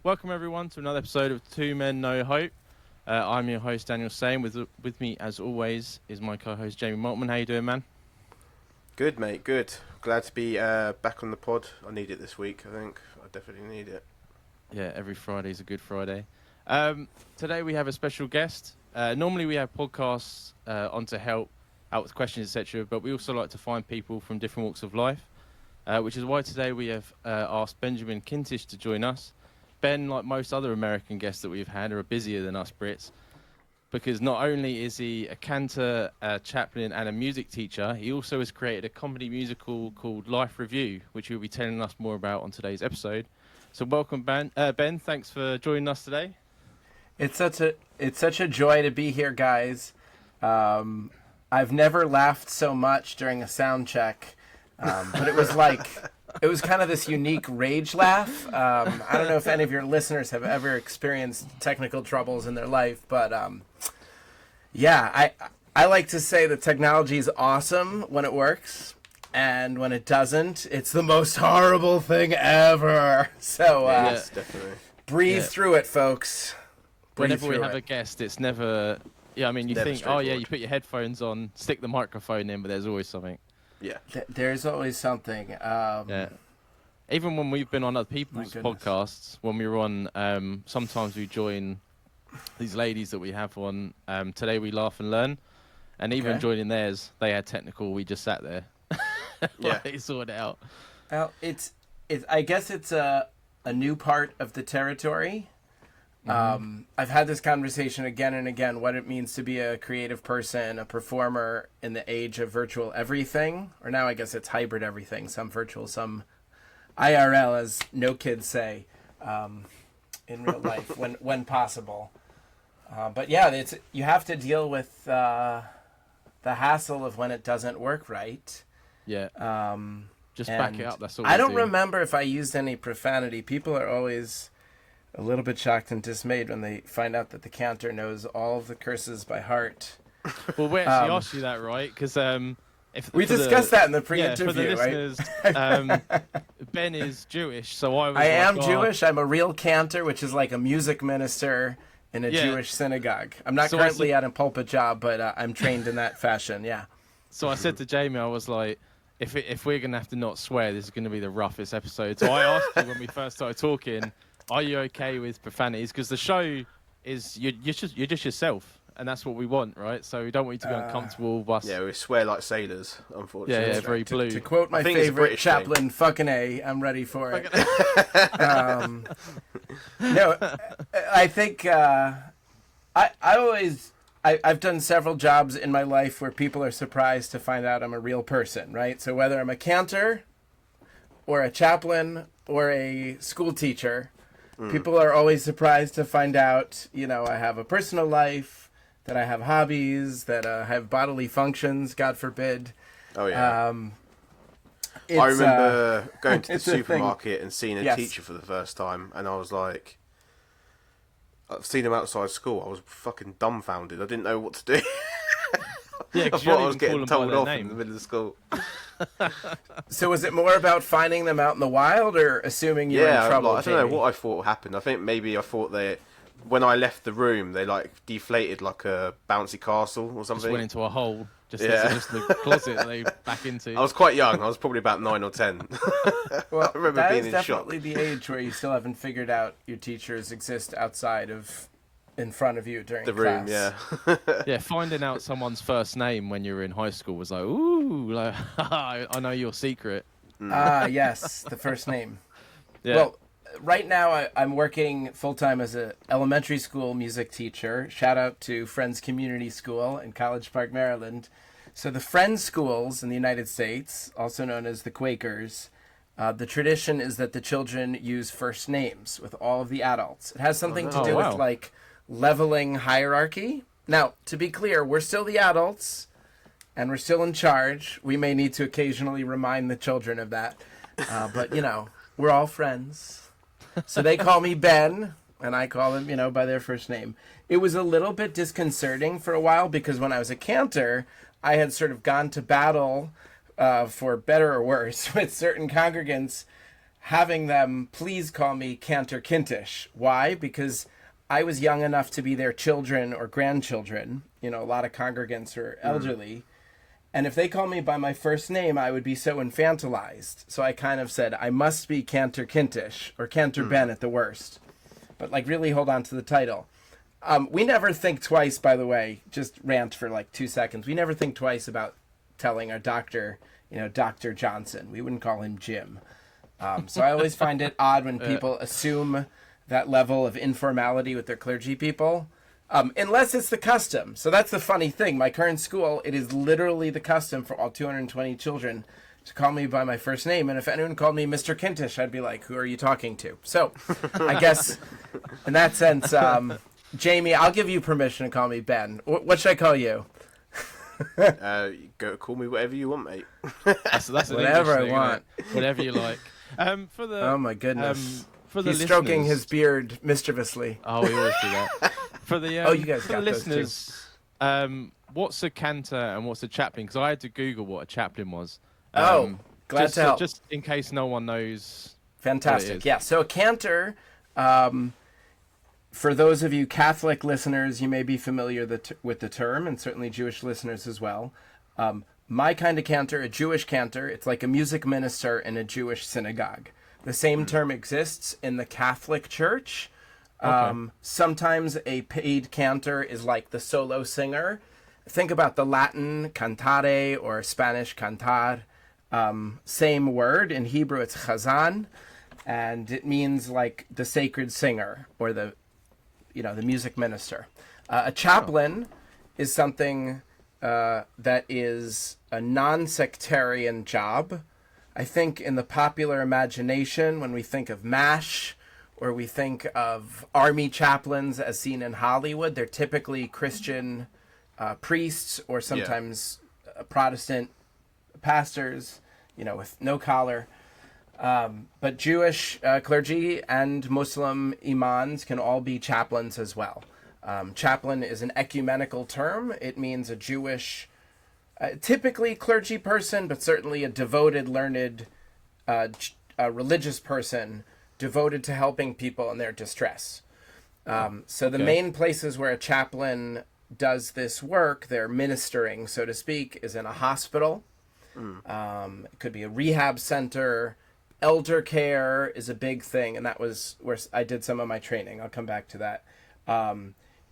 Welcome everyone to another episode of Two Men No Hope. I'm your host Daniel Sane. With me as always is my co-host Jamie Maltman. How you doing, man? Good, mate. Good. Glad to be back on the pod. I need it this week. I think I definitely need it. Yeah, every Friday is a good Friday. Today we have a special guest. Normally we have podcasts on to help out with questions, etc. But we also like to find people from different walks of life, which is why today we have asked Ben Kintisch to join us. Ben, like most other American guests that we've had, are busier than us Brits, because not only is he a cantor, a Chaplin, and a music teacher, he also has created a comedy musical called Life Review, which he'll be telling us more about on today's episode. So welcome, Ben. Ben, thanks for joining us today. It's such a joy to be here, guys. I've never laughed so much during a sound check, but it was kind of this unique rage laugh. I don't know if any of your listeners have ever experienced technical troubles in their life, but I like to say that technology is awesome when it works, and when it doesn't, it's the most horrible thing ever. So Yes, definitely. breathe through it, folks. Whenever we have a guest, it's never... Yeah, I mean, you Never think, oh yeah, straightforward. you put your headphones on, stick the microphone in, but there's always something. Yeah. There's always something. Yeah. Even when we've been on other people's goodness. podcasts, when we were on, sometimes we join these ladies that we have on. Today we laugh and learn, and even Okay. joining theirs, they had technical. We just sat there. Yeah. They sorted it out. Well, it's. I guess it's a new part of the territory. I've had this conversation again and again, what it means to be a creative person, a performer in the age of virtual everything, or now I guess it's hybrid everything, some virtual, some IRL, as no kids say, in real life when possible. But yeah, you have to deal with the hassle of when it doesn't work right. Yeah. Just And back it up. That's all. I we don't do. remember if I used any profanity. People are always a little bit shocked and dismayed when they find out that the cantor knows all of the curses by heart. Well, we actually asked you that, right? Because if We for discussed that in the for the pre-interview, right? listeners, Ben is Jewish, so I was. I am like, Jewish. I'm a real cantor, which is like a music minister in a Yeah. Jewish synagogue. I'm not So I currently said- at a pulpit job, but I'm trained in that fashion, yeah. So I said to Jamie, I was like, if we're going to have to not swear, this is going to be the roughest episode. So I asked you when we first started talking, are you okay with profanities? Because the show is, you're just yourself, and that's what we want, right? So we don't want you to be uncomfortable with us. Yeah, we swear like sailors, unfortunately. Yeah, very blue. To quote my I think it's a favorite British thing. Chaplin, fucking A, I'm ready for it. No, I think I've done several jobs in my life where people are surprised to find out I'm a real person, right? So whether I'm a cantor or a chaplain or a school teacher, people are always surprised to find out, I have a personal life, that I have hobbies, that I have bodily functions, God forbid. Oh, yeah. It's, I remember going to the it's a thing. supermarket and seeing a Yes. teacher for the first time, and I was like... I've seen him outside school. I was fucking dumbfounded. I didn't know what to do. Yeah, I 'cause you thought don't I was even call getting them by told their off in name. the middle of school. So was it more about finding them out in the wild or assuming you were in trouble? I don't know Jamie? what I thought happened. I think maybe I thought that when I left the room, they like deflated like a bouncy castle or Just something. went into a hole, just Yeah. just the closet they back into. I was quite young. I was probably about 9 or 10. Well, I remember that being is in shock. definitely the age where you still haven't figured out your teachers exist outside of, in front of you during The class. room, yeah. Yeah, finding out someone's first name when you were in high school was like, ooh, like, I know your secret. Ah, yes, the first name. Yeah. Well, right now I'm working full-time as an elementary school music teacher. Shout out to Friends Community School in College Park, Maryland. So the Friends schools in the United States, also known as the Quakers, the tradition is that the children use first names with all of the adults. It has something to do wow. with like leveling hierarchy. Now, to be clear, we're still the adults and we're still in charge. We may need to occasionally remind the children of that. But, we're all friends. So they call me Ben, and I call them, by their first name. It was a little bit disconcerting for a while because when I was a cantor, I had sort of gone to battle for better or worse, with certain congregants having them please call me Cantor Kintisch. Why? Because I was young enough to be their children or grandchildren. You know, a lot of congregants are elderly. And if they call me by my first name, I would be so infantilized. So I kind of said, I must be Cantor Kintisch, or Cantor Ben at the worst. But like really hold on to the title. We never think twice, by the way, just rant for like 2 seconds. We never think twice about telling our doctor, you know, Dr. Johnson. We wouldn't call him Jim. So I always find it odd when people assume that level of informality with their clergy people, unless it's the custom. So that's the funny thing. My current school, it is literally the custom for all 220 children to call me by my first name. And if anyone called me Mr. Kintisch, I'd be like, who are you talking to? So I guess in that sense, Jamie, I'll give you permission to call me Ben. What should I call you? Go call me whatever you want, mate. That's Whatever I thing, want. Whatever you like. For the Oh my goodness. for the He's stroking listeners- his beard mischievously. Oh, we always do that. For the You guys for got the those too. listeners, what's a cantor and what's a chaplain? Because I had to Google what a chaplain was. Glad just, to help. Just in case no one knows. Fantastic. is. Yeah. So a cantor, for those of you Catholic listeners, you may be familiar with the term, and certainly Jewish listeners as well. My kind of cantor, a Jewish cantor, it's like a music minister in a Jewish synagogue. The same term exists in the Catholic Church. Sometimes a paid cantor is like the solo singer. Think about the Latin cantare or Spanish cantar. Same word. In Hebrew, it's chazan, and it means like the sacred singer or the music minister. A chaplain is something that is a non-sectarian job. I think in the popular imagination, when we think of MASH or we think of army chaplains as seen in Hollywood, they're typically Christian priests or sometimes Protestant pastors, with no collar. But Jewish clergy and Muslim imams can all be chaplains as well. Chaplain is an ecumenical term. It means a Jewish, typically clergy person, but certainly a devoted, learned, religious person devoted to helping people in their distress. So the main places where a chaplain does this work, they're ministering, so to speak, is in a hospital. It could be a rehab center. Elder care is a big thing, and that was where I did some of my training. I'll come back to that.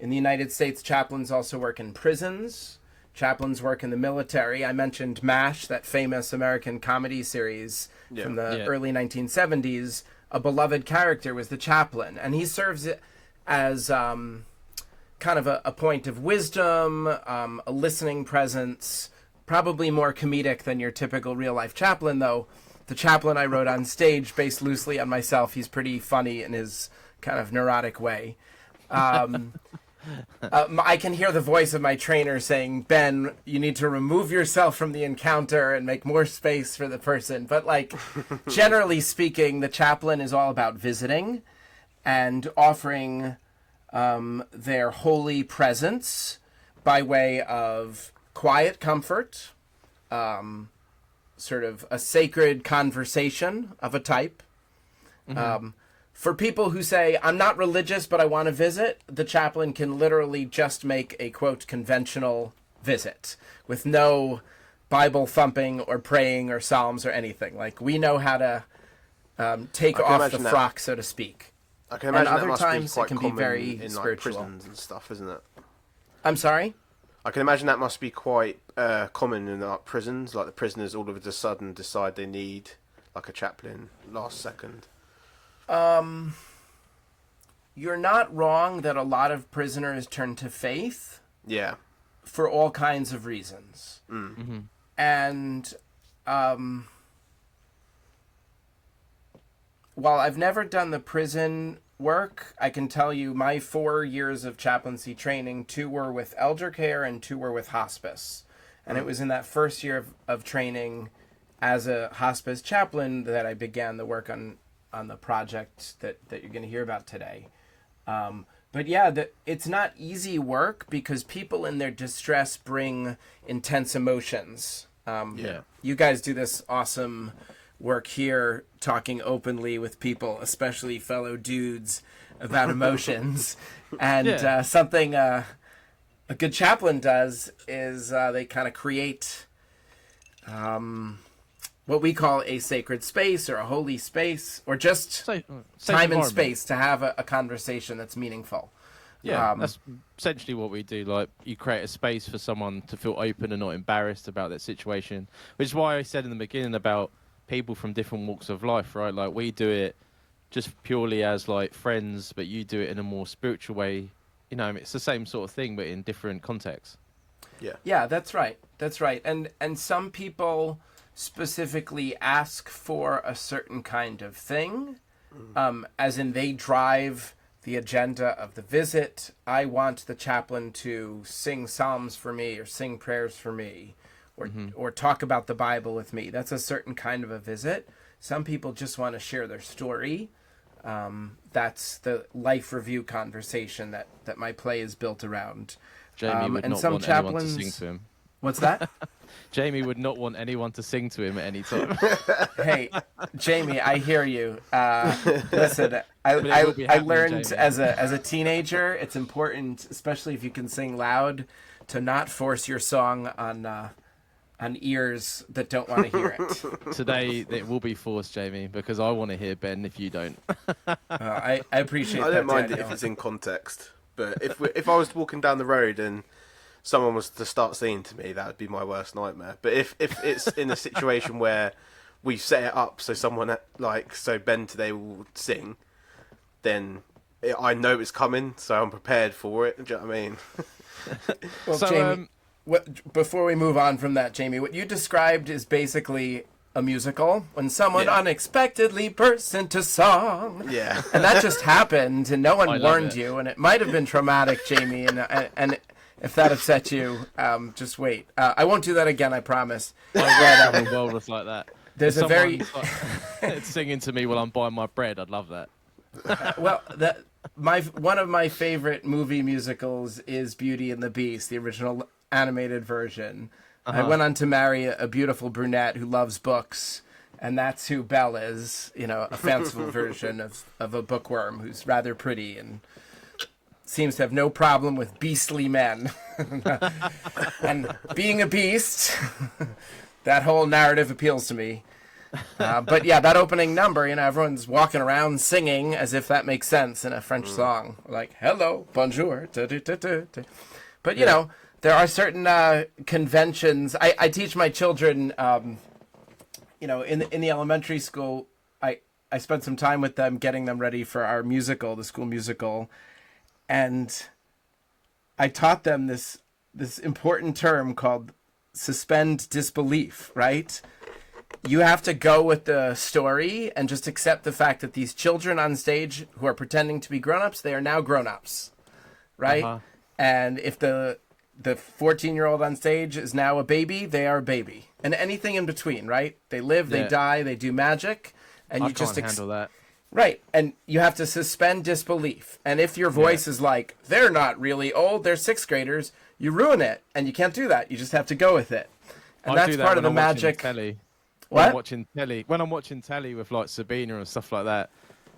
In the United States, chaplains also work in prisons. Chaplains work in the military. I mentioned MASH, that famous American comedy series from the early 1970s. A beloved character was the chaplain, and he serves as kind of a point of wisdom, a listening presence, probably more comedic than your typical real-life chaplain, though. The chaplain I wrote on stage, based loosely on myself, he's pretty funny in his kind of neurotic way. I can hear the voice of my trainer saying, Ben, you need to remove yourself from the encounter and make more space for the person. But generally speaking, the chaplain is all about visiting and offering their holy presence by way of quiet comfort, sort of a sacred conversation of a type. For people who say, I'm not religious, but I want to visit, the chaplain can literally just make a, quote, conventional visit with no Bible thumping or praying or psalms or anything. We know how to take off the frock, so to speak. I can imagine and that other must times be quite it can be common very in spiritual. prisons and stuff, isn't it? I'm sorry? I can imagine that must be quite common in prisons. Like the prisoners all of a sudden decide they need a chaplain last second. You're not wrong that a lot of prisoners turn to faith. Yeah. For all kinds of reasons. And while I've never done the prison work, I can tell you my 4 years of chaplaincy training, 2 were with elder care and 2 were with hospice. And it was in that first year of training as a hospice chaplain that I began the work on the project that you're going to hear about today. But yeah, it's not easy work because people in their distress bring intense emotions. Yeah. You guys do this awesome work here, talking openly with people, especially fellow dudes, about emotions. And something a good chaplain does is they kind of create what we call a sacred space or a holy space, or just Safe time and environment. space to have a conversation that's meaningful. Yeah, that's essentially what we do. Like, you create a space for someone to feel open and not embarrassed about that situation, which is why I said in the beginning about people from different walks of life, right? Like, we do it just purely as like friends, but you do it in a more spiritual way. You know, it's the same sort of thing, but in different contexts. Yeah, that's right. That's right. And some people specifically ask for a certain kind of thing, as in they drive the agenda of the visit. I want the chaplain to sing psalms for me, or sing prayers for me, or talk about the Bible with me. That's a certain kind of a visit. Some people just want to share their story. That's the life review conversation that my play is built around. Jamie would and not some want anyone to chaplains- sing to him. What's that? Jamie would not want anyone to sing to him at any time. Hey, Jamie, I hear you. Listen, it I will be happening, learned Jamie. as a teenager, it's important, especially if you can sing loud, to not force your song on ears that don't want to hear it. Today it will be forced, Jamie, because I want to hear Ben if you don't. I appreciate that. I don't mind it Daniel. if it's in context, but if I was walking down the road and someone was to start singing to me, that would be my worst nightmare. But if it's in a situation where we set it up so someone so Ben today will sing, then I know it's coming, so I'm prepared for it. Do you know what I mean? Well, So, Jamie, before we move on from that, Jamie, what you described is basically a musical when someone Yeah. unexpectedly bursts into song. Yeah. And that just happened, and no one I love warned it. you, and it might have been traumatic, Jamie. And if that upset you, just wait. I won't do that again, I promise. I'd rather the world was like that. There's If a very someone's, like, singing to me while I'm buying my bread, I'd love that. well. One of my favorite movie musicals is Beauty and the Beast, the original animated version. I went on to marry a beautiful brunette who loves books, and that's who Belle is. You know, a fanciful version of a bookworm who's rather pretty and seems to have no problem with beastly men. And being a beast, that whole narrative appeals to me. But yeah, that opening number, you know, everyone's walking around singing as if that makes sense in a French song. Like, hello, bonjour. Da, da, da, da, da. But, you know, there are certain conventions. I teach my children, you know, in the elementary school, I spent some time with them getting them ready for our musical, the school musical. And I taught them this important term called suspend disbelief, right? You have to go with the story and just accept the fact that these children on stage who are pretending to be grown-ups, they are now grown-ups, right? And if the 14-year-old on stage is now a baby, they are a baby. And anything in between, right? They live, they die, they do magic, and I you just can't handle that. Right, and you have to suspend disbelief. And if your voice is like, they're not really old, they're sixth graders, you ruin it, and you can't do that. You just have to go with it. And I that's do that part of when the I'm watching magic. telly. What? When I'm watching telly with like Sabina and stuff like that,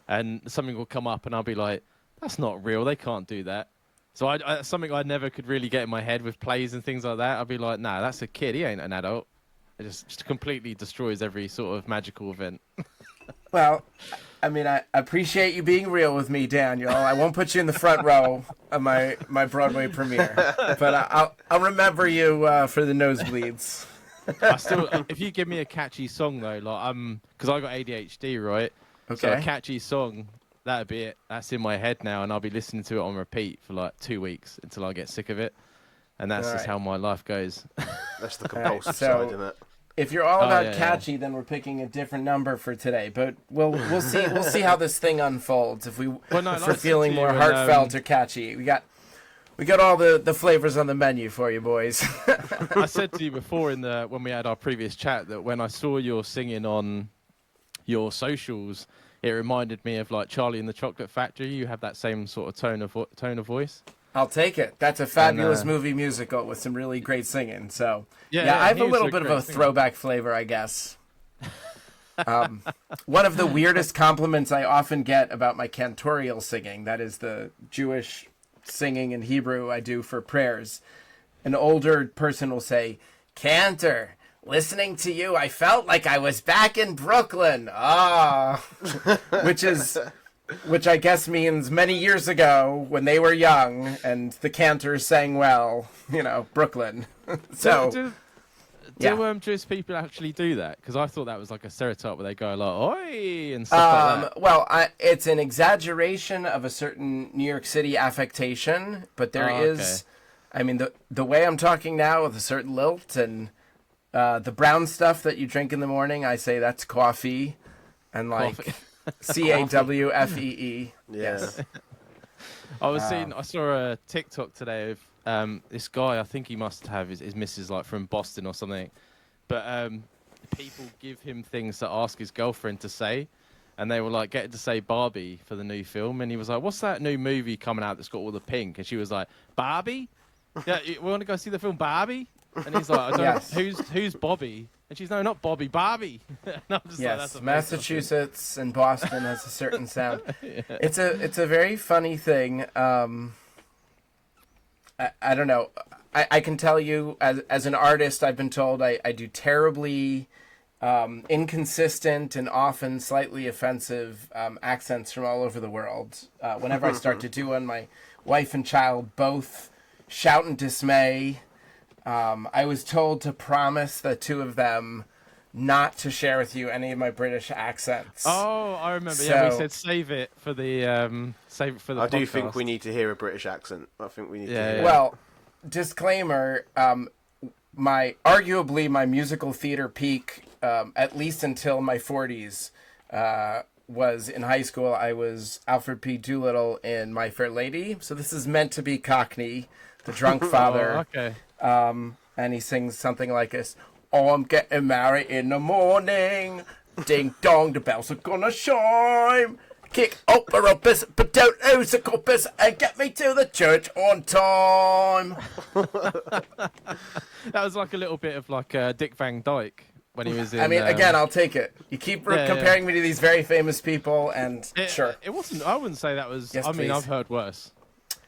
and something will come up and I'll be like, that's not real, they can't do that. So something I never could really get in my head with plays and things like that. I'd be like, nah, that's a kid, he ain't an adult. It just completely destroys every sort of magical event. Well, I mean, I appreciate you being real with me, Daniel. I won't put you in the front row of my Broadway premiere, but I'll remember you for the nosebleeds. If you give me a catchy song though, like because I got ADHD, right? So a Okay. catchy song, that'd be it. That's in my head now, and I'll be listening to it on repeat for like 2 weeks until I get sick of it, and that's just Alright. how my life goes. That's the compulsive so- side, isn't it? If you're all about yeah, catchy, then we're picking a different number for today. But we'll see how this thing unfolds. If no, if like I we're said feeling to more you, heartfelt or catchy, we got all the flavors on the menu for you, boys. I said to you before when we had our previous chat that when I saw your singing on your socials, it reminded me of like Charlie and the Chocolate Factory. You have that same sort of tone of voice. I'll take it. That's a fabulous And, movie musical with some really great singing. So Yeah, I have he a was little a bit of great a singer. throwback flavor, I guess. One of the weirdest compliments I often get about my cantorial singing, that is the Jewish singing in Hebrew I do for prayers. An older person will say, "Cantor, listening to you, I felt like I was back in Brooklyn." Which I guess means many years ago when they were young and the cantors sang well, Brooklyn. So, Do Jewish people actually do that? Because I thought that was like a stereotype where they go like "oi" and stuff like that. well, it's an exaggeration of a certain New York City affectation, but there is, I mean, the way I'm talking now with a certain lilt and the brown stuff that you drink in the morning, I say that's coffee, and like CAWFEE. Yeah. Yes. I saw a TikTok today of this guy. I think he must have his missus like from Boston or something, but people give him things to ask his girlfriend to say, and they were like getting to say Barbie for the new film, and he was like, "What's that new movie coming out that's got all the pink?" And she was like, "Barbie? Yeah, we want to go see the film Barbie." And he's like, "I don't know, who's Bobby?" And she's, "No, not Bobby, Barbie." And I'm just like, that's Massachusetts and Boston has a certain sound. Yeah. It's a very funny thing. I don't know. I can tell you as an artist, I've been told I do terribly inconsistent and often slightly offensive accents from all over the world. Whenever I start to do one, my wife and child both shout in dismay. I was told to promise the two of them not to share with you any of my British accents. Oh, I remember. Yeah, we said save it for the podcast. I do think we need to hear a British accent. I think we need to hear it. Well, disclaimer, arguably my musical theater peak, at least until my 40s, was in high school. I was Alfred P. Doolittle in My Fair Lady. So this is meant to be Cockney, the drunk father. Oh, okay. And he sings something like this: "Oh, I'm getting married in the morning. Ding dong, the bells are gonna chime. Kick up a rumpus, but don't lose the compass, and get me to the church on time." That was like a little bit of like Dick Van Dyke when he was in... I mean, again, I'll take it. You keep comparing me to these very famous people, and sure. It wasn't... I wouldn't say that was... Yes, I mean, please. I've heard worse.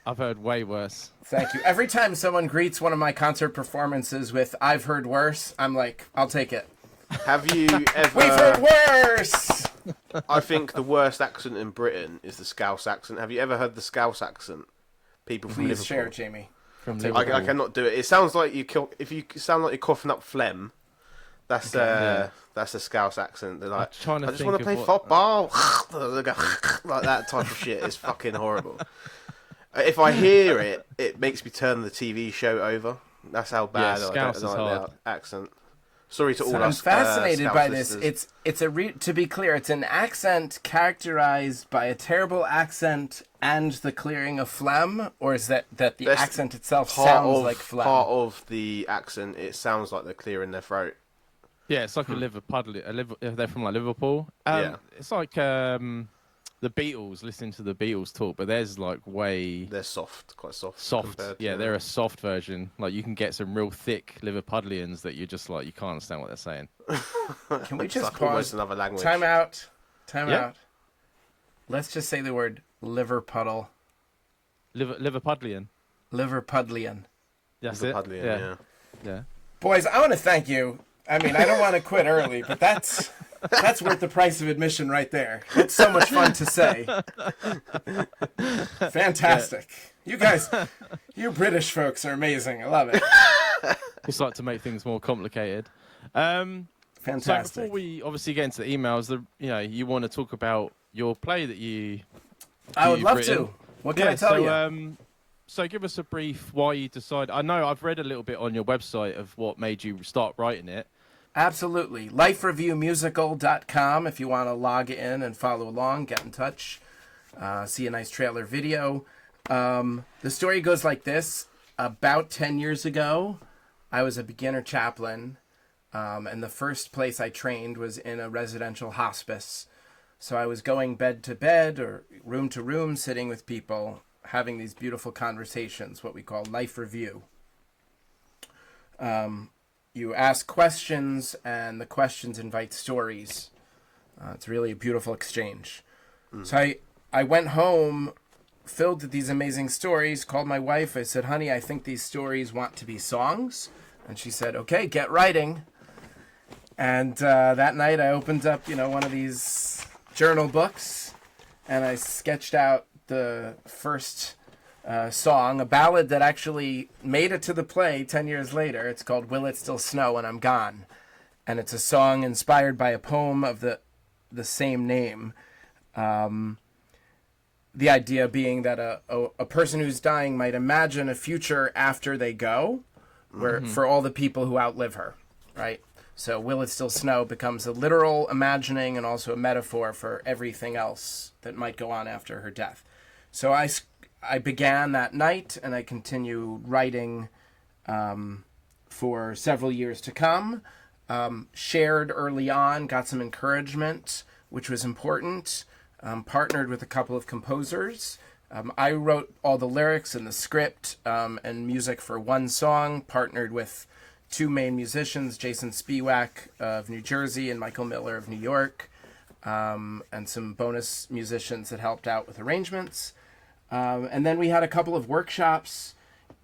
I've heard way worse. Thank you. Every time someone greets one of my concert performances with "I've heard worse," I'm like, I'll take it. Have you ever... We've heard worse! I think the worst accent in Britain is the Scouse accent. Have you ever heard the Scouse accent? People from Please Liverpool. share, Jamie. From I Liverpool. cannot do it. It sounds like if you sound like you're coughing up phlegm, that's a Scouse accent. They're like, trying to I just think want to of play what- football. Like that type of shit. It's fucking horrible. If I hear it, it makes me turn the TV show over. That's how bad I Scouse don't is like hard. the accent. Sorry to all I'm us fascinated Scouse by listeners. this. To be clear, it's an accent characterized by a terrible accent and the clearing of phlegm, or is that the That's accent itself sounds like phlegm? Part of the accent, it sounds like they're clearing their throat. Yeah, it's like a Liverpool. They're from like Liverpool. Yeah. It's like the Beatles. Listening to the Beatles talk, but there's like way They're soft, quite soft. soft. compared Yeah, to- they're a soft version. Like you can get some real thick Liverpudlians that you're just like you can't understand what they're saying. Can we It's just like almost pause? another language. Time out. Time Yeah. out. Let's just say the word Liverpuddle. Liverpudlian. Liverpudlian. That's Liverpudlian, it. Yeah. Boys, I want to thank you. I mean, I don't want to quit early, but that's worth the price of admission right there. It's so much fun to say. Fantastic. You guys, you British folks are amazing. I love it. Just like to make things more complicated. So Fantastic. before we obviously get into the emails, you want to talk about your play that I would you've love written. to. What can I tell you? So give us a brief why you decided. I know I've read a little bit on your website of what made you start writing it. Absolutely. LifeReviewMusical.com if you want to log in and follow along, get in touch, see a nice trailer video. The story goes like this. About 10 years ago, I was a beginner chaplain, and the first place I trained was in a residential hospice. So I was going bed to bed or room to room, sitting with people, having these beautiful conversations, what we call life review. You ask questions, and the questions invite stories. It's really a beautiful exchange. So I went home filled with these amazing stories, called my wife. I said, honey, I think these stories want to be songs. And she said, okay, get writing. And that night I opened up, one of these journal books, and I sketched out the first song, a ballad that actually made it to the play 10 years later. It's called Will It Still Snow When I'm Gone? And it's a song inspired by a poem of the same name. The idea being that a person who's dying might imagine a future after they go, where for all the people who outlive her, right? So Will It Still Snow becomes a literal imagining and also a metaphor for everything else that might go on after her death. So I began that night, and I continue writing for several years to come. Shared early on, got some encouragement, which was important. Partnered with a couple of composers. I wrote all the lyrics and the script and music for one song, partnered with two main musicians, Jason Spiewak of New Jersey and Michael Miller of New York, and some bonus musicians that helped out with arrangements. And then we had a couple of workshops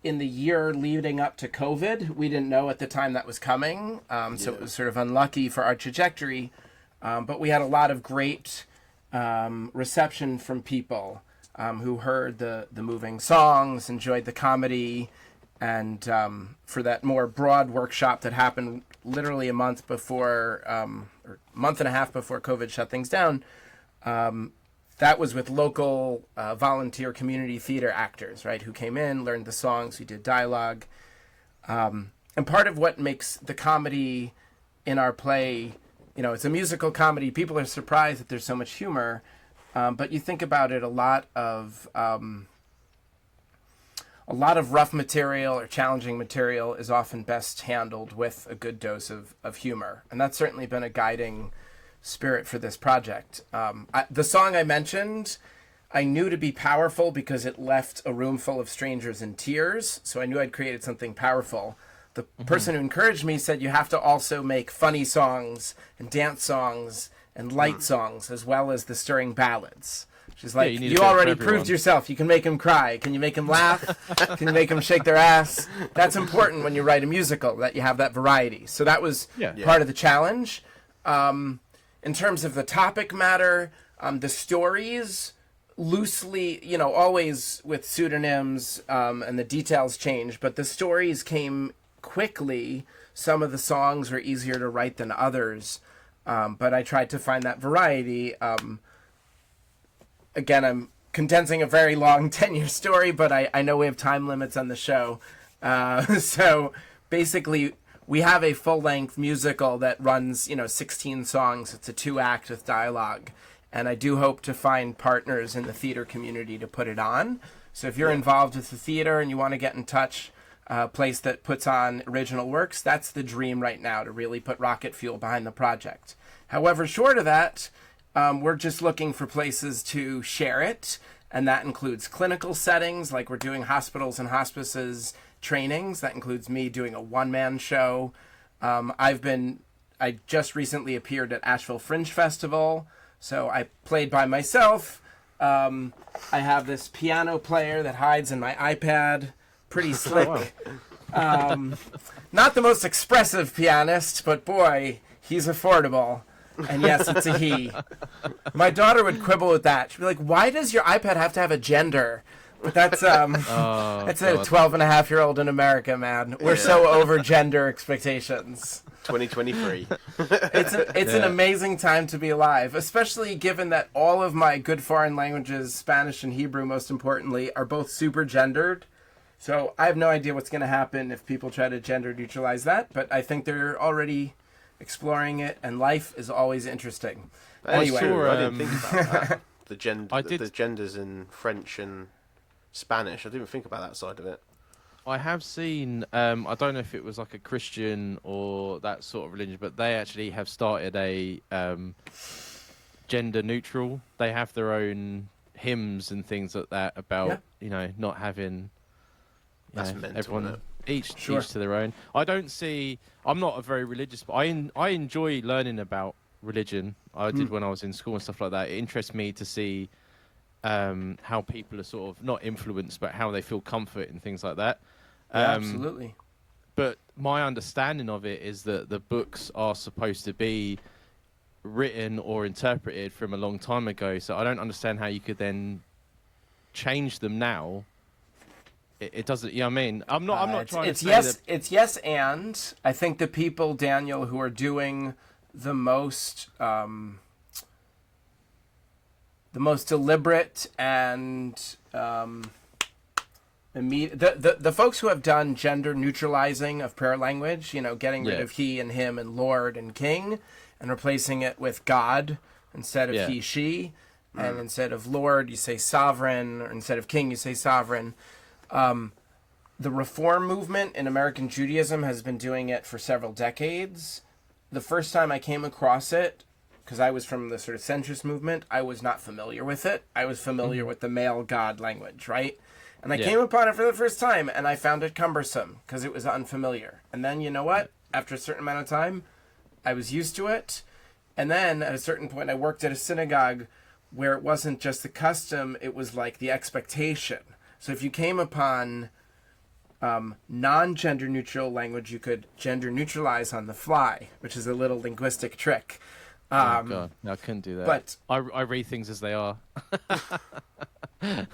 in the year leading up to COVID. We didn't know at the time that was coming, so it was sort of unlucky for our trajectory. But we had a lot of great reception from people who heard the moving songs, enjoyed the comedy, and for that more broad workshop that happened literally a month before, or month and a half before COVID shut things down, that was with local volunteer community theater actors, right, who came in, learned the songs, who did dialogue. And part of what makes the comedy in our play, it's a musical comedy. People are surprised that there's so much humor, but you think about it, a lot of rough material or challenging material is often best handled with a good dose of humor, and that's certainly been a guiding spirit for this project. The song I mentioned, I knew to be powerful because it left a room full of strangers in tears, so I knew I'd created something powerful. The person who encouraged me said you have to also make funny songs and dance songs and light songs as well as the stirring ballads. She's like, you already proved yourself. You can make them cry. Can you make them laugh? Can you make them shake their ass? That's important when you write a musical, that you have that variety. So that was part of the challenge. In terms of the topic matter, the stories loosely, always with pseudonyms and the details change, but the stories came quickly. Some of the songs were easier to write than others, but I tried to find that variety. Again, I'm condensing a very long 10-year story, but I know we have time limits on the show. So basically, we have a full-length musical that runs, 16 songs. It's a 2-act with dialogue, and I do hope to find partners in the theater community to put it on. So if you're involved with the theater and you want to get in touch, place that puts on original works, that's the dream right now, to really put rocket fuel behind the project. However, short of that, we're just looking for places to share it, and that includes clinical settings, like we're doing hospitals and hospices trainings. That includes me doing a one-man show. I just recently appeared at Asheville Fringe Festival, so I played by myself. I have this piano player that hides in my iPad. Pretty slick. Not the most expressive pianist, but boy, he's affordable. And yes, it's a he. My daughter would quibble with that. She'd be like, why does your iPad have to have a gender? But that's that's a 12-and-a-half-year-old in America, man. We're so over gender expectations. 2023. It's an amazing time to be alive, especially given that all of my good foreign languages, Spanish and Hebrew most importantly, are both super gendered. So I have no idea what's going to happen if people try to gender neutralize that, but I think they're already exploring it, and life is always interesting. Anyway, I didn't think about that. The genders in French and Spanish. I didn't think about that side of it. I have seen, I don't know if it was like a Christian or that sort of religion, but they actually have started a gender neutral. They have their own hymns and things like that about Yeah. not having That's mental, everyone isn't each Sure. to their own. I don't see. I'm not a very religious, but I enjoy learning about religion. I did when I was in school and stuff like that. It interests me to see how people are sort of not influenced, but how they feel comfort and things like that. Yeah, absolutely. But my understanding of it is that the books are supposed to be written or interpreted from a long time ago. So I don't understand how you could then change them now. It doesn't. You know what I mean? I'm not trying to say that. It's yes, and I think the people, Daniel, who are doing the most deliberate and the folks who have done gender neutralizing of prayer language, getting rid of he and him and Lord and King, and replacing it with God instead of he, she, and instead of Lord you say sovereign, or instead of King you say sovereign. The Reform movement in American Judaism has been doing it for several decades. The first time I came across it, because I was from the sort of centrist movement, I was not familiar with it. I was familiar with the male God language, right? And I came upon it for the first time, and I found it cumbersome because it was unfamiliar. And then, you know what? After a certain amount of time, I was used to it. And then, at a certain point, I worked at a synagogue where it wasn't just the custom, it was like the expectation. So if you came upon non-gender neutral language, you could gender neutralize on the fly, which is a little linguistic trick. Oh God, no, I couldn't do that. But I read things as they are.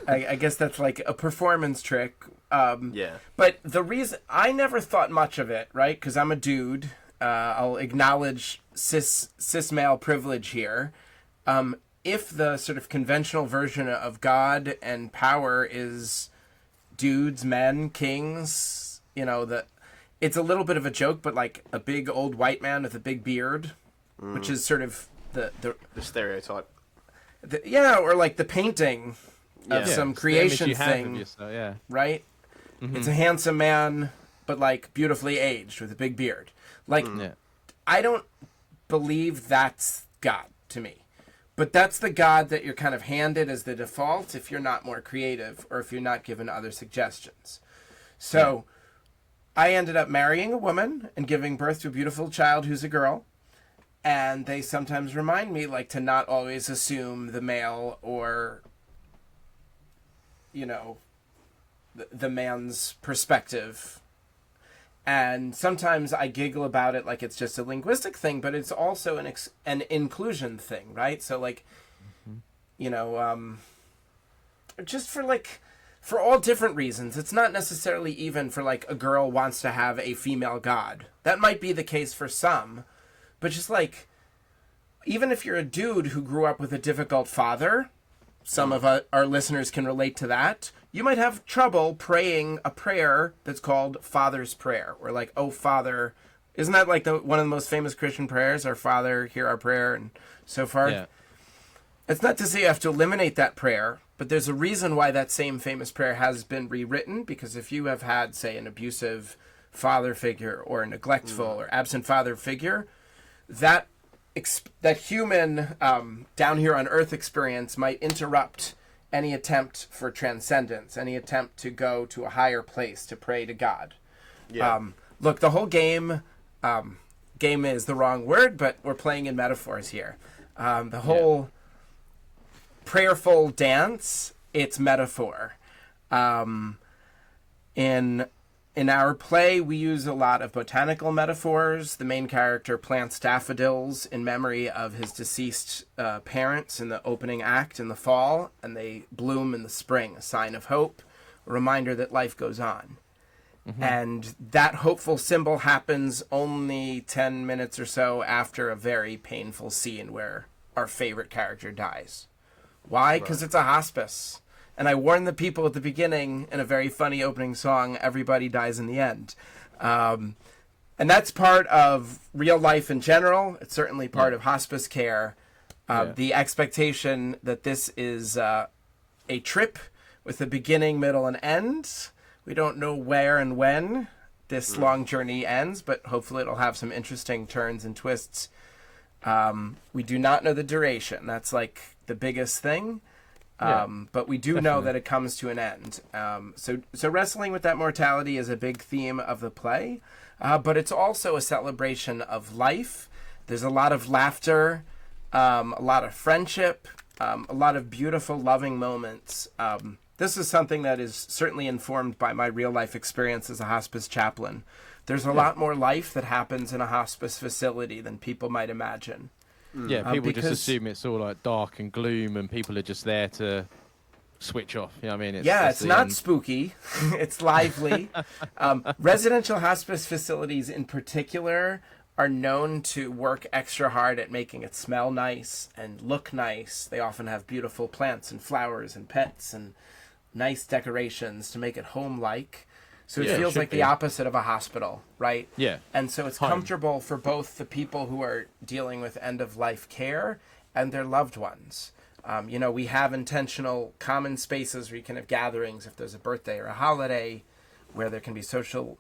I guess that's like a performance trick. Yeah. But the reason I never thought much of it, right? Because I'm a dude. I'll acknowledge cis male privilege here. If the sort of conventional version of God and power is dudes, men, kings, it's a little bit of a joke, but like a big old white man with a big beard, which is sort of the stereotype. Or like the painting of some creation thing, yourself, right? Mm-hmm. It's a handsome man, but like beautifully aged with a big beard. Like, I don't believe that's God to me. But that's the God that you're kind of handed as the default if you're not more creative or if you're not given other suggestions. So I ended up marrying a woman and giving birth to a beautiful child who's a girl. And they sometimes remind me like to not always assume the male or, the man's perspective. And sometimes I giggle about it like it's just a linguistic thing, but it's also an inclusion thing, right? So like, just for all different reasons. It's not necessarily even for like a girl wants to have a female god. That might be the case for some, but just like, even if you're a dude who grew up with a difficult father, some of our listeners can relate to that. You might have trouble praying a prayer that's called Father's Prayer. Or like, oh, Father. Isn't that like one of the most famous Christian prayers? Our Father, hear our prayer, and so forth. Yeah. It's not to say you have to eliminate that prayer, but there's a reason why that same famous prayer has been rewritten. Because if you have had, say, an abusive father figure or a neglectful or absent father figure, that human down here on earth experience might interrupt any attempt for transcendence, any attempt to go to a higher place to pray to God. Yeah. Look, the whole game is the wrong word, but we're playing in metaphors here. The whole prayerful dance, it's metaphor. In our play, we use a lot of botanical metaphors. The main character plants daffodils in memory of his deceased parents in the opening act in the fall, and they bloom in the spring, a sign of hope, a reminder that life goes on. Mm-hmm. And that hopeful symbol happens only 10 minutes or so after a very painful scene where our favorite character dies. Why? Because it's a hospice. And I warned the people at the beginning in a very funny opening song, everybody dies in the end. And that's part of real life in general. It's certainly part of hospice care. The expectation that this is a trip with a beginning, middle, and end. We don't know where and when this long journey ends, but hopefully it'll have some interesting turns and twists. We do not know the duration. That's like the biggest thing. But we do know that it comes to an end. So wrestling with that mortality is a big theme of the play, but it's also a celebration of life. There's a lot of laughter, a lot of friendship, a lot of beautiful, loving moments. This is something that is certainly informed by my real life experience as a hospice chaplain. There's a lot more life that happens in a hospice facility than people might imagine. Yeah, people just assume it's all like dark and gloom, and people are just there to switch off. You know what I mean? It's not spooky. It's lively. Residential hospice facilities in particular are known to work extra hard at making it smell nice and look nice. They often have beautiful plants and flowers and pets and nice decorations to make it home-like. So it feels like the opposite of a hospital, right? Yeah. And so it's comfortable for both the people who are dealing with end-of-life care and their loved ones. We have intentional common spaces where you can have gatherings if there's a birthday or a holiday, where there can be social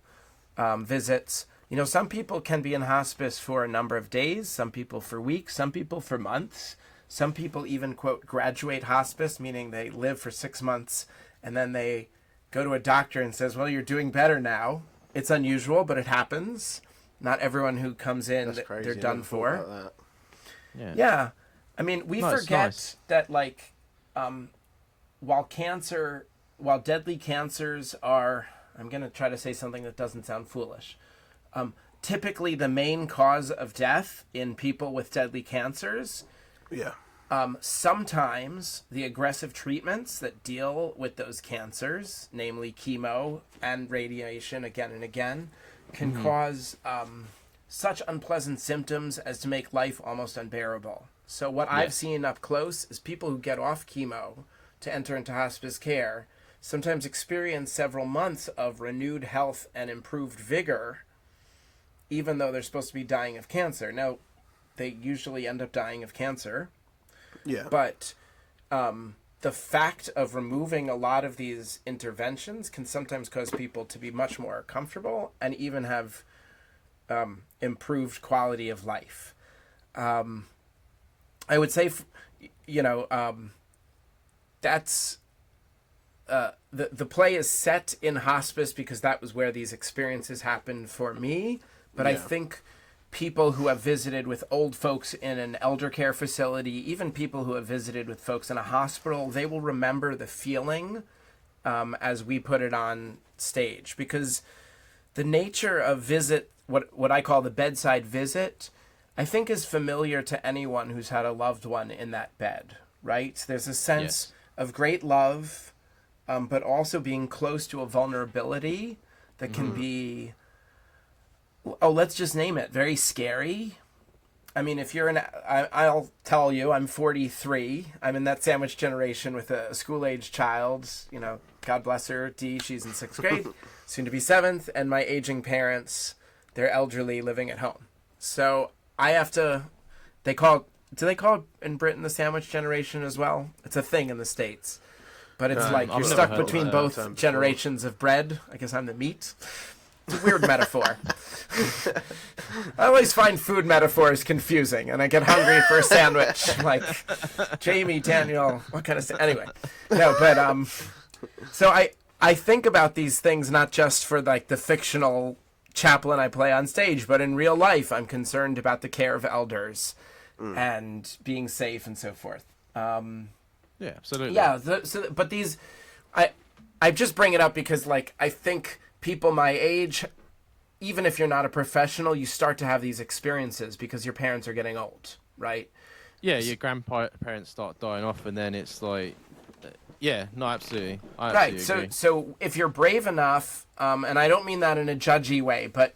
visits. Some people can be in hospice for a number of days, some people for weeks, some people for months. Some people even, quote, graduate hospice, meaning they live for 6 months and then they go to a doctor and says, well, you're doing better now. It's unusual, but it happens. Not everyone who comes in, they're done for. Yeah. I mean, we forget that, like, while deadly cancers are, I'm going to try to say something that doesn't sound foolish. Typically the main cause of death in people with deadly cancers. Yeah. Sometimes the aggressive treatments that deal with those cancers, namely chemo and radiation again and again, can cause such unpleasant symptoms as to make life almost unbearable. So what I've seen up close is people who get off chemo to enter into hospice care sometimes experience several months of renewed health and improved vigor, even though they're supposed to be dying of cancer. Now, they usually end up dying of cancer. Yeah. But the fact of removing a lot of these interventions can sometimes cause people to be much more comfortable and even have improved quality of life. I would say, that's the play is set in hospice because that was where these experiences happened for me. But I think people who have visited with old folks in an elder care facility, even people who have visited with folks in a hospital, they will remember the feeling as we put it on stage. Because the nature of visit, what I call the bedside visit, I think is familiar to anyone who's had a loved one in that bed, right? There's a sense of great love, but also being close to a vulnerability that can be... let's just name it, very scary. I mean, if you're I'll tell you, I'm 43. I'm in that sandwich generation with a school-age child. God bless her, Dee, she's in 6th grade, soon to be 7th, and my aging parents, they're elderly living at home. So I have to, do they call it in Britain the sandwich generation as well? It's a thing in the States. But it's like you're stuck between both generations of bread. I guess I'm the meat. It's a weird metaphor. I always find food metaphors confusing, and I get hungry for a sandwich. Like, Jamie, Daniel, what kind of... Anyway. No, but, so I think about these things not just for, like, the fictional chaplain I play on stage, but in real life, I'm concerned about the care of elders and being safe and so forth. Yeah, absolutely. Yeah, but these... I just bring it up because, like, I think... people my age, even if you're not a professional, you start to have these experiences because your parents are getting old, right? Yeah, your grandparents start dying off, and then it's like, absolutely. I right. absolutely agree. So if you're brave enough, and I don't mean that in a judgy way, but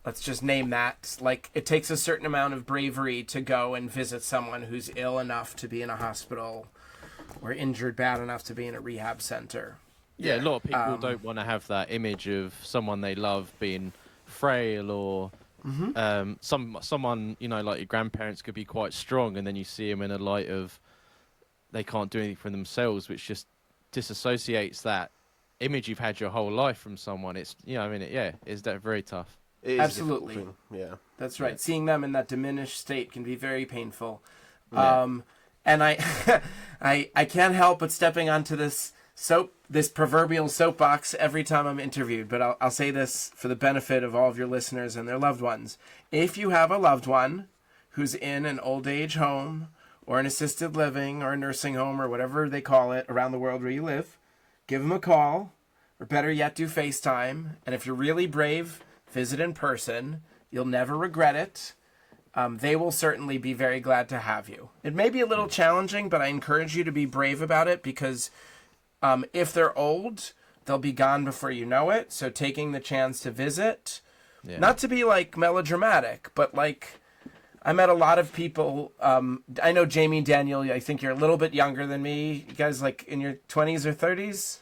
let's just name that. Like, it takes a certain amount of bravery to go and visit someone who's ill enough to be in a hospital or injured bad enough to be in a rehab center. Yeah, a lot of people don't want to have that image of someone they love being frail or someone, like your grandparents could be quite strong, and then you see them in a light of they can't do anything for themselves, which just disassociates that image you've had your whole life from someone. It's, it's very tough. It is absolutely. Yeah. That's right. Yeah. Seeing them in that diminished state can be very painful. Yeah. And I can't help but stepping onto this proverbial soapbox every time I'm interviewed. But I'll say this for the benefit of all of your listeners and their loved ones. If you have a loved one who's in an old age home or an assisted living or a nursing home or whatever they call it around the world where you live, give them a call, or better yet, do FaceTime. And if you're really brave, visit in person. You'll never regret it. They will certainly be very glad to have you. It may be a little challenging, but I encourage you to be brave about it because if they're old, they'll be gone before you know it. So taking the chance to visit, not to be like melodramatic, but like I met a lot of people. I know Jamie, Daniel, I think you're a little bit younger than me. You guys like in your 20s or 30s?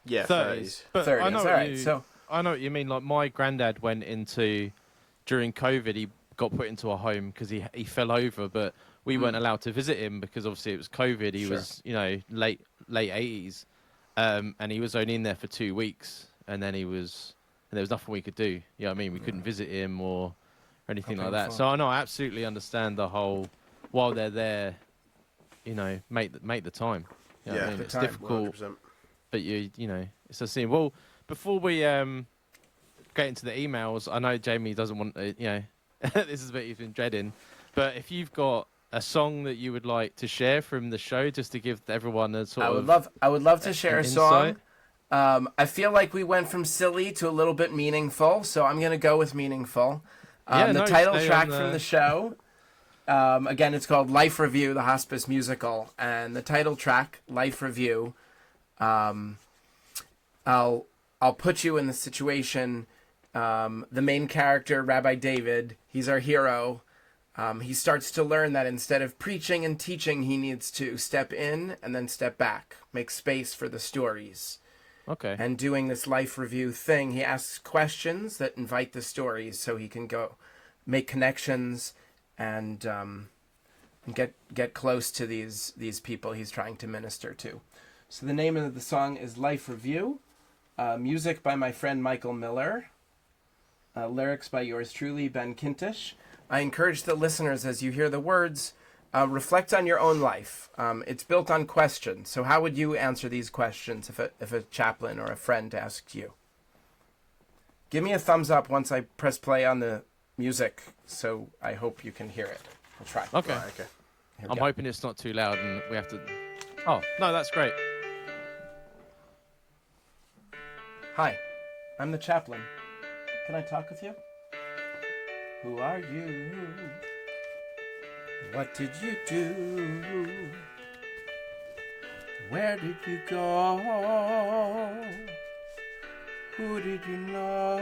Yeah, 30s. But 30s. I know All right. So I know what you mean. Like my granddad went into during COVID. He got put into a home because he fell over, but we weren't allowed to visit him because obviously it was COVID. He was late 80s, and he was only in there for 2 weeks, and then there was nothing we could do. You know what I mean? We couldn't visit him or anything like that. So I know I absolutely understand the whole while they're there, make the time. You know what I mean? It's difficult. 100%. But you know, it's a scene. Well, before we get into the emails, I know Jamie doesn't want this is what he's been dreading. But if you've got a song that you would like to share from the show, just to give everyone a sort of, I would love to share a song. I feel like we went from silly to a little bit meaningful, so I'm gonna go with meaningful. The title track from the show. Again, it's called Life Review, the hospice musical, and the title track, Life Review. I'll put you in the situation. The main character, Rabbi David, he's our hero. He starts to learn that instead of preaching and teaching, he needs to step in and then step back, make space for the stories. Okay. And doing this life review thing, he asks questions that invite the stories so he can go make connections and get close to these people he's trying to minister to. So the name of the song is Life Review. Music by my friend Michael Miller. Lyrics by yours truly, Ben Kintish. I encourage the listeners, as you hear the words, reflect on your own life. It's built on questions. So how would you answer these questions if a chaplain or a friend asked you? Give me a thumbs up once I press play on the music, so I hope you can hear it. I'll try. Okay. Right, okay. I'm hoping it's not too loud and we have to... Oh, no, that's great. Hi, I'm the chaplain. Can I talk with you? Who are you? What did you do? Where did you go? Who did you know?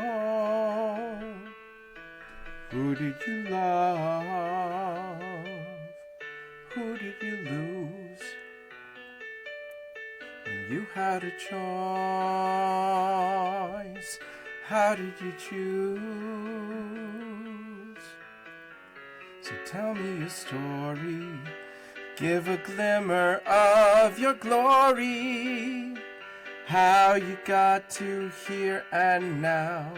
Who did you love? Who did you lose? When you had a choice, how did you choose? So tell me your story, give a glimmer of your glory, how you got to here and now.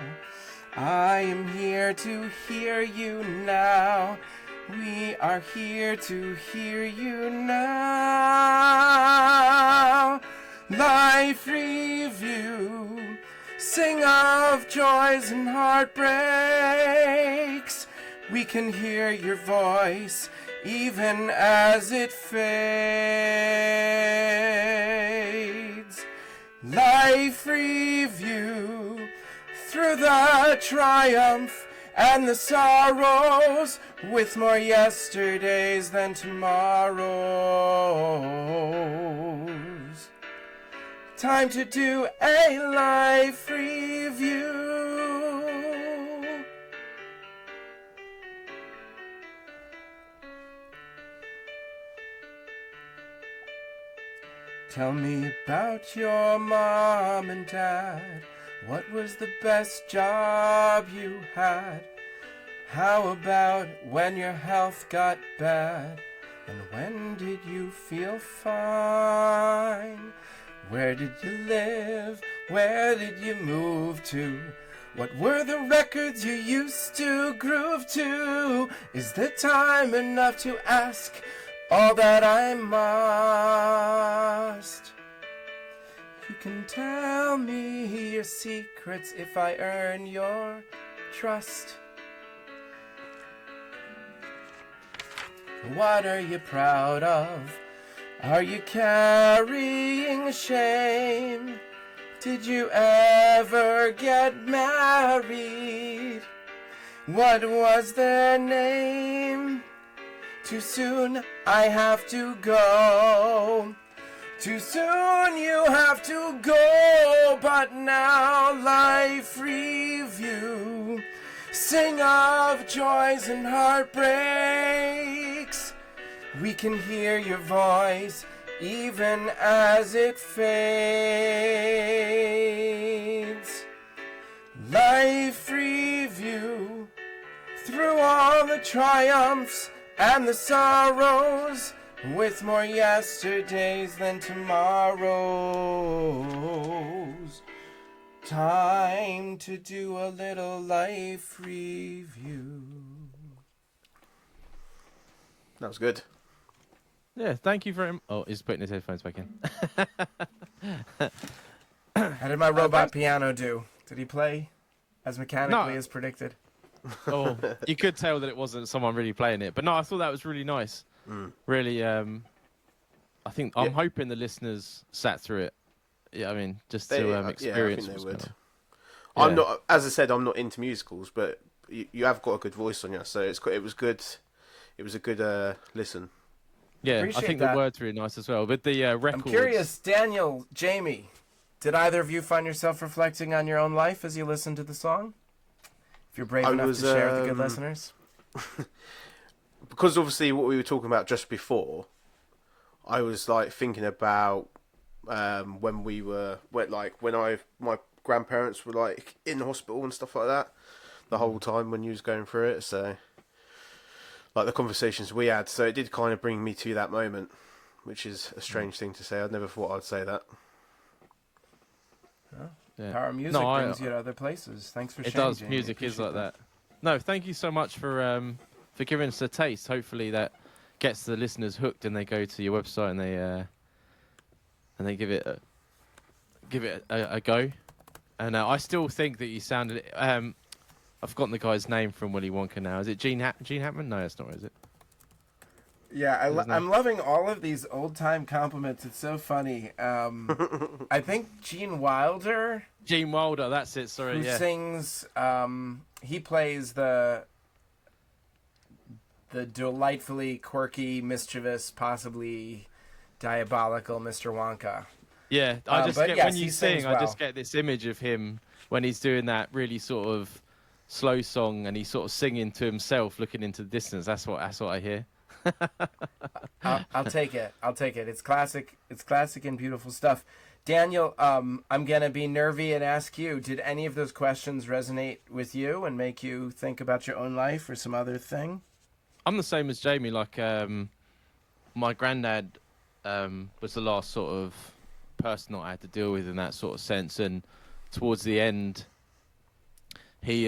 I am here to hear you now. We are here to hear you now. Life Review. Sing of joys and heartbreaks. We can hear your voice even as it fades. Life Review. Through the triumph and the sorrows, with more yesterdays than tomorrows. Time to do a life review. Tell me about your mom and dad. What was the best job you had? How about when your health got bad? And when did you feel fine? Where did you live? Where did you move to? What were the records you used to groove to? Is there time enough to ask all that I must. You can tell me your secrets if I earn your trust. What are you proud of? Are you carrying shame? Did you ever get married? What was their name? Too soon I have to go. Too soon you have to go. But now life review. Sing of joys and heartbreaks. We can hear your voice even as it fades. Life review. Through all the triumphs and the sorrows, with more yesterdays than tomorrows. Time to do a little life review. That was good. Yeah, thank you very much. Oh, he's putting his headphones back in. How did my robot piano do? Did he play as mechanically No. as predicted? Oh, you could tell that it wasn't someone really playing it. But no, I thought that was really nice. Really, I think I'm hoping the listeners sat through it. Yeah, I mean, just to experience. I think they would. Yeah. I'm not, as I said, I'm not into musicals, but you have got a good voice on you, so it was good. It was a good listen. Yeah, I Appreciate think that. the words really nice as well. But the records. I'm curious, Daniel, Jamie, did either of you find yourself reflecting on your own life as you listened to the song? If you're brave enough to share with the good listeners. Because obviously what we were talking about just before, I was like thinking about when my grandparents were like in hospital and stuff like that the whole time when you was going through it. So like the conversations we had, so it did kind of bring me to that moment, which is a strange thing to say. I'd never thought I'd say that. Yeah. Power of music brings you to other places. Thanks for sharing. It does. Jamie. Music is Appreciate like that. No, thank you so much for giving us a taste. Hopefully that gets the listeners hooked and they go to your website and they give it a go. And I still think that you sounded. I've forgotten the guy's name from Willy Wonka now. Is it Gene Hackman? No, that's not. Is it? Yeah, I'm loving all of these old-time compliments. It's so funny. I think Gene Wilder. Gene Wilder, that's it. Sorry, who yeah. sings. He plays the delightfully quirky, mischievous, possibly diabolical Mr. Wonka. Yeah, I just get yes, when you sing, I just get this image of him when he's doing that really sort of slow song and he's sort of singing to himself, looking into the distance. That's what I hear. I'll take it. It's classic. It's classic and beautiful stuff. Daniel, I'm gonna be nervy and ask you: did any of those questions resonate with you and make you think about your own life or some other thing? I'm the same as Jamie. Like, my granddad was the last sort of person that I had to deal with in that sort of sense, and towards the end, he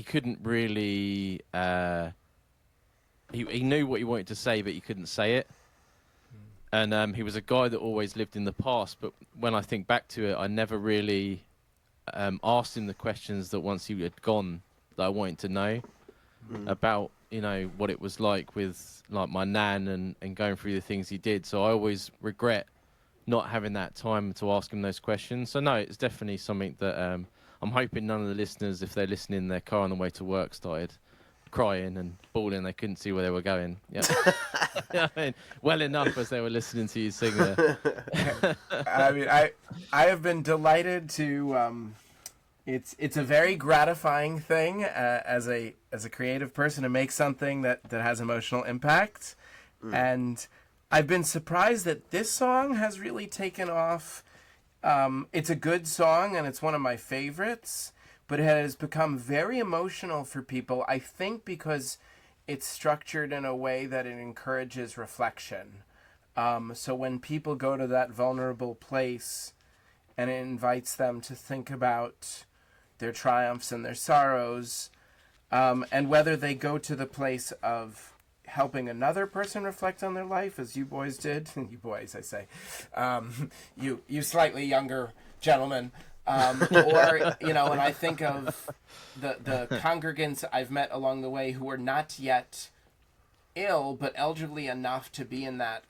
couldn't really. He knew what he wanted to say, but he couldn't say it. And he was a guy that always lived in the past. But when I think back to it, I never really asked him the questions that once he had gone that I wanted to know about, what it was like with like my nan and going through the things he did. So I always regret not having that time to ask him those questions. So no, it's definitely something that I'm hoping none of the listeners, if they're listening in their car on the way to work, started crying and bawling. They couldn't see where they were going. Yeah, I mean, well enough as they were listening to you sing there. I mean, I have been delighted to. It's a very gratifying thing as a creative person to make something that has emotional impact, and I've been surprised that this song has really taken off. It's a good song and it's one of my favorites, but it has become very emotional for people, I think because it's structured in a way that it encourages reflection. So when people go to that vulnerable place and it invites them to think about their triumphs and their sorrows, and whether they go to the place of helping another person reflect on their life, as you boys did. You boys, I say. You slightly younger gentlemen. Or, you know, when I think of the congregants I've met along the way who are not yet ill, but elderly enough to be in that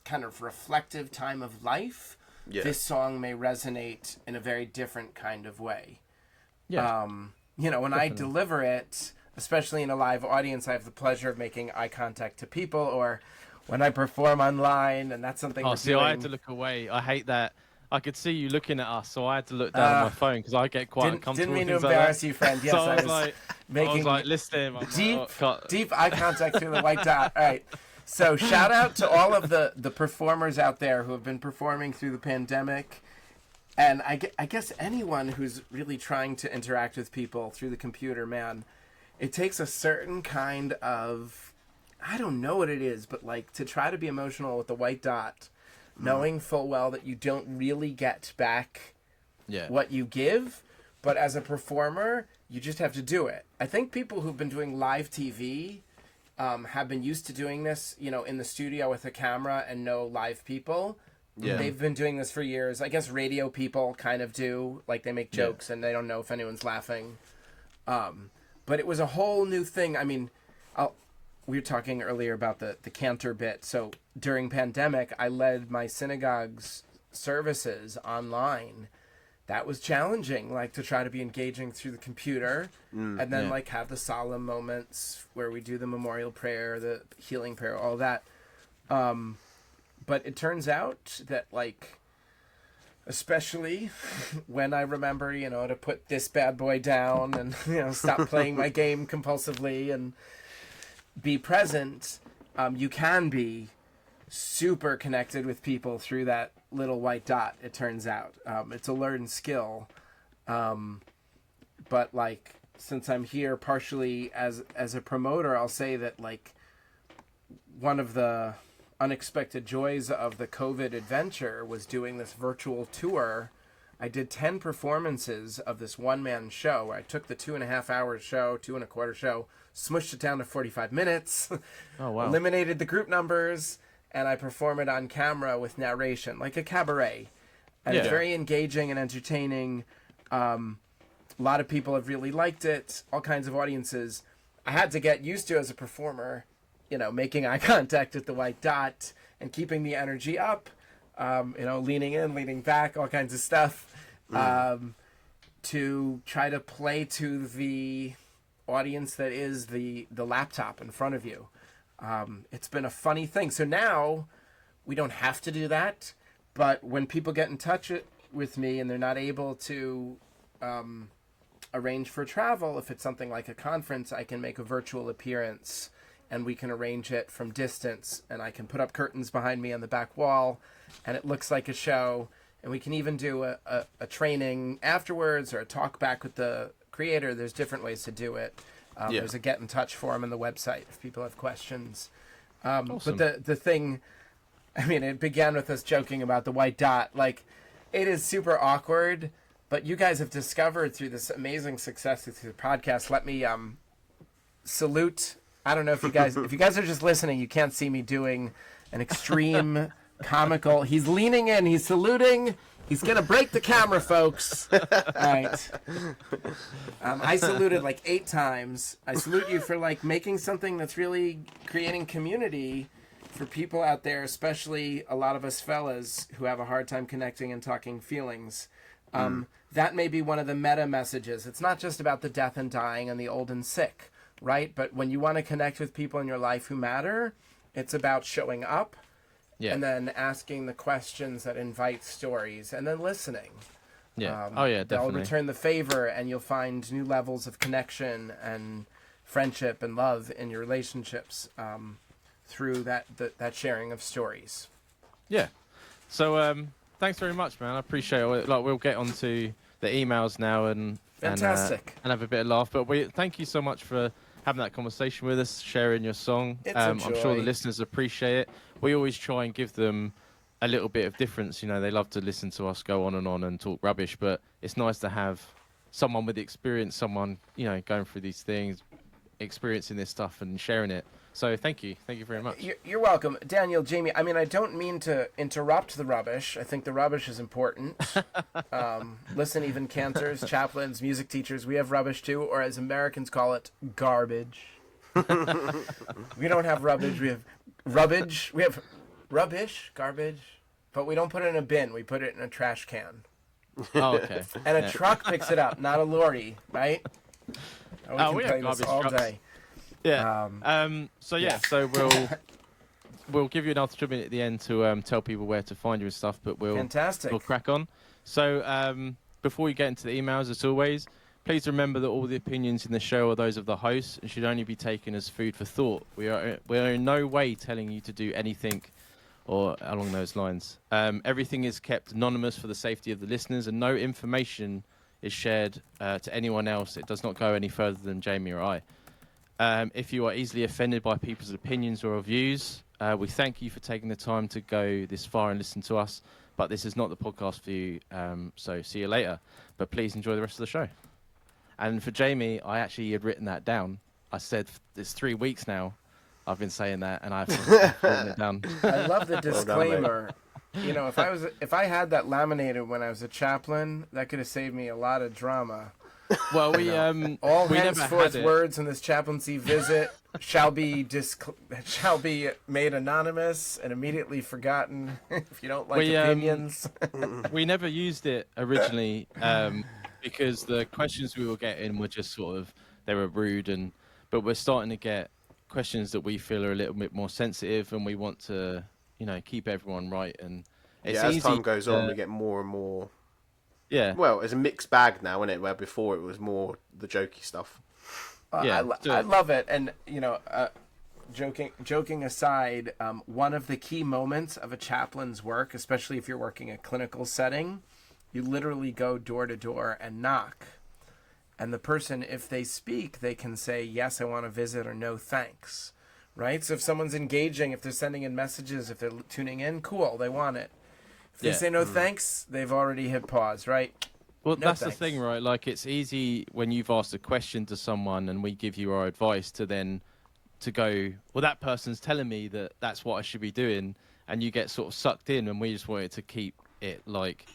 kind of reflective time of life, this song may resonate in a very different kind of way. Yeah. You know, when I deliver it, especially in a live audience, I have the pleasure of making eye contact to people, or when I perform online, and that's something we're doing. I had to look away. I hate that. I could see you looking at us, so I had to look down on my phone because I get quite uncomfortable. Didn't mean to with things embarrass like you, friend. Yes, so I was making listening. deep eye contact through the white dot. All right. So shout out to all of the performers out there who have been performing through the pandemic. And I guess anyone who's really trying to interact with people through the computer, man, it takes a certain kind of, I don't know what it is, but like to try to be emotional with the white dot, knowing full well that you don't really get back what you give, but as a performer, you just have to do it. I think people who've been doing live TV have been used to doing this, you know, in the studio with a camera and no live people. Yeah. They've been doing this for years. I guess radio people kind of do. Like, they make jokes and they don't know if anyone's laughing. But it was a whole new thing. I mean, we were talking earlier about the cantor bit. So during pandemic, I led my synagogue's services online. That was challenging, like to try to be engaging through the computer and then like have the solemn moments where we do the memorial prayer, the healing prayer, all that. But it turns out that, like, especially when I remember, you know, to put this bad boy down and, you know, stop playing my game compulsively and be present, you can be super connected with people through that little white dot, it turns out. It's a learned skill. But, like, since I'm here partially as a promoter, I'll say that, like, one of the unexpected joys of the COVID adventure was doing this virtual tour. I did 10 performances of this one-man show where I took the 2.5 hour show, 2.25 show, smushed it down to 45 minutes, eliminated the group numbers, and I perform it on camera with narration, like a cabaret. And it's very engaging and entertaining. A lot of people have really liked it, all kinds of audiences. I had to get used to, as a performer, you know, making eye contact with the white dot and keeping the energy up, you know, leaning in, leaning back, all kinds of stuff, to try to play to the audience that is the laptop in front of you. It's been a funny thing. So now we don't have to do that, but when people get in touch with me and they're not able to arrange for travel, if it's something like a conference, I can make a virtual appearance and we can arrange it from distance, and I can put up curtains behind me on the back wall, and it looks like a show, and we can even do a training afterwards or a talk back with the creator. There's different ways to do it. There's a get in touch form on the website if people have questions. Awesome. But the thing, I mean, it began with us joking about the white dot. Like, it is super awkward, but you guys have discovered through this amazing success through the podcast. Let me salute. I don't know if you guys are just listening, you can't see me doing an extreme comical. He's leaning in, he's saluting. He's going to break the camera, folks. All right. I saluted like 8 times. I salute you for like making something that's really creating community for people out there, especially a lot of us fellas who have a hard time connecting and talking feelings. That may be one of the meta messages. It's not just about the death and dying and the old and sick, right? But when you want to connect with people in your life who matter, it's about showing up. Yeah. And then asking the questions that invite stories, and then listening. Yeah. They'll Definitely. return the favor, and you'll find new levels of connection and friendship and love in your relationships through that sharing of stories. Yeah. So thanks very much, man. I appreciate it. Like, we'll get onto the emails now and fantastic and have a bit of laugh. But thank you so much for having that conversation with us, sharing your song. I'm sure the listeners appreciate it. We always try and give them a little bit of difference. You know, they love to listen to us go on and talk rubbish, but it's nice to have someone with experience, someone, you know, going through these things, experiencing this stuff and sharing it. So thank you very much. You're welcome, Daniel, Jamie. I mean, I don't mean to interrupt the rubbish. I think the rubbish is important. Listen, even cantors, chaplains, music teachers, we have rubbish too, or as Americans call it, garbage. We don't have rubbish. We have rubbage. We have rubbish, garbage, but we don't put it in a bin. We put it in a trash can. Oh, okay. And a truck picks it up, not a lorry, right? We have garbage all trucks. day. Yeah. So we'll give you another 2 minutes at the end to tell people where to find you and stuff, but we'll crack on. So before we get into the emails, as always, please remember that all the opinions in the show are those of the host and should only be taken as food for thought. We are in no way telling you to do anything or along those lines. Everything is kept anonymous for the safety of the listeners, and no information is shared to anyone else. It does not go any further than Jamie or I. If you are easily offended by people's opinions or views, we thank you for taking the time to go this far and listen to us, but this is not the podcast for you, so see you later. But please enjoy the rest of the show. And for Jamie, I actually had written that down. I said, it's 3 weeks now I've been saying that, and I've written it down. I love the disclaimer. You know, if I had that laminated when I was a chaplain, that could have saved me a lot of drama. Well, all we henceforth words in this chaplaincy visit shall be made anonymous and immediately forgotten. If you don't like opinions, we never used it originally because the questions we were getting were just they were rude, but we're starting to get questions that we feel are a little bit more sensitive, and we want to, keep everyone right. And it's as easy time goes on, we get more and more. Yeah. Well, it's a mixed bag now, isn't it? Where before it was more the jokey stuff. I love it, and joking aside, one of the key moments of a chaplain's work, especially if you're working a clinical setting, you literally go door to door and knock, and the person, if they speak, they can say yes, I want to visit, or no, thanks. Right? So if someone's engaging, if they're sending in messages, if they're tuning in, cool, they want it. If they say no thanks, they've already hit pause, right? Well, no that's thanks. the thing, right? Like, it's easy when you've asked a question to someone and we give you our advice to go, well, that person's telling me that that's what I should be doing, and you get sort of sucked in, and we just wanted to keep it like,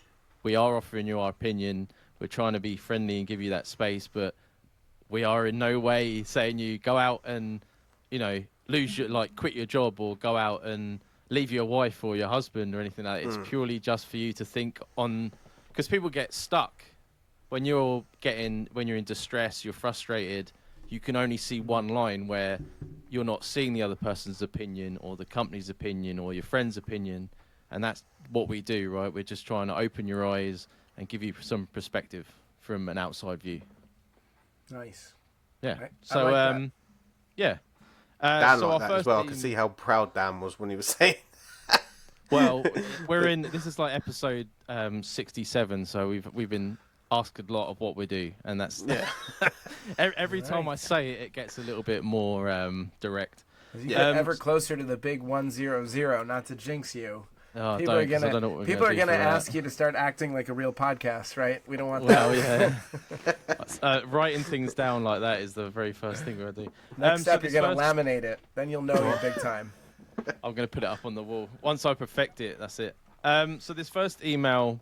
we are offering you our opinion, we're trying to be friendly and give you that space, but we are in no way saying you go out and, quit your job or go out and leave your wife or your husband or anything like that. It's purely just for you to think on, because people get stuck when you're in distress, you're frustrated, you can only see one line where you're not seeing the other person's opinion or the company's opinion or your friend's opinion, and that's what we do, right? We're just trying to open your eyes and give you some perspective from an outside view. Nice. Yeah. I like that. Yeah. Dan so like our that as first well. I could see how proud Dan was when he was saying. Well, this is like episode 67, so we've been asked a lot of what we do, and that's every time I say it, it gets a little bit more direct. As you get ever closer to the big 100, not to jinx you. Oh, People are gonna ask you to start acting like a real podcast, right? We don't want that. Yeah. Writing things down like that is the very first thing we'll do. Next step, you're gonna laminate it. Then you'll know you're big time. I'm gonna put it up on the wall. Once I perfect it, that's it. So this first email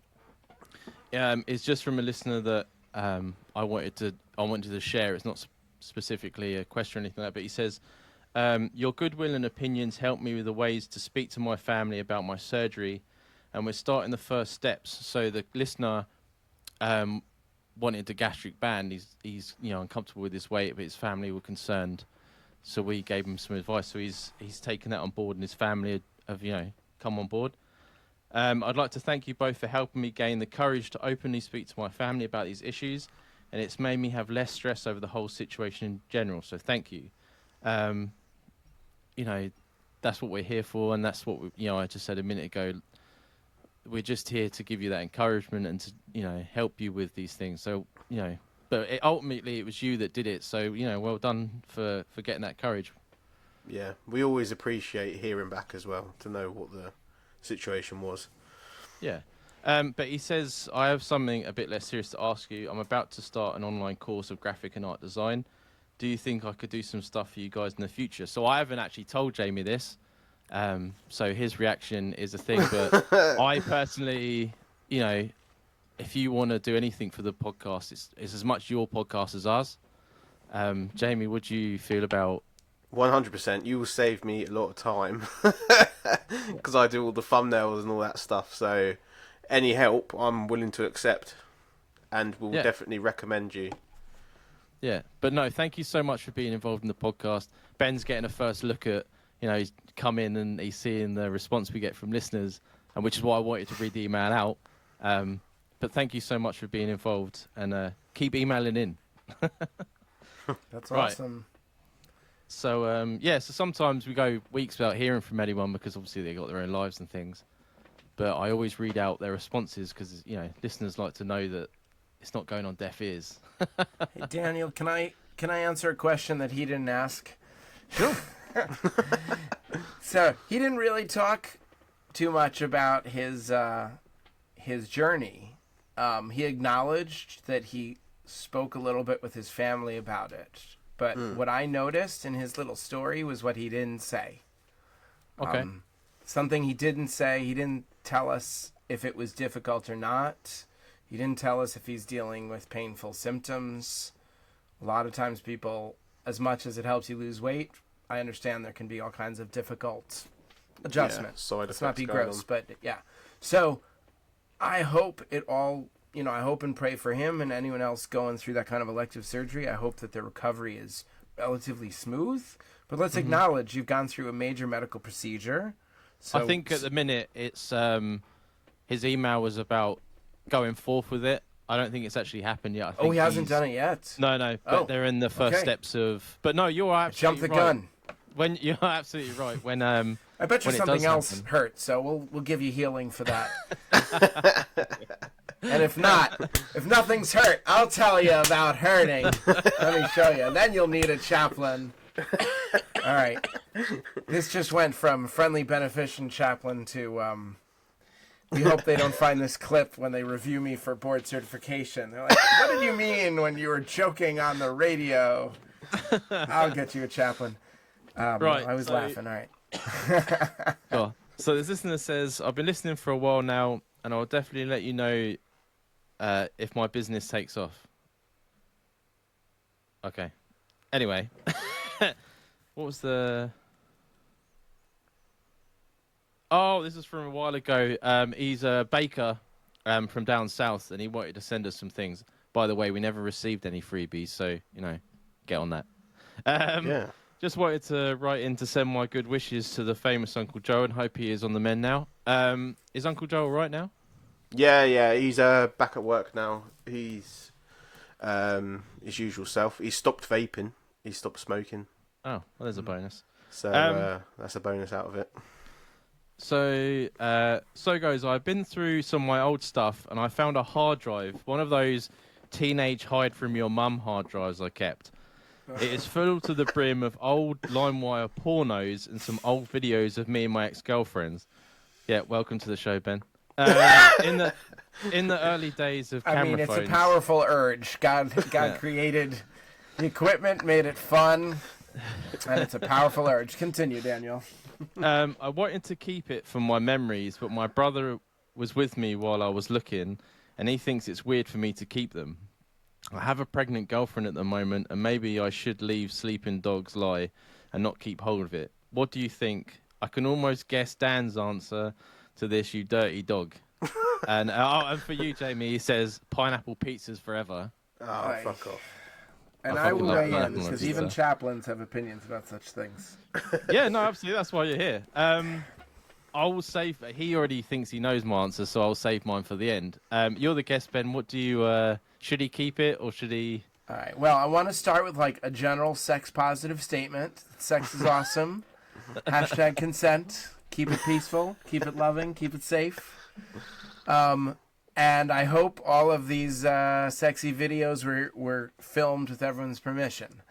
is just from a listener that I wanted to share. It's not specifically a question or anything like that, but he says, your goodwill and opinions help me with the ways to speak to my family about my surgery, and we're starting the first steps. So the listener wanted a gastric band. He's uncomfortable with his weight, but his family were concerned. So we gave him some advice. So he's taken that on board, and his family have come on board. I'd like to thank you both for helping me gain the courage to openly speak to my family about these issues, and it's made me have less stress over the whole situation in general. So thank you. That's what we're here for, and that's what I just said a minute ago. We're just here to give you that encouragement and to help you with these things. So but ultimately it was you that did it. So well done for getting that courage. Yeah, we always appreciate hearing back as well to know what the situation was. Yeah. But he says, I have something a bit less serious to ask you. I'm about to start an online course of graphic and art design. do you think I could do some stuff for you guys in the future? So I haven't actually told Jamie this. So his reaction is a thing, but I personally, you know, if you want to do anything for the podcast, it's as much your podcast as ours. Jamie, what do you feel about? 100%. You will save me a lot of time because I do all the thumbnails and all that stuff. So any help, I'm willing to accept, and will definitely recommend you. Yeah, but no, thank you so much for being involved in the podcast. Ben's getting a first look at, you know, he's come in and he's seeing the response we get from listeners, and which is why I wanted to read the email out. But thank you so much for being involved, and keep emailing in. That's awesome. So, so sometimes we go weeks without hearing from anyone because obviously they got their own lives and things. But I always read out their responses because, you know, listeners like to know that it's not going on deaf ears. Hey, Daniel, can I answer a question that he didn't ask? Sure. So he didn't really talk too much about his journey. He acknowledged that he spoke a little bit with his family about it. But what I noticed in his little story was what he didn't say. Okay. Something he didn't say, he didn't tell us if it was difficult or not. He didn't tell us if he's dealing with painful symptoms. A lot of times people, as much as it helps you lose weight, I understand there can be all kinds of difficult adjustments. Yeah, let's not be gross, but yeah. So I hope it all, you know, I hope and pray for him and anyone else going through that kind of elective surgery. I hope that their recovery is relatively smooth. But let's acknowledge you've gone through a major medical procedure. So I think at the minute it's his email was about going forth with it. I don't think it's actually happened yet. I think he hasn't done it yet. No, but they're in the first steps of. But no, you're absolutely Jump the gun. When you're absolutely right. When I bet you when something else happen. hurt, so we'll give you healing for that. And if nothing's hurt, I'll tell you about hurting. Let me show you. And then you'll need a Chaplin. All right. This just went from friendly beneficent Chaplin to we hope they don't find this clip when they review me for board certification. They're like, what did you mean when you were joking on the radio? I'll get you a Chaplin. Right. I was laughing. All right. Cool. So this listener says, I've been listening for a while now, and I'll definitely let you know if my business takes off. Okay. Anyway. What was the... Oh, this is from a while ago. He's a baker from down south, and he wanted to send us some things. By the way, we never received any freebies, so, you know, get on that. Yeah. Just wanted to write in to send my good wishes to the famous Uncle Joe, and hope he is on the mend now. Is Uncle Joe all right now? Yeah, he's back at work now. He's his usual self. He stopped vaping. He stopped smoking. Oh, well, there's a bonus. So that's a bonus out of it. So guys, I've been through some of my old stuff, and I found a hard drive, one of those teenage hide from your mum hard drives I kept. It is full to the brim of old LimeWire pornos and some old videos of me and my ex-girlfriends. Yeah, welcome to the show, Ben. In the early days of camera I mean, it's phones, a powerful urge. God created the equipment, made it fun, and it's a powerful urge. Continue, Daniel. I wanted to keep it from my memories, but my brother was with me while I was looking, and he thinks it's weird for me to keep them. I have a pregnant girlfriend at the moment, and maybe I should leave sleeping dogs lie and not keep hold of it. What do you think? I can almost guess Dan's answer to this, you dirty dog. And for you, Jamie, he says pineapple pizzas forever. Oh, fuck off. And I I will fucking weigh love in, pineapple because pizza. even Chaplins have opinions about such things. Yeah, no, absolutely. That's why you're here. I will save. He already thinks he knows my answer, so I'll save mine for the end. You're the guest, Ben. What do you? Should he keep it or should he? All right. Well, I want to start with like a general sex-positive statement. Sex is awesome. # consent. Keep it peaceful. Keep it loving. Keep it safe. And I hope all of these sexy videos were filmed with everyone's permission.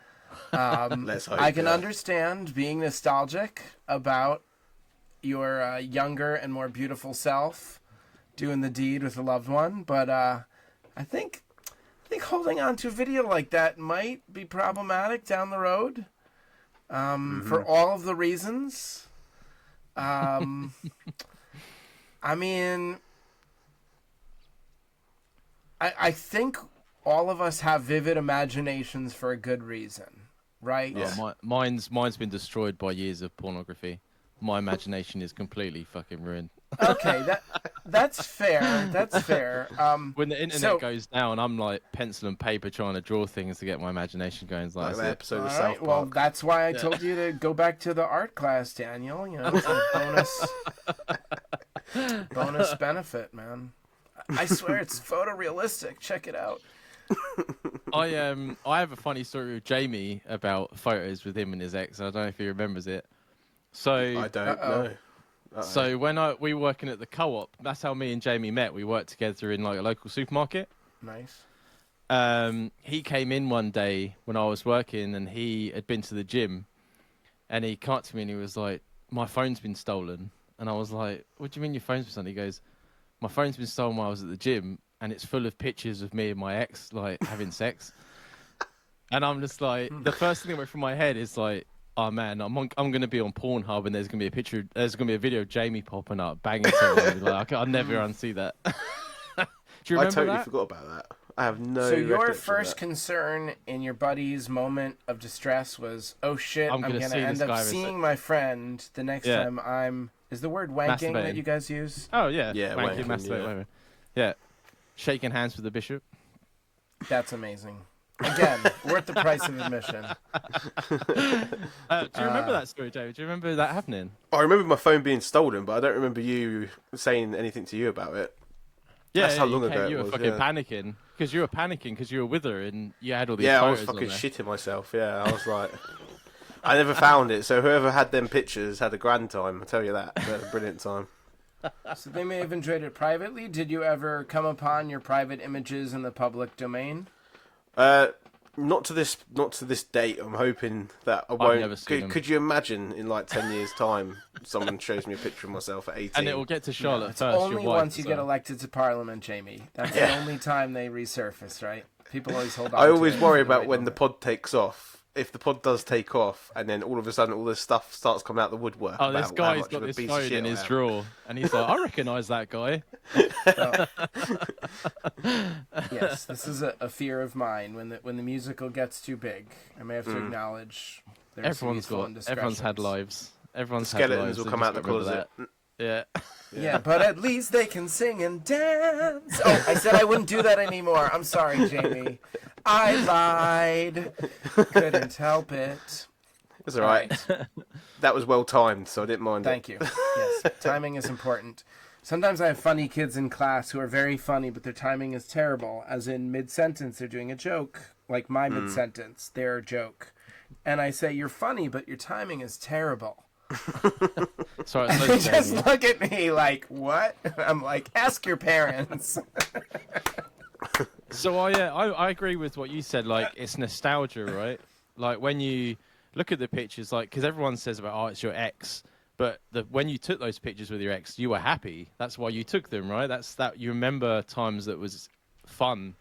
Let's hope. I can understand being nostalgic about your younger and more beautiful self doing the deed with a loved one, but I think I think holding on to a video like that might be problematic down the road, for all of the reasons. I mean, I think all of us have vivid imaginations for a good reason, right? Yeah. Oh, mine's been destroyed by years of pornography. My imagination is completely fucking ruined. Okay, that's fair. That's fair. When the internet so- goes down, I'm like pencil and paper trying to draw things to get my imagination going. It's Like like, that that's it. episode All of right, South Park. well, that's why I told you to go back to the art class, Daniel. You know, it's a bonus benefit, man. I swear it's photorealistic. Check it out. I have a funny story with Jamie about photos with him and his ex. I don't know if he remembers it. So I don't know. So when we were working at the co-op, that's how me and Jamie met. We worked together in like a local supermarket. Nice. He came in one day when I was working, and he had been to the gym, and he came up to me and he was like, "My phone's been stolen." And I was like, "What do you mean your phone's been stolen?" He goes, "My phone's been stolen while I was at the gym, and it's full of pictures of me and my ex like having sex." And I'm just like, the first thing that went through my head is like, oh man, I'm going to be on Pornhub and there's going to be a video of Jamie popping up, banging someone. Like, I'll never unsee that. Do you remember I totally that? forgot about that. I have no. So your recollection of first that. concern in your buddy's moment of distress was, oh shit, I'm gonna gonna see end this up guy with seeing my friend the next Yeah. time I'm. Is the word wanking that Masturbating. you guys use? Oh yeah, Yeah, wanking, wanking, masturbate, yeah. whatever. Yeah, shaking hands with the bishop. That's amazing. Again, worth the price of admission. Do you remember that story, David? Do you remember that happening? I remember my phone being stolen, but I don't remember you saying anything to you about it. Yeah, That's how you long came- ago it you were was, fucking yeah. panicking because you were with her and you had all these Yeah, I was photos on fucking there. shitting myself. Yeah, I was like, I never found it. So whoever had them pictures had a grand time. I tell you that. They had a brilliant time. So they may have enjoyed it privately. Did you ever come upon your private images in the public domain? Not to this date. I'm hoping that I won't. never seen them. Could you imagine in like 10 years' time, someone shows me a picture of myself at 18? And it will get to Charlotte It's first. only your wife, once you so. get elected to Parliament, Jamie. That's the only time they resurface, right? People always hold on. I to always it worry for the about right when the moment. pod takes off. If the pod does take off, and then all of a sudden all this stuff starts coming out the woodwork. Oh, this about how guy's much got of a this piece of phone shit in I his am. drawer, and he's like, I recognise that guy. Yes, this is a fear of mine. When the musical gets too big, I may have to acknowledge there's Everyone's had lives. Everyone's had Skeletons lives. will They come just out the don't remember closet. that. Yeah. Yeah, but at least they can sing and dance. Oh, I said I wouldn't do that anymore. I'm sorry, Jamie. I lied. Couldn't help it. It's all right. That was well timed, so I didn't mind Thank you. Yes, timing is important. Sometimes I have funny kids in class who are very funny, but their timing is terrible. As in mid-sentence, they're doing a joke. Like my mid-sentence, their joke. And I say, you're funny, but your timing is terrible. Sorry, And it's they so just Jamie. look at me like, what? I'm like, ask your parents. So I agree with what you said. Like, it's nostalgia, right? Like when you look at the pictures, like because everyone says about, oh, it's your ex, but when you took those pictures with your ex, you were happy. That's why you took them, right? That you remember times that was fun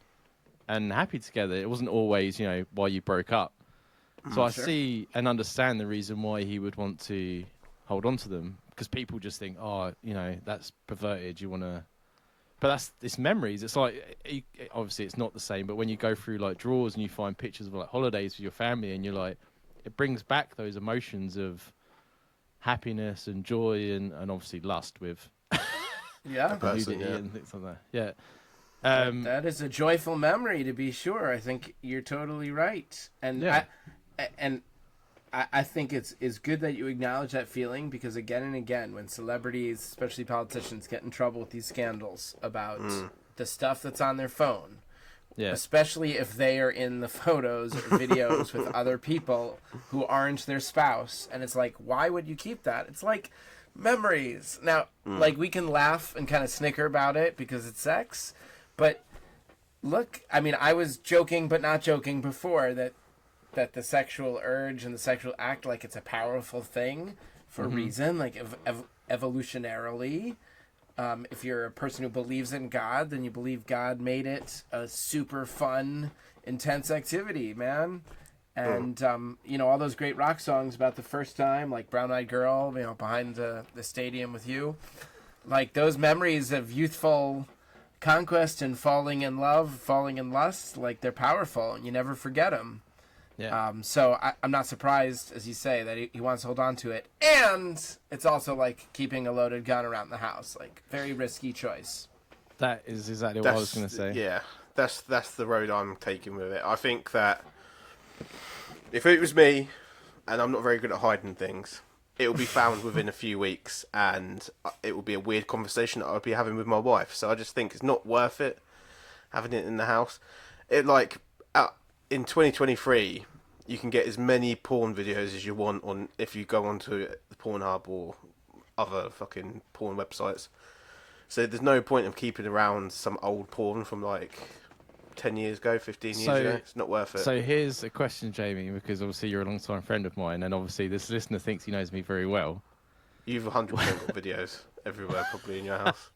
and happy together. It wasn't always, why you broke up. So I Sure. see and understand the reason why he would want to hold on to them, because people just think, oh, that's perverted. You want to. But it's memories. It's like, obviously it's not the same, but when you go through like drawers and you find pictures of like holidays with your family, and you're like, it brings back those emotions of happiness and joy and obviously lust with Yeah. Person, nudity yeah. and things like that. Yeah. That is a joyful memory, to be sure. I think you're totally right. And Yeah. I think it's good that you acknowledge that feeling, because again and again, when celebrities, especially politicians, get in trouble with these scandals about the stuff that's on their phone, Yeah. especially if they are in the photos or videos with other people who aren't their spouse, and it's like, why would you keep that? It's like memories. Now, like, we can laugh and kind of snicker about it because it's sex, but look, I mean, I was joking but not joking before that the sexual urge and the sexual act, like, it's a powerful thing for a reason, like evolutionarily. If you're a person who believes in God, then you believe God made it a super fun, intense activity, man. And, all those great rock songs about the first time, like Brown Eyed Girl, behind the stadium with you. Like, those memories of youthful conquest and falling in love, falling in lust, like, they're powerful, and you never forget them. Yeah. So I'm not surprised, as you say, that he wants to hold on to it. And it's also like keeping a loaded gun around the house. Like, very risky choice. That is exactly what I was going to say. Yeah, that's the road I'm taking with it. I think that if it was me, and I'm not very good at hiding things, it will be found within a few weeks, and it will be a weird conversation that I'll be having with my wife. So I just think it's not worth it having it in the house. In 2023, you can get as many porn videos as you want on if you go onto the Pornhub or other fucking porn websites. So there's no point of keeping around some old porn from like 10 years ago, 15 years ago. It's not worth it. So here's a question, Jamie, because obviously you're a long-time friend of mine, and obviously this listener thinks he knows me very well. You've 100% got videos everywhere, probably in your house.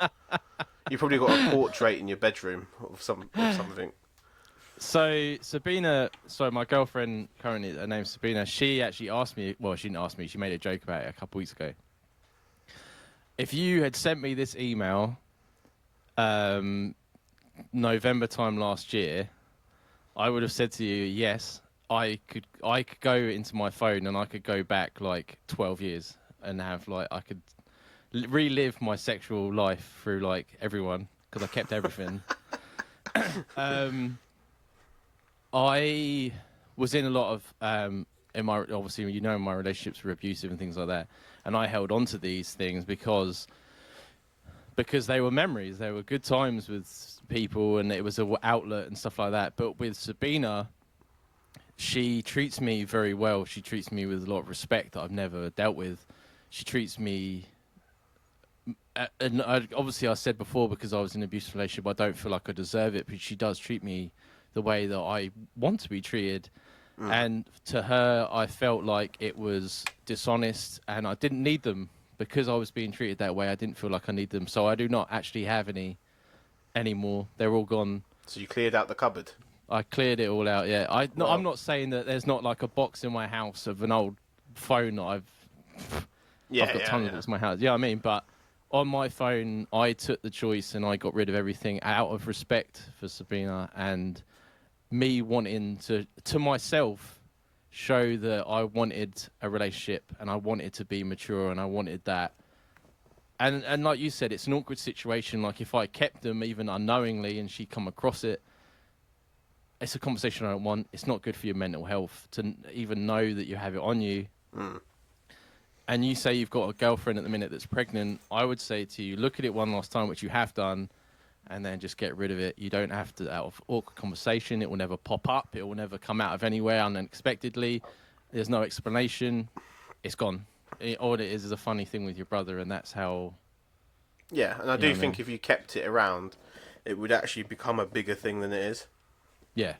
You've probably got a portrait in your bedroom of something. So Sabina, my girlfriend currently, her name's Sabina, she actually asked me, well, she didn't ask me, she made a joke about it a couple weeks ago. If you had sent me this email November time last year, I would have said to you, yes, I could go into my phone and I could go back like 12 years and have like, I could relive my sexual life through like everyone, because I kept everything. I was in a lot of obviously my relationships were abusive and things like that, and I held on to these things because they were memories, they were good times with people, and it was an outlet and stuff like that. But with Sabina, she treats me very well. She treats me with a lot of respect that I've never dealt with. She treats me, and obviously I said before, because I was in an abusive relationship, I don't feel like I deserve it, but she does treat me the way that I want to be treated. And to her, I felt like it was dishonest, and I didn't need them because I was being treated that way. I didn't feel like I need them, so I do not actually have any anymore. They're all gone. So you cleared out the cupboard? I cleared it all out. Yeah, I'm not saying that there's not like a box in my house of an old phone that I've got tons of books in my house. Yeah, I mean, but on my phone, I took the choice and I got rid of everything out of respect for Sabina and me wanting to myself show that I wanted a relationship and I wanted to be mature and I wanted that. And like you said, it's an awkward situation. Like if I kept them even unknowingly and she come across it, it's a conversation I don't want. It's not good for your mental health to even know that you have it on you. And you say you've got a girlfriend at the minute that's pregnant. I would say to you, look at it one last time, which you have done, and then just get rid of it. You don't have to, out of awkward conversation, it will never pop up. It will never come out of anywhere unexpectedly. There's no explanation. It's gone. All it is a funny thing with your brother, and that's how... Yeah, and I do think if you kept it around, it would actually become a bigger thing than it is. Yeah,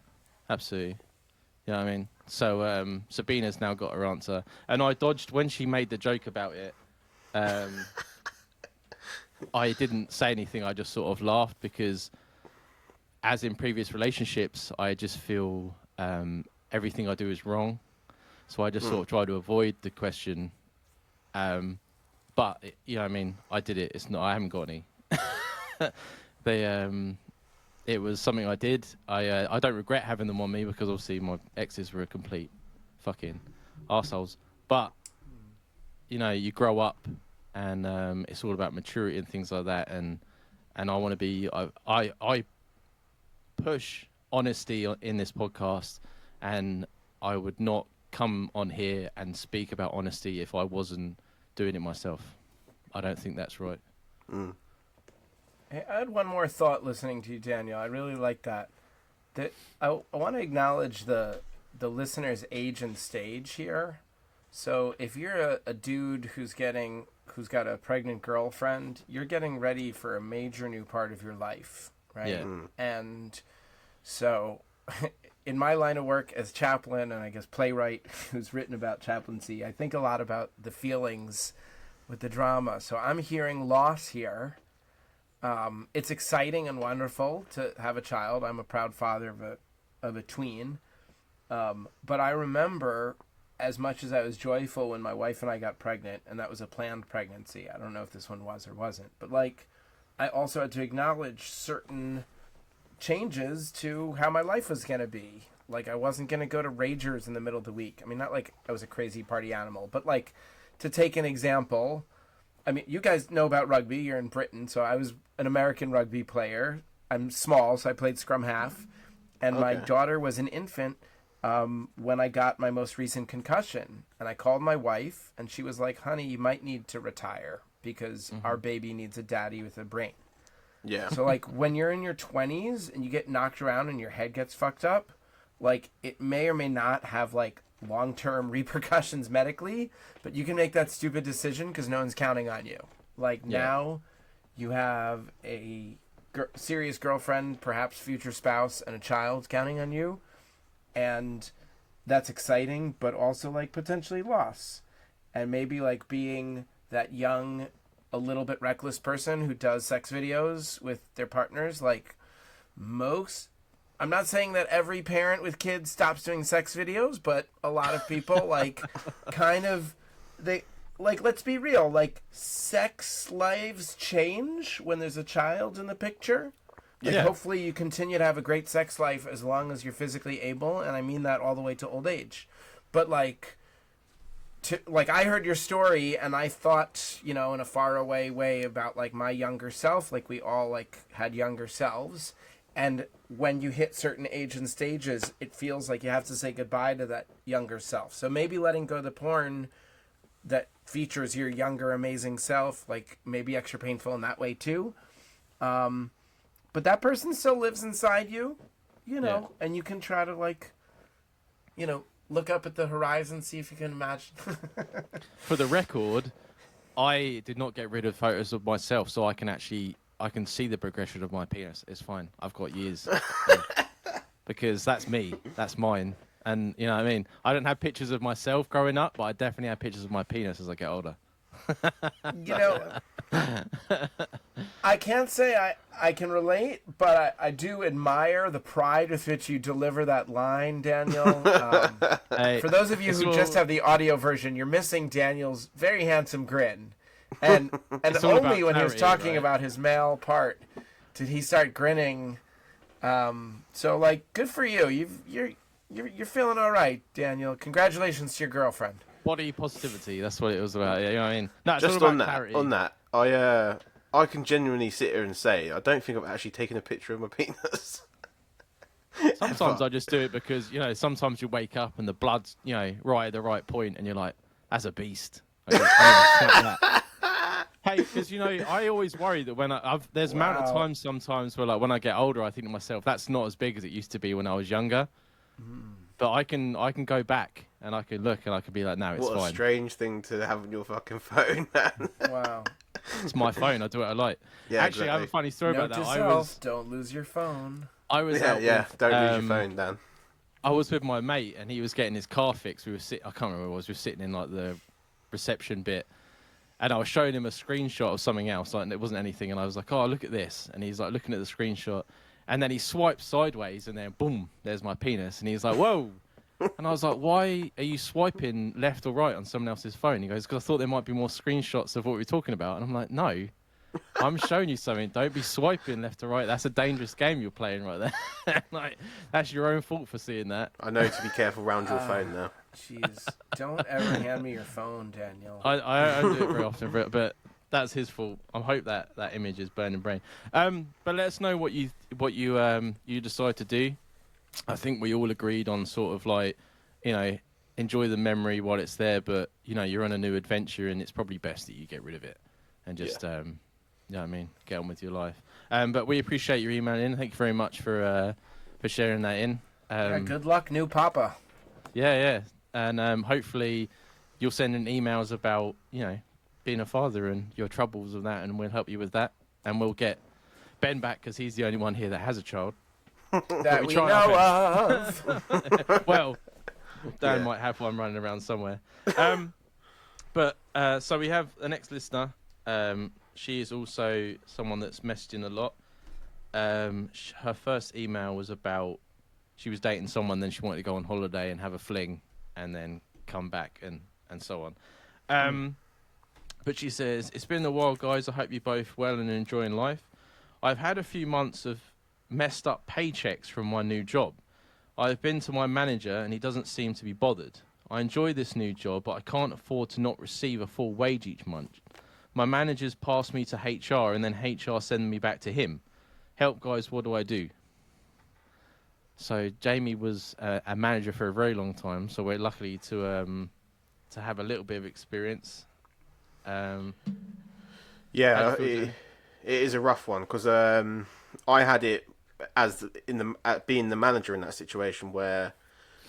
absolutely. You know what I mean? So Sabina's now got her answer. And I dodged when she made the joke about it. I didn't say anything. I just sort of laughed because, as in previous relationships, I just feel everything I do is wrong. So I just sort of try to avoid the question. But, you know what I mean? I did it. It's not. I haven't got any. It was something I did. I don't regret having them on me because obviously my exes were a complete fucking arseholes. But, you know, you grow up and it's all about maturity and things like that. And I want to be... I push honesty in this podcast, and I would not come on here and speak about honesty if I wasn't doing it myself. I don't think that's right. Hey, I had one more thought listening to you, Daniel. I really like that. I want to acknowledge the listener's age and stage here. So if you're a dude who's got a pregnant girlfriend, you're getting ready for a major new part of your life, right? Yeah. And so in my line of work as Chaplin, and I guess playwright who's written about chaplaincy, I think a lot about the feelings with the drama. So I'm hearing loss here. It's exciting and wonderful to have a child. I'm a proud father of a tween. But I remember, as much as I was joyful when my wife and I got pregnant, and that was a planned pregnancy. I don't know if this one was or wasn't, but like, I also had to acknowledge certain changes to how my life was going to be. Like, I wasn't going to go to Ragers in the middle of the week. I mean, not like I was a crazy party animal, but like, to take an example, I mean, you guys know about rugby. You're in Britain, so I was an American rugby player. I'm small, so I played scrum half. And my daughter was an infant when I got my most recent concussion. And I called my wife, and she was like, honey, you might need to retire because our baby needs a daddy with a brain. Yeah. So, like, when you're in your 20s and you get knocked around and your head gets fucked up, like, it may or may not have, like, long-term repercussions medically, but you can make that stupid decision because no one's counting on you. Like, now you have a serious girlfriend, perhaps future spouse, and a child counting on you, and that's exciting, but also, like, potentially loss. And maybe, like, being that young, a little bit reckless person who does sex videos with their partners, like, I'm not saying that every parent with kids stops doing sex videos, but a lot of people, like, kind of, let's be real, like, sex lives change when there's a child in the picture. Like, hopefully you continue to have a great sex life as long as you're physically able, and I mean that all the way to old age. But, like, I heard your story, and I thought, in a faraway way about, like, my younger self, like, we all, like, had younger selves. And when you hit certain age and stages, it feels like you have to say goodbye to that younger self. So maybe letting go of the porn that features your younger, amazing self, like, maybe extra painful in that way too. But that person still lives inside you, and you can try to, like, look up at the horizon, see if you can imagine. For the record, I did not get rid of photos of myself, so I can see the progression of my penis. It's fine. I've got years. Because that's me. That's mine. And, you know what I mean? I don't have pictures of myself growing up, but I definitely have pictures of my penis as I get older. I can't say I can relate, but I do admire the pride with which you deliver that line, Daniel. Hey, for those of you who just have the audio version, you're missing Daniel's very handsome grin. And only when he was talking about his male part did he start grinning. So, like, good for you. You're feeling all right, Daniel. Congratulations to your girlfriend. Body positivity. That's what it was about. You know what I mean? No, it's Just all on about that, clarity. I can genuinely sit here and say I don't think I've actually taken a picture of my penis. Sometimes I just do it because, sometimes you wake up and the blood's, right at the right point and you're like, that's a beast. Hey, because, I always worry that when there's amount of times sometimes where, like, when I get older, I think to myself, that's not as big as it used to be when I was younger. But I can go back and I can look and I can be like, no, it's fine. What a strange thing to have on your fucking phone, man. Wow. It's my phone. I do what I like. Yeah, Actually, exactly. I have a funny story Note about that. to self, don't lose your phone. I was out with, don't lose your phone, Dan. I was with my mate and he was getting his car fixed. I can't remember where it was. We were sitting in, like, the reception bit. And I was showing him a screenshot of something else, like, and it wasn't anything. And I was like, oh, look at this. And he's, like, looking at the screenshot. And then he swiped sideways, and then, boom, there's my penis. And he's like, whoa. And I was like, why are you swiping left or right on someone else's phone? He goes, because I thought there might be more screenshots of what we were talking about. And I'm like, no, I'm showing you something. Don't be swiping left or right. That's a dangerous game you're playing right there. Like, that's your own fault for seeing that. I know to be careful around your phone now. Jeez, don't ever hand me your phone, Daniel. I don't do it very often, but that's his fault. I hope that image is burning brain. But let us know what you decide to do. I think we all agreed on sort of, like, enjoy the memory while it's there, but you're on a new adventure and it's probably best that you get rid of it and just you know what I mean, get on with your life. But we appreciate your email in. Thank you very much for sharing that in. Good luck, new papa. Yeah. And hopefully you'll send in emails about, being a father and your troubles with that, and we'll help you with that. And we'll get Ben back because he's the only one here that has a child. That we know of. Well, Dan might have one running around somewhere. But so we have the next listener. She is also someone that's messaging a lot. Her first email was about she was dating someone, then she wanted to go on holiday and have a fling, and then come back and so on. But she says, "It's been a while, guys. I hope you're both well and enjoying life. I've had a few months of messed up paychecks from my new job. I've been to my manager and he doesn't seem to be bothered. I enjoy this new job, but I can't afford to not receive a full wage each month. My managers pass me to HR and then HR send me back to him. Help, guys, what do I do?" So Jamie was a manager for a very long time, so we're lucky to have a little bit of experience. Yeah, it is a rough one because I had it as being the manager in that situation where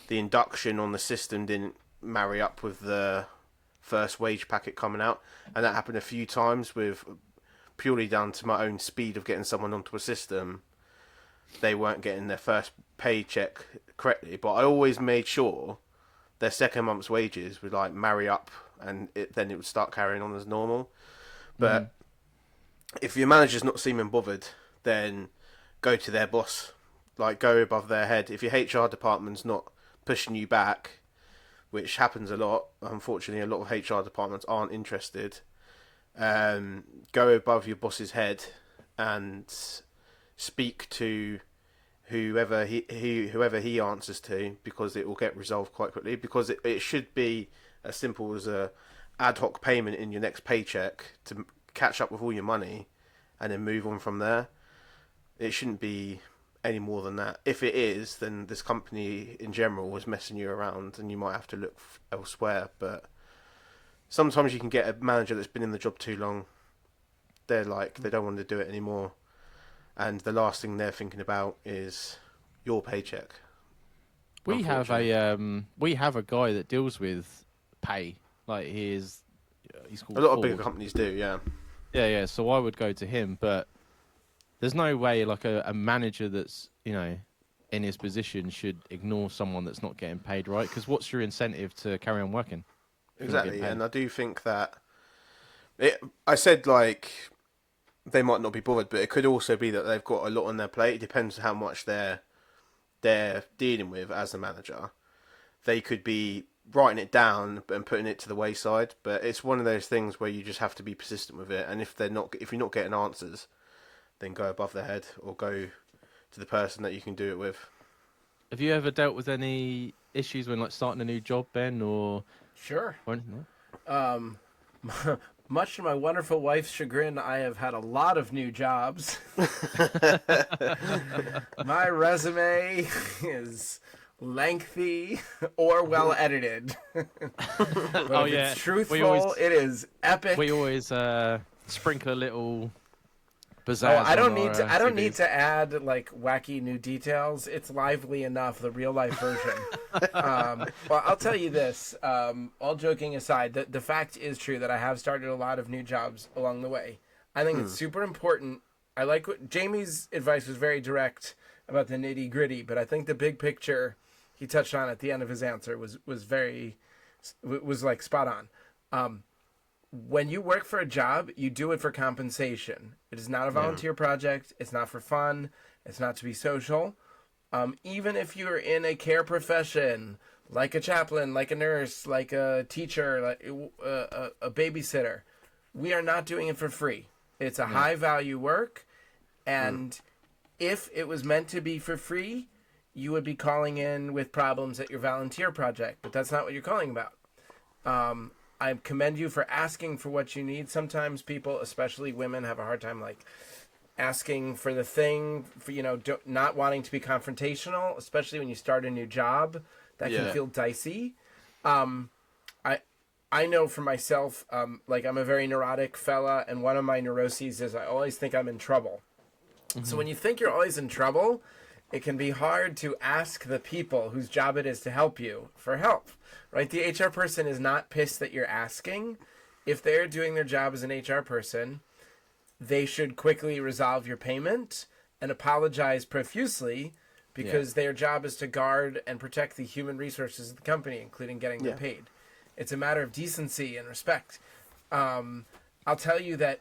the induction on the system didn't marry up with the first wage packet coming out, and that happened a few times with purely down to my own speed of getting someone onto a system. They weren't getting their first paycheck correctly, but I always made sure their second month's wages would like marry up, and then it would start carrying on as normal. But if your manager's not seeming bothered, then go to their boss, like go above their head. If your HR department's not pushing you back, which happens a lot, unfortunately, a lot of HR departments aren't interested. Go above your boss's head and speak to whoever he answers to, because it will get resolved quite quickly. Because it should be as simple as a ad hoc payment in your next paycheck to catch up with all your money, and then move on from there. It shouldn't be any more than that. If it is, then this company in general was messing you around, and you might have to look elsewhere. But sometimes you can get a manager that's been in the job too long. They're like, they don't want to do it anymore, and the last thing they're thinking about is your paycheck. We have a guy that deals with pay. Like he's called a lot Ford. of bigger companies do, yeah. Yeah. So I would go to him, but there's no way like a manager that's in his position should ignore someone that's not getting paid right. Because what's your incentive to carry on working? Exactly, and I do think that I said like they might not be bothered, but it could also be that they've got a lot on their plate. It depends how much they're dealing with as a manager. They could be writing it down and putting it to the wayside, but it's one of those things where you just have to be persistent with it. And if you're not getting answers, then go above their head or go to the person that you can do it with. Have you ever dealt with any issues when like starting a new job, Ben, or Sure. or anything? Much to my wonderful wife's chagrin, I have had a lot of new jobs. My resume is lengthy or well edited. But if it's truthful, it is epic. We always sprinkle a little pizzazz. I don't need to add like wacky new details. It's lively enough, the real life version. Well, I'll tell you this. All joking aside, the fact is true that I have started a lot of new jobs along the way. I think it's super important. I like what Jamie's advice was very direct about the nitty gritty, but I think the big picture he touched on at the end of his answer was like spot on. When you work for a job, you do it for compensation. It is not a volunteer project. It's not for fun. It's not to be social. Even if you're in a care profession, like a chaplain, like a nurse, like a teacher, like a babysitter, we are not doing it for free. It's a high value work, and if it was meant to be for free, you would be calling in with problems at your volunteer project, but that's not what you're calling about. I commend you for asking for what you need. Sometimes people, especially women, have a hard time like asking for the thing, for, not wanting to be confrontational, especially when you start a new job. That can feel dicey. I know for myself, like I'm a very neurotic fella, and one of my neuroses is I always think I'm in trouble. Mm-hmm. So when you think you're always in trouble, it can be hard to ask the people whose job it is to help you for help, right? The HR person is not pissed that you're asking. If they're doing their job as an HR person, they should quickly resolve your payment and apologize profusely, because their job is to guard and protect the human resources of the company, including getting them paid. It's a matter of decency and respect. I'll tell you that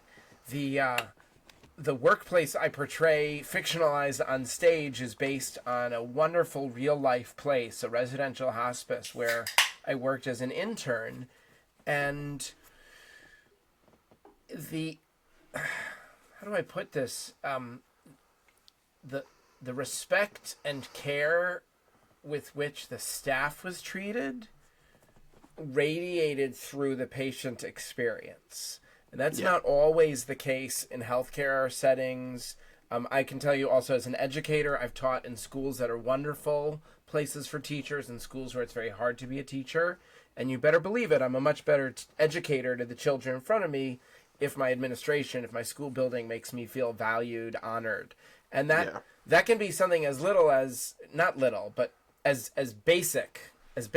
the workplace I portray fictionalized on stage is based on a wonderful real life place, a residential hospice where I worked as an intern, and how do I put this? The respect and care with which the staff was treated radiated through the patient experience. And that's not always the case in healthcare settings. I can tell you also as an educator, I've taught in schools that are wonderful places for teachers and schools where it's very hard to be a teacher. And you better believe it, I'm a much better educator to the children in front of me if my administration, if my school building makes me feel valued, honored. And that can be something as little as, not little, but as basic as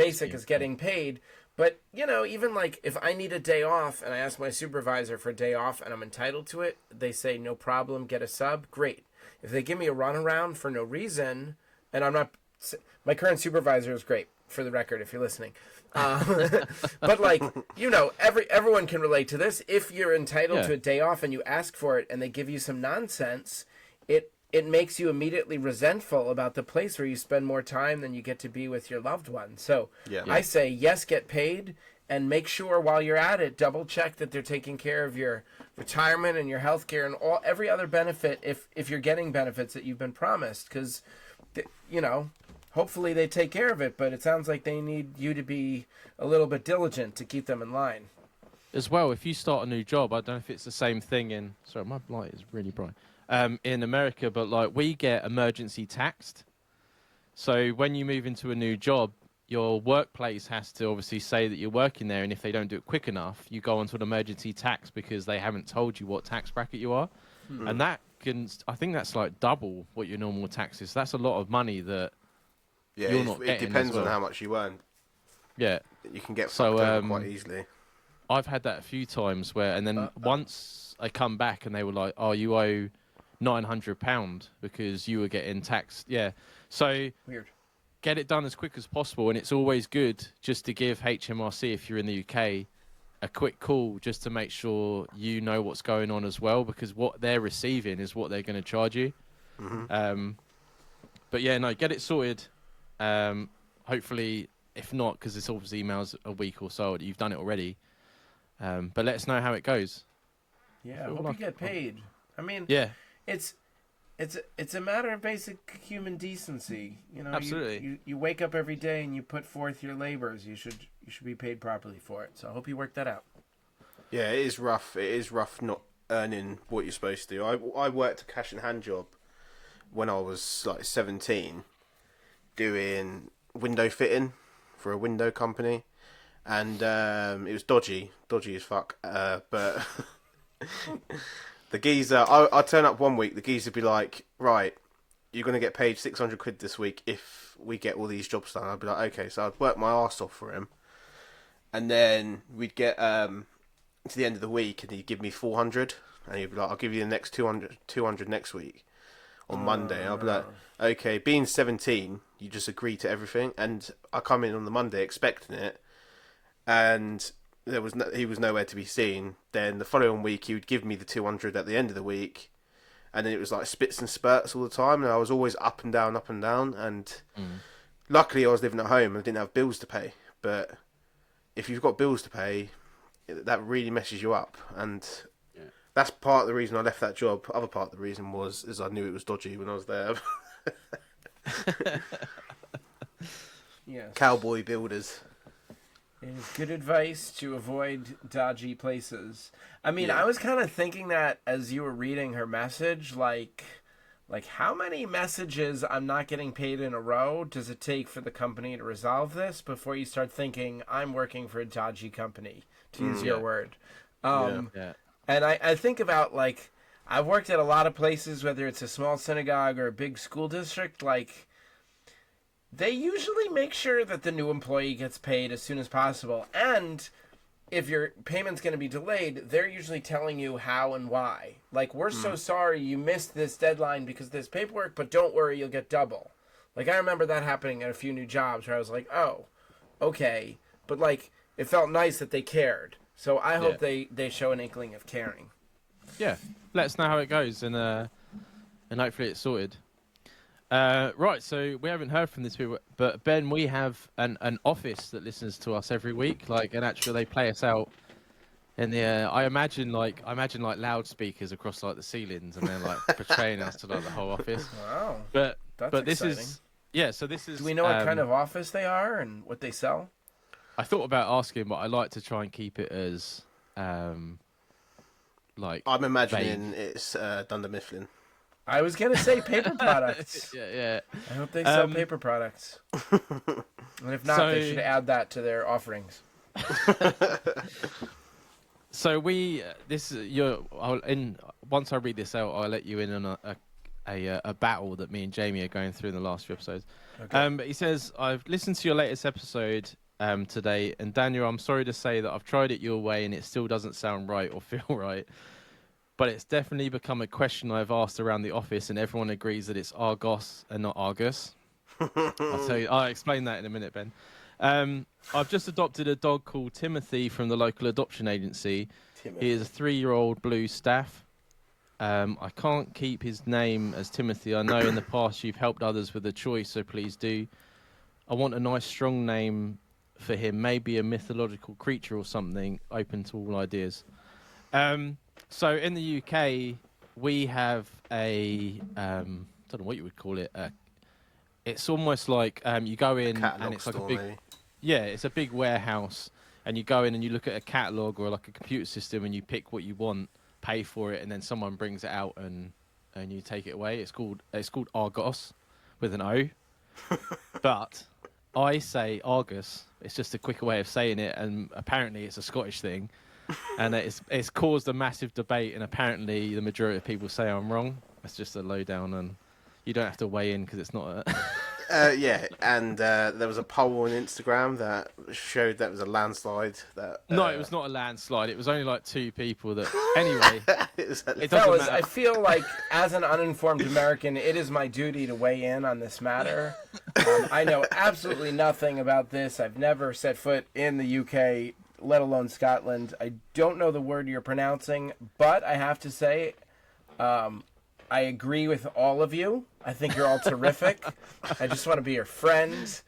getting paid. But, you know, even like if I need a day off and I ask my supervisor for a day off and I'm entitled to it, they say, no problem, get a sub, great. If they give me a runaround for no reason, and I'm not, my current supervisor is great, for the record, if you're listening. But like, you know, everyone can relate to this. If you're entitled to a day off and you ask for it and they give you some nonsense, it makes you immediately resentful about the place where you spend more time than you get to be with your loved one. So I say, yes, get paid, and make sure while you're at it, double check that they're taking care of your retirement and your health care and every other benefit if you're getting benefits that you've been promised. Because, you know, hopefully they take care of it, but it sounds like they need you to be a little bit diligent to keep them in line. As well, if you start a new job, I don't know if it's the same thing in... Sorry, my light is really bright. In America, but like we get emergency taxed. So when you move into a new job, your workplace has to obviously say that you're working there, and if they don't do it quick enough, you go onto an emergency tax because they haven't told you what tax bracket you are. And that can, I think that's like double what your normal tax is. That's a lot of money that you're not getting. It depends as well. on how much you earn. Yeah. You can get fucked over quite easily. I've had that a few times where, and then once I come back and they were like, oh, you owe £900 because you were getting taxed. Yeah. So weird. Get it done as quick as possible. And it's always good just to give HMRC, if you're in the UK, a quick call just to make sure you know what's going on as well, because what they're receiving is what they're going to charge you. But yeah, no, get it sorted. Hopefully, if not, because it's obviously emails a week or so, you've done it already. But let us know how it goes. Yeah, I hope you get paid. I mean, It's a matter of basic human decency, you know. Absolutely. You wake up every day and you put forth your labors. You should be paid properly for it. So I hope you work that out. Yeah, it is rough. It is rough not earning what you're supposed to. I worked a cash in hand job when I was like 17, doing window fitting for a window company, and it was dodgy as fuck. But the geezer, I turn up one week, the geezer would be like, right, you're going to get paid 600 quid this week if we get all these jobs done. I'd be like, okay, so I'd work my arse off for him. And then we'd get to the end of the week and he'd give me 400. And he'd be like, I'll give you the next 200 next week on Monday. And I'd be like, okay, being 17, you just agree to everything. And I come in on the Monday expecting it. And he was nowhere to be seen. Then the following week he would give me the 200 at the end of the week, and then it was like spits and spurts all the time, and I was always up and down, and luckily I was living at home and I didn't have bills to pay. But if you've got bills to pay, that really messes you up, and that's part of the reason I left that job. Other part of the reason is I knew it was dodgy when I was there. Yes. Cowboy builders. It is good advice to avoid dodgy places. I mean, I was kind of thinking that as you were reading her message, like how many messages I'm not getting paid in a row does it take for the company to resolve this before you start thinking I'm working for a dodgy company, to use your word. And I think about, like, I've worked at a lot of places, whether it's a small synagogue or a big school district, like, they usually make sure that the new employee gets paid as soon as possible. And if your payment's going to be delayed, they're usually telling you how and why. Like, we're so sorry you missed this deadline because of this paperwork, but don't worry, you'll get double. Like, I remember that happening at a few new jobs where I was like, oh, okay. But, like, it felt nice that they cared. So I hope they show an inkling of caring. Yeah, let us know how it goes, and hopefully it's sorted. Right, so we haven't heard from this people, but Ben, we have an office that listens to us every week, and actually they play us out in the. I imagine loudspeakers across the ceilings, and they're portraying us to the whole office. Wow, But this exciting. is so this is. Do we know what kind of office they are and what they sell? I thought about asking, but I like to try and keep it as I'm imagining vague. it's Dunder Mifflin. I was gonna say paper products. Yeah. I hope they sell paper products. And if not, they should add that to their offerings. So once I read this out, I'll let you in on a battle that me and Jamie are going through in the last few episodes. Okay. But he says, I've listened to your latest episode today, and Daniel, I'm sorry to say that I've tried it your way and it still doesn't sound right or feel right. But it's definitely become a question I've asked around the office, and everyone agrees that it's Argos and not Argus. I'll explain that in a minute, Ben. I've just adopted a dog called Timothy from the local adoption agency. He is a 3-year-old blue staff. I can't keep his name as Timothy. I know in the past you've helped others with a choice, so please do. I want a nice, strong name for him, maybe a mythological creature or something, open to all ideas. So in the UK, we have I don't know what you would call it. It's almost like you go in and it's like a big, it's a big warehouse, and you go in and you look at a catalog or like a computer system, and you pick what you want, pay for it, and then someone brings it out and you take it away. It's called Argos with an O, but I say Argus. It's just a quicker way of saying it, and apparently it's a Scottish thing. And it's caused a massive debate, and apparently the majority of people say I'm wrong. It's just a lowdown, and you don't have to weigh in because it's not a... and there was a poll on Instagram that showed that it was a landslide. No, it was not a landslide. It was only 2 people that... Anyway, it doesn't Fellas, matter. I feel like, as an uninformed American, it is my duty to weigh in on this matter. I know absolutely nothing about this. I've never set foot in the UK, let alone Scotland. I don't know the word you're pronouncing, but I have to say, I agree with all of you. I think you're all terrific. I just want to be your friend.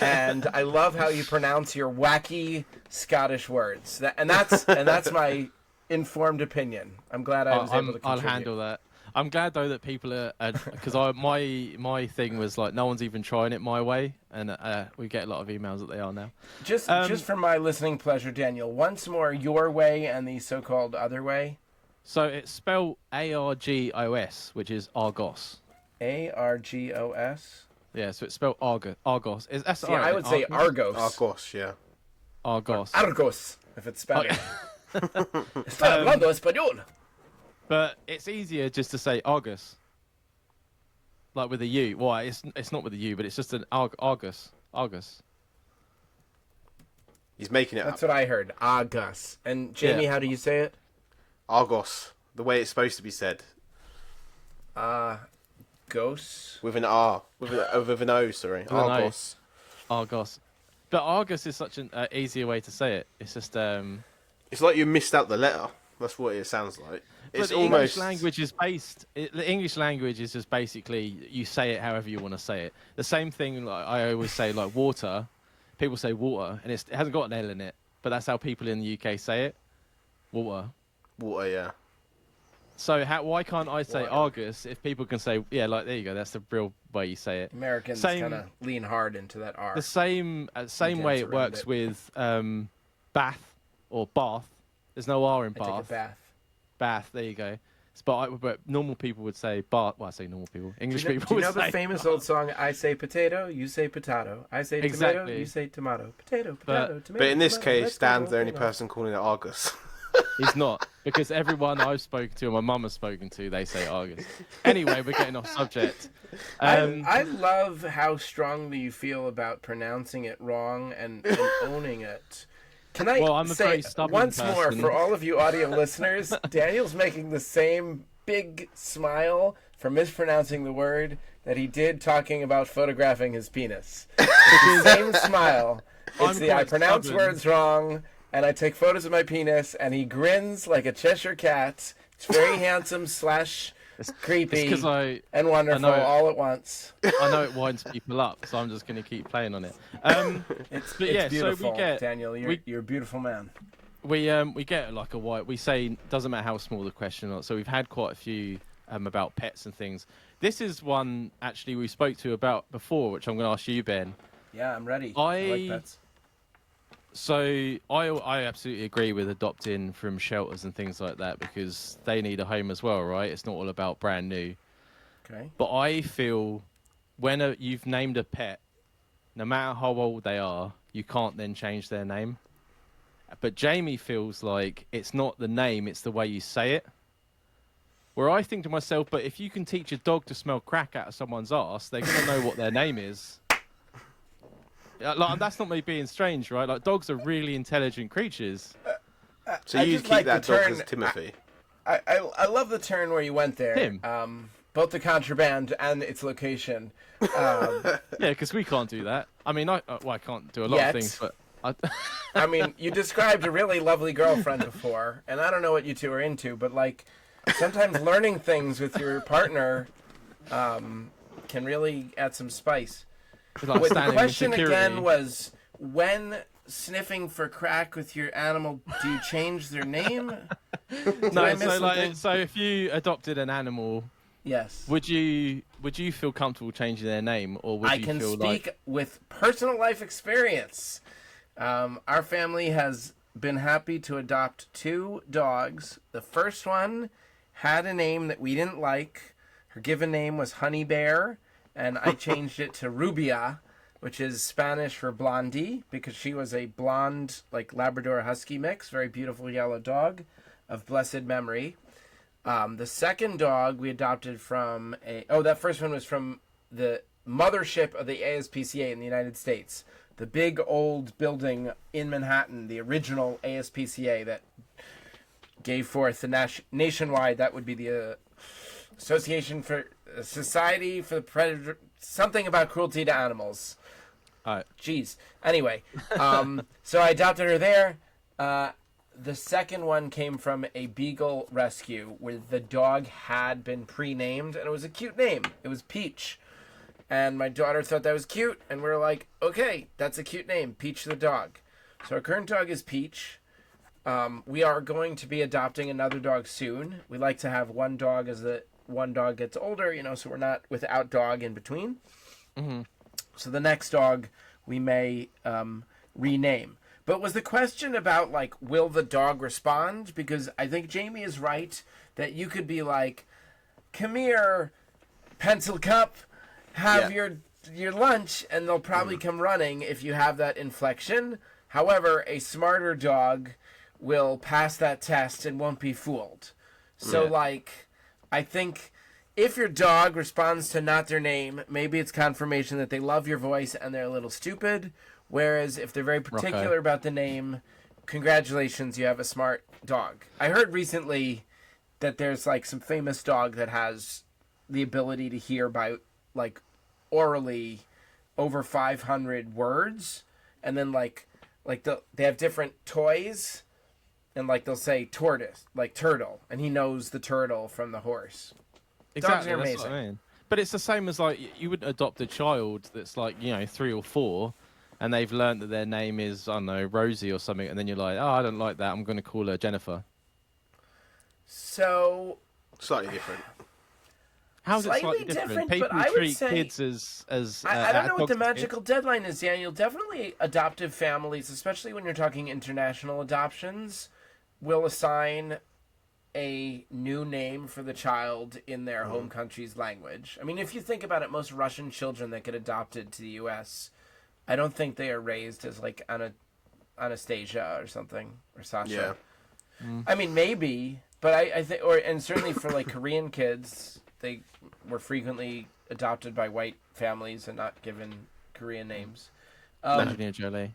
And I love how you pronounce your wacky Scottish words. That's my informed opinion. I'm glad I was able to contribute. I'll handle that. I'm glad though that people are, because my thing was no one's even trying it my way, and we get a lot of emails that they are now. Just for my listening pleasure, Daniel, once more, your way and the so-called other way. So it's spelled Argos, which is Argos. Argos. Yeah, so it's spelled Argos. See, I would say Argos. Argos, yeah. Argos. Argos, if it's Spanish. Está hablando español. But it's easier just to say Argus, with a U. Well, it's not with a U, but it's just an Argus. Argus. He's making it That's up. what I heard. Argus. And Jamie, how do you say it? Argos, the way it's supposed to be said. Ghost. With an R, with an O, sorry. With Argos. Argos. But Argus is such an easier way to say it. It's just It's like you missed out the letter. That's what it sounds like. It's the almost... English language is the English language is just basically you say it however you want to say it. The same thing I always say water. People say water, and it hasn't got an L in it, but that's how people in the UK say it. Water. Water, yeah. So why can't I say Argus if people can say, there you go, that's the real way you say it. Americans kind of lean hard into that R. The same way it works with bath or bath. There's no R in bath. I take a bath. Bath, there you go. But normal people would say bath. Well, I say normal people. English people do you would know say the famous old song, I say potato, you say potato. I say tomato, you say tomato. Potato, tomato. But in this case, Dan's the only person calling it Argus. He's not, because everyone I've spoken to and my mum has spoken to, they say Argus. Anyway, we're getting off subject. I love how strongly you feel about pronouncing it wrong and owning it. Can I say once more for all of you audio listeners, Daniel's making the same big smile for mispronouncing the word that he did talking about photographing his penis. It's the same smile. It's I pronounce words wrong. and I take photos of my penis, and he grins like a Cheshire cat. It's very handsome / creepy and wonderful all at once. I know it winds people up, so I'm just going to keep playing on it. It's yeah, beautiful, so we get, Daniel. You're a beautiful man. We get like a white. We say doesn't matter how small the question is. So we've had quite a few about pets and things. This is one actually we spoke to about before, which I'm going to ask you, Ben. Yeah, I'm ready. I like pets. So I absolutely agree with adopting from shelters and things like that because they need a home as well, right? It's not all about brand new. Okay. But I feel when you've named a pet, no matter how old they are, you can't then change their name. But Jamie feels like it's not the name, it's the way you say it. Where I think to myself, but if you can teach a dog to smell crack out of someone's arse, they're going to know what their name is. Like, that's not me being strange, right? Like, dogs are really intelligent creatures. So you keep that dog as Timothy? I love the turn where you went there. Tim. Both the contraband and its location. Yeah, because we can't do that. I mean, I can't do a lot of things, but... I mean, you described a really lovely girlfriend before, and I don't know what you two are into, but, like, sometimes learning things with your partner can really add some spice. Like Wait, the question again was, when sniffing for crack with your animal, do you change their name? So if you adopted an animal, yes, would you feel comfortable changing their name, or would you feel like... I can speak with personal life experience. Our family has been happy to adopt 2 dogs. The first one had a name that we didn't like. Her given name was Honey Bear, and I changed it to Rubia, which is Spanish for blondie, because she was a blonde, like Labrador Husky mix, very beautiful yellow dog of blessed memory. The second dog we adopted from that first one was from the mothership of the ASPCA in the United States. The big old building in Manhattan, the original ASPCA that gave forth the nationwide, that would be the Association for Society for the Predator, something about cruelty to animals. Jeez. Anyway, so I adopted her there. The second one came from a beagle rescue where the dog had been pre-named, and it was a cute name. It was Peach. And my daughter thought that was cute, and we were like, okay, that's a cute name, Peach the dog. So our current dog is Peach. We are going to be adopting another dog soon. We like to have one dog as one dog gets older, so we're not without dog in between. Mm-hmm. So the next dog we may rename. But was the question about, like, will the dog respond? Because I think Jamie is right that you could be like, come here, pencil cup, have your lunch, and they'll probably come running if you have that inflection. However, a smarter dog will pass that test and won't be fooled. So, like, I think if your dog responds to not their name, maybe it's confirmation that they love your voice and they're a little stupid. Whereas if they're very particular about the name, congratulations, you have a smart dog. I heard recently that there's, like, some famous dog that has the ability to hear by, like, orally over 500 words, and then they have different toys, and like they'll say tortoise, like turtle, and he knows the turtle from the horse. Exactly, Dogs are amazing. that's what I mean. But it's the same as, like, you wouldn't adopt a child that's like 3 or 4, and they've learned that their name is, I don't know, Rosie or something, and then you're like, oh, I don't like that, I'm going to call her Jennifer. So slightly different. How's it slightly different? People but I would treat say, kids as I don't know what the dogs magical deadline is, Daniel. Definitely adoptive families, especially when you're talking international adoptions, will assign a new name for the child in their home country's language. I mean, if you think about it, most Russian children that get adopted to the U.S., I don't think they are raised as, like, Anastasia or something, or Sasha. Yeah. I mean, maybe, but I think, and certainly for, like, Korean kids, they were frequently adopted by white families and not given Korean names. Angelina Jolie.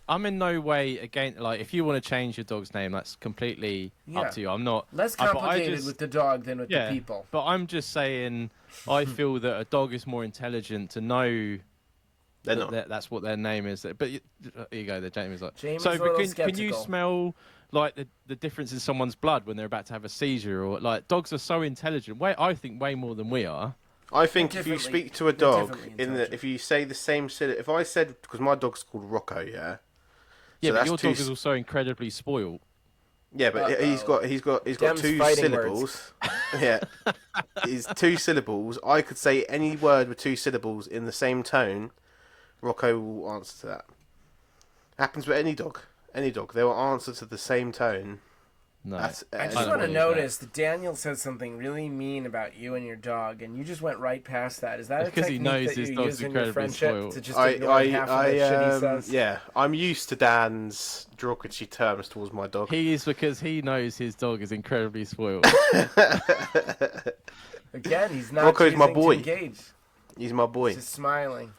I'm in no way against, like, if you want to change your dog's name, that's completely up to you. I'm not less complicated with the dog than with the people. But I'm just saying, I feel that a dog is more intelligent to know They're not. That's what their name is. But here you go. Jamie's like. Jamie's So, a but little can you skeptical. smell like the difference in someone's blood when they're about to have a seizure, or like dogs are so intelligent? I think way more than we are. I think if you Differently- speak to a they're dog differently if you say the same syllable, if I said, because my dog's called Rocco, yeah. Yeah, So but that's your two dog is also incredibly spoiled. Yeah, but he's got Them's two fighting syllables. Yeah, it's 2 syllables. I could say any word with 2 syllables in the same tone. Rocco will answer to that. Happens with any dog. Any dog, they will answer to the same tone. No, I just don't want to believe notice that Daniel said something really mean about you and your dog, and you just went right past that. Is that It's a 'cause he technique knows that his you dog's use in your incredibly friendship spoiled. to just ignore half of the shit he says? Yeah, I'm used to Dan's derogatory terms towards my dog. He is, because he knows his dog is incredibly spoiled. Again, he's not Rocco's choosing my boy. to engage. He's my boy. He's just smiling.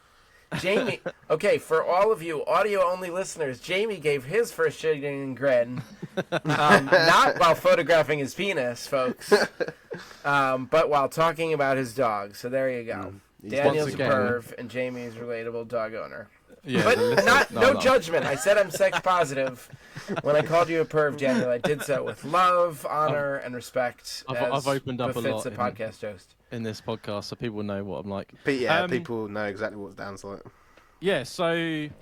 Jamie, okay, for all of you audio-only listeners, Jamie gave his first chicken grin, not while photographing his penis, folks, but while talking about his dog. So there you go. Daniel's a again- perv, and Jamie's relatable dog owner. Yeah, But listen- no judgment. I said I'm sex positive. When I called you a perv, Daniel, I did so with love, honor, and respect. I've opened up a befits lot a podcast host. in this podcast, so people know what I'm like. But yeah, Um, people know exactly what Dan's like. Yeah, so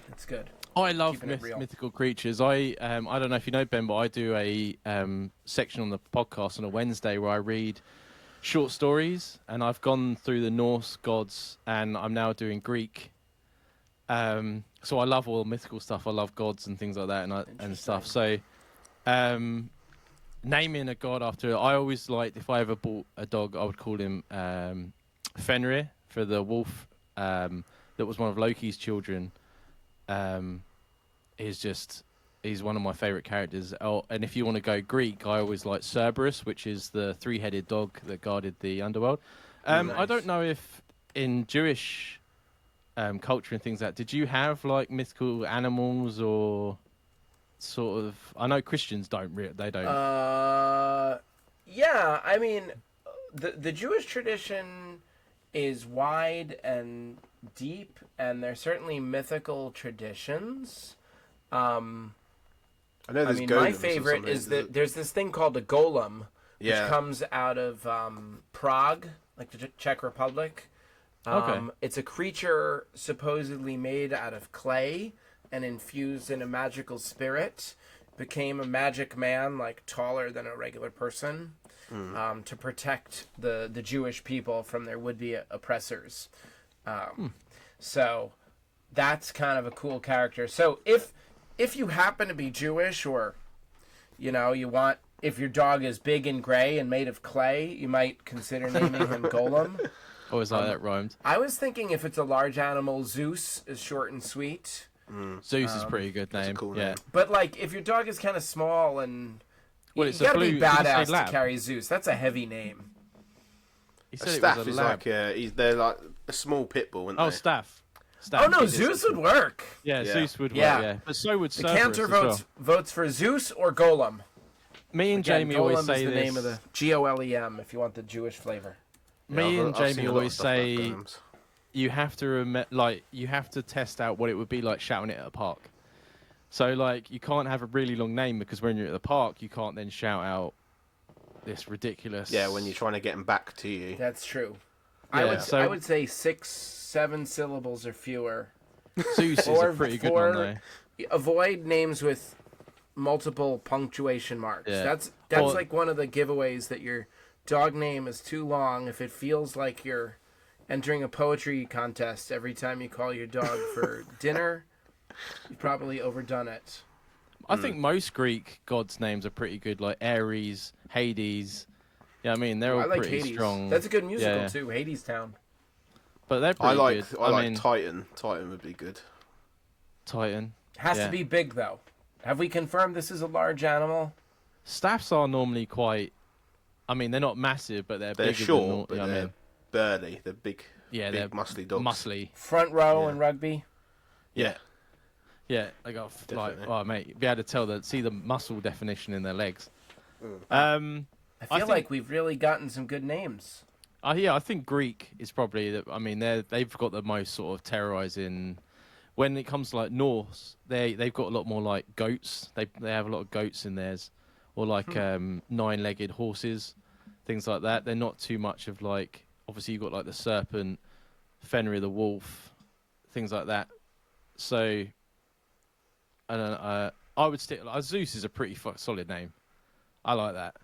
It's good. I love Keeping it real. mythical creatures. I don't know if you know, Ben, but I do a section on the podcast on a Wednesday where I read short stories, and I've gone through the Norse gods, and I'm now doing Greek. So I love all the mythical stuff. I love gods and things like that, and stuff. So, naming a god after, I always liked, if I ever bought a dog, I would call him Fenrir, for the wolf that was one of Loki's children. He's one of my favorite characters. Oh, and if you want to go Greek, I always like Cerberus, which is the 3-headed dog that guarded the underworld. I don't know if in Jewish culture and things like that, did you have like mythical animals or sort of? I know Christians don't. They don't. Yeah, I mean, the Jewish tradition is wide and deep, and there's certainly mythical traditions. I know I there's mean, golems my or favorite something. is that there's this thing called a golem, which Yeah. comes out of Prague, like the Czech Republic. Okay. It's a creature supposedly made out of clay and infused in a magical spirit. Became a magic man, like taller than a regular person, to protect the Jewish people from their would-be oppressors. So that's kind of a cool character. So if you happen to be Jewish, or if your dog is big and gray and made of clay, you might consider naming him Golem. Always like that rhymed. I was thinking if it's a large animal, Zeus is short and sweet. Zeus is pretty good that's a name. cool Yeah. name. But like, if your dog is kind of small and Well, you it's a gotta blue. be Did you say badass to lab? carry Zeus. That's a heavy name. He A said it staff was a is lab. like they're like a small pit bull, aren't Oh, they? staff. Oh no, He did Zeus say- would work. Yeah, Yeah. Zeus would work. Yeah. Yeah, but so would The Cerberus cantor as well. votes for Zeus or Golem. Me and Again, Jamie Golem always is say the this. name of the Golem if you want the Jewish flavor. Me and I've seen Jamie a lot of always stuff about say golems. you have to you have to test out what it would be like shouting it at a park. So like you can't have a really long name, because when you're at the park you can't then shout out this ridiculous. Yeah, when you're trying to get them back to you. That's true. Yeah, I would say 6-7 syllables or fewer. Zeus is Or a pretty good four- one though. Avoid names with multiple punctuation marks. Yeah. That's Or- like one of the giveaways that your dog name is too long. If it feels like you're entering a poetry contest every time you call your dog for dinner, you've probably overdone it. I think most Greek gods' names are pretty good, like Ares, Hades. Yeah, I mean they're all I like pretty Hades. strong. That's a good musical Yeah. too, Hades Town. But they're pretty good. I like mean, Titan. Titan would be good. Titan. Has Yeah. to be big though. Have we confirmed this is a large animal? Staffs are normally quite. I mean, they're not massive, but they're They're bigger short, than. but they're burly. They're big. Yeah, big they're muscly dogs. muscly. Front row Yeah. in rugby. Yeah. Yeah, they got like, Definitely. oh mate, be able to see the muscle definition in their legs. I I feel think- like we've really gotten some good names. Yeah, I think Greek is probably. I mean, they've got the most sort of terrorizing. when it comes to like Norse, they've got a lot more like goats. They have a lot of goats in theirs, or like 9-legged horses, things like that. They're not too much of like, obviously you've got like the serpent, Fenrir the wolf, things like that. So I don't know, I would stick. Like, Zeus is a pretty solid name. I like that.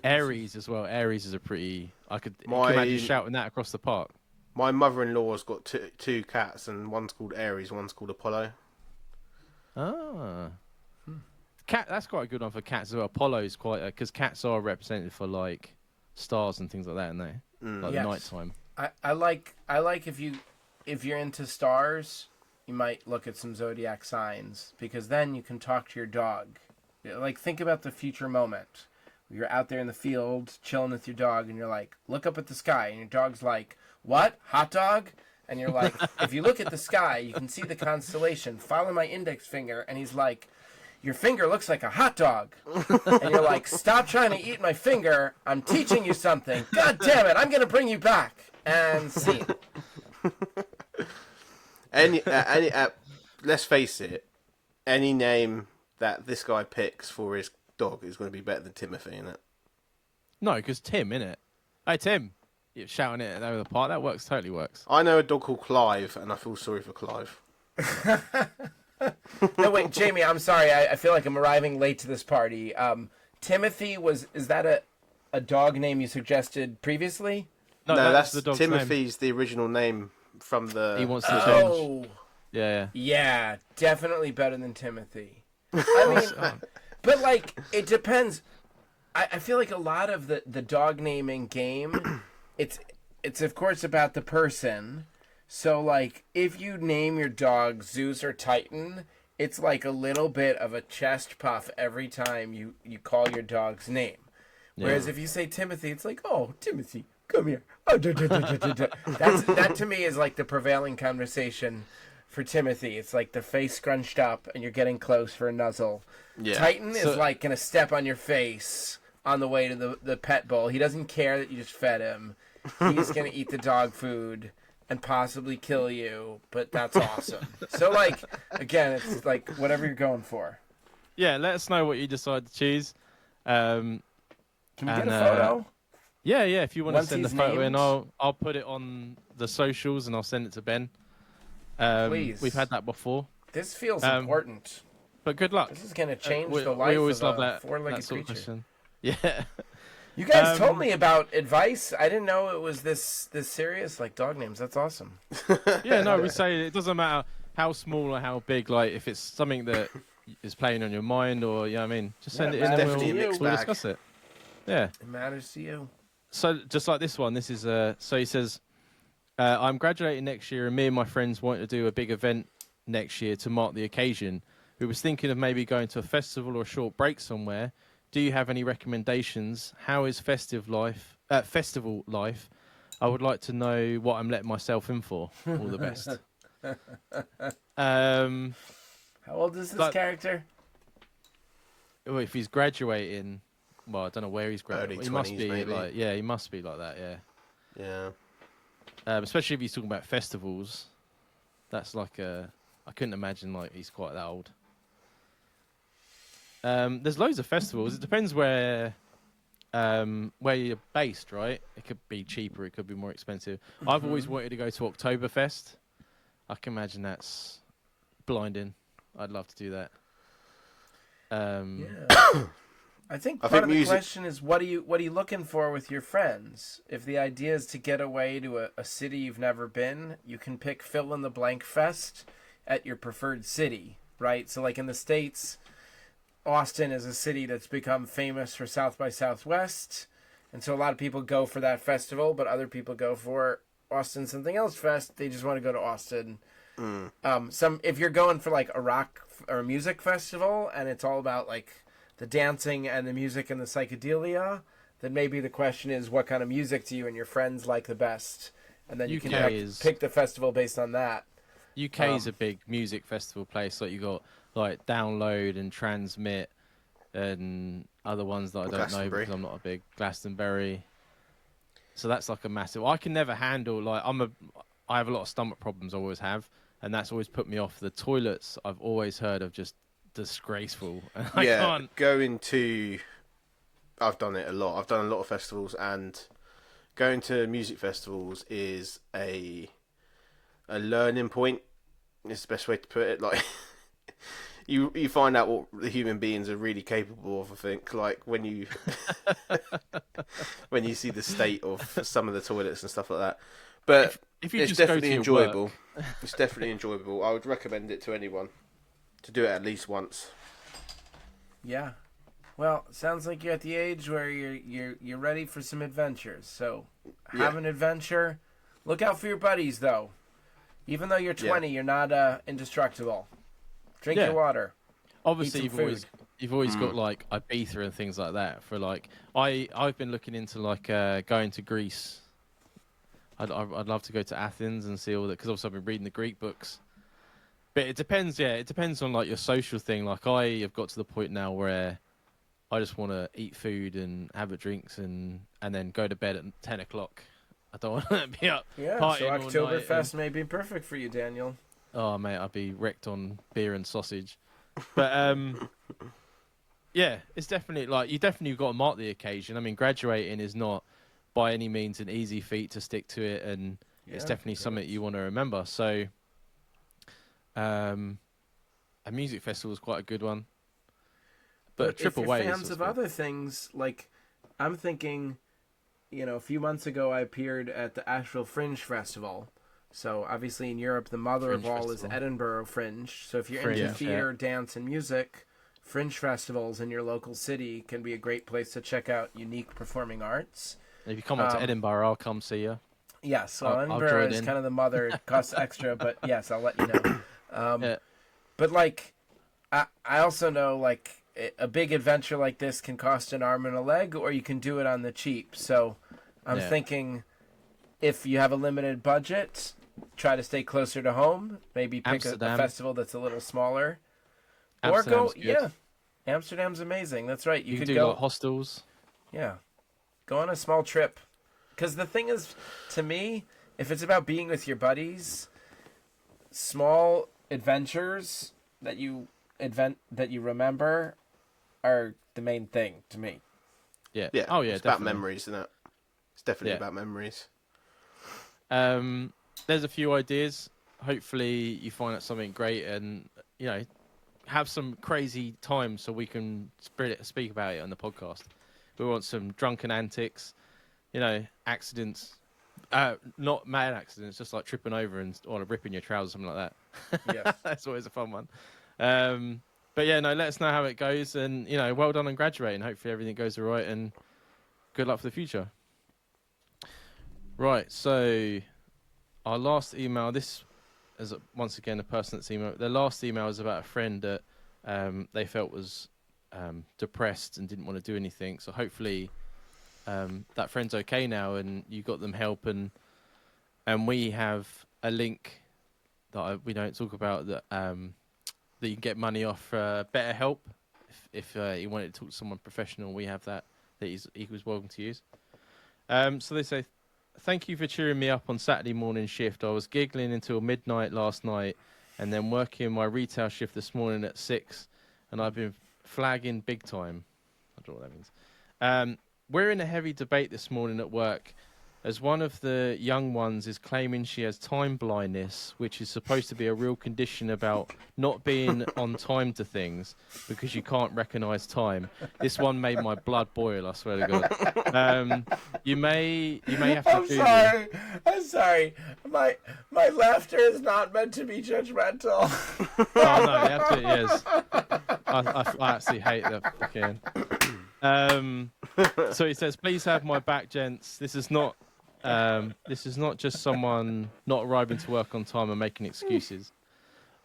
Ares as well. Ares is a pretty. I could imagine shouting that across the park. My mother-in-law's got two cats, and one's called Ares, one's called Apollo. Ah, cat. That's quite a good one for cats as well. Apollo's quite because cats are represented for like stars and things like that, aren't they? Like the nighttime. I like if you're into stars, you might look at some zodiac signs because then you can talk to your dog. Like think about the future moment. You're out there in the field chilling with your dog, and you're like, look up at the sky, and your dog's like, what? Hot dog? And you're like, if you look at the sky, you can see the constellation. Follow my index finger. And he's like, your finger looks like a hot dog. And you're like, stop trying to eat my finger. I'm teaching you something. God damn it. I'm going to bring you back. And scene. Let's face it, any name that this guy picks for his dog is going to be better than Timothy, isn't it? No, because Tim, innit? Hey, Tim. You're shouting it over the park. That works. Totally works. I know a dog called Clive, and I feel sorry for Clive. No, wait, Jamie, I'm sorry. I feel like I'm arriving late to this party. Timothy is that a dog name you suggested previously? No, that's the dog's Timothy's name. the original name from the... He wants to change. Yeah. Yeah, definitely better than Timothy. I mean, but like, it depends. I feel like a lot of the dog naming game, it's of course about the person. So like, if you name your dog Zeus or Titan, it's like a little bit of a chest puff every time you call your dog's name. Whereas if you say Timothy, it's like, oh, Timothy, come here. Oh, that to me is like the prevailing conversation for Timothy. It's like the face scrunched up and you're getting close for a nuzzle. Yeah. Titan is like going to step on your face on the way to the pet bowl. He doesn't care that you just fed him. He's going to eat the dog food and possibly kill you, but that's awesome. So, like, again, it's like whatever you're going for. Yeah, let us know what you decide to choose. Can we get a photo? Yeah, if you want to send the photo named? in, I'll put it on the socials and I'll send it to Ben. Please. We've had that before. This feels important. But good luck. This is going to change the life of a four-legged creature. Yeah. You guys told me about advice. I didn't know it was this serious, like dog names. That's awesome. Yeah, no, we say it doesn't matter how small or how big. Like if it's something that is playing on your mind, or you know what I mean, just send it in and we'll discuss it. Yeah, it matters to you. So just like this one, this is so he says, I'm graduating next year, and me and my friends want to do a big event next year to mark the occasion. We was thinking of maybe going to a festival or a short break somewhere. Do you have any recommendations? How is festival life? I would like to know what I'm letting myself in for. All the best. How old is this character? Well, if he's graduating, well, I don't know where he's graduating. Early he must 20s, be maybe. like, yeah, he must be like that, yeah. Yeah. Especially if he's talking about festivals. That's like I couldn't imagine like he's quite that old. There's loads of festivals. It depends where you're based, right? It could be cheaper. It could be more expensive. Mm-hmm. I've always wanted to go to Oktoberfest. I can imagine that's blinding. I'd love to do that. Yeah. I think part of the question is what are you looking for with your friends? If the idea is to get away to a city you've never been, you can pick fill in the blank fest at your preferred city, right? So like in the States, Austin is a city that's become famous for South by Southwest, and so a lot of people go for that festival, but other people go for Austin Something Else Fest. They just want to go to Austin. If you're going for like a rock or a music festival and it's all about like the dancing and the music and the psychedelia, then maybe the question is what kind of music do you and your friends like the best, and then you can pick the festival based on that. UK is a big music festival place. Like you got like Download and Transmit and other ones that I don't know because I'm not a big Glastonbury. So that's like a massive. I can never handle like I have a lot of stomach problems. I always have, and that's always put me off. The toilets I've always heard of just disgraceful. I Yeah, can't. going to... I've done it a lot. I've done a lot of festivals, and going to music festivals is a learning point. It's the best way to put it. Like, you find out what the human beings are really capable of. I think, like when you when you see the state of some of the toilets and stuff like that. But If you it's just go to definitely your enjoyable. work. It's definitely enjoyable. I would recommend it to anyone to do it at least once. Yeah. Well, sounds like you're at the age where you're ready for some adventures. So have an adventure. Look out for your buddies, though. Even though you're 20, you're not indestructible. Drink your water. Obviously, Eat some food. you've always got like Ibiza and things like that. For like, I've been looking into like going to Greece. I'd love to go to Athens and see all that, because obviously I've been reading the Greek books. But it depends. Yeah, it depends on like your social thing. Like I have got to the point now where I just want to eat food and have a drinks and then go to bed at 10 o'clock. I don't want to be up Yeah, partying so all night Oktoberfest may be perfect for you, Daniel. Oh mate, I'd be wrecked on beer and sausage. But yeah, it's definitely like you definitely got to mark the occasion. I mean, graduating is not by any means an easy feat to stick to it, and it's definitely something you want to remember. So, a music festival is quite a good one. But a triple if you're way fans of other things, like I'm thinking, a few months ago I appeared at the Asheville Fringe Festival. So obviously in Europe, the mother Fringe of all Festival. is Edinburgh Fringe. So if you're Fringe, into theater, dance, and music, Fringe festivals in your local city can be a great place to check out unique performing arts. If you come up to Edinburgh, I'll come see you. Yes, I'll Edinburgh join is in. kind of the mother. It costs extra, but yes, I'll let you know. Yeah. But like, I also know like a big adventure like this can cost an arm and a leg, or you can do it on the cheap. So I'm thinking, if you have a limited budget, try to stay closer to home. Maybe pick a festival that's a little smaller, or go. Yeah, Amsterdam's amazing. That's right. You can could do go like hostels. Yeah, go on a small trip. Because the thing is, to me, if it's about being with your buddies, small adventures that you remember are the main thing to me. Yeah. Yeah. Oh yeah. It's definitely. about memories, isn't it? It's definitely about memories. There's a few ideas. Hopefully, you find out something great, and have some crazy time so we can speak about it on the podcast. We want some drunken antics, accidents. Not mad accidents, just like tripping over or ripping your trousers, something like that. Yes. That's always a fun one. But yeah, no, let us know how it goes, and well done on graduating. Hopefully everything goes all right, and good luck for the future. Right, so our last email. This is once again a person that's emailed. The last email is about a friend that they felt was depressed and didn't want to do anything. So hopefully that friend's okay now, and you got them help, and we have a link that we don't talk about that that you can get money off BetterHelp if you wanted to talk to someone professional. We have that he was welcome to use. So they say, thank you for cheering me up on Saturday morning shift. I was giggling until midnight last night, and then working my retail shift this morning at 6, and I've been flagging big time. I don't know what that means. We're in a heavy debate this morning at work, as one of the young ones is claiming she has time blindness, which is supposed to be a real condition about not being on time to things because you can't recognise time. This one made my blood boil, I swear to God. You may have to I'm sorry. My laughter is not meant to be judgmental. Oh no, it absolutely is. I absolutely hate that fucking. So he says, please have my back, gents. This is not just someone not arriving to work on time and making excuses.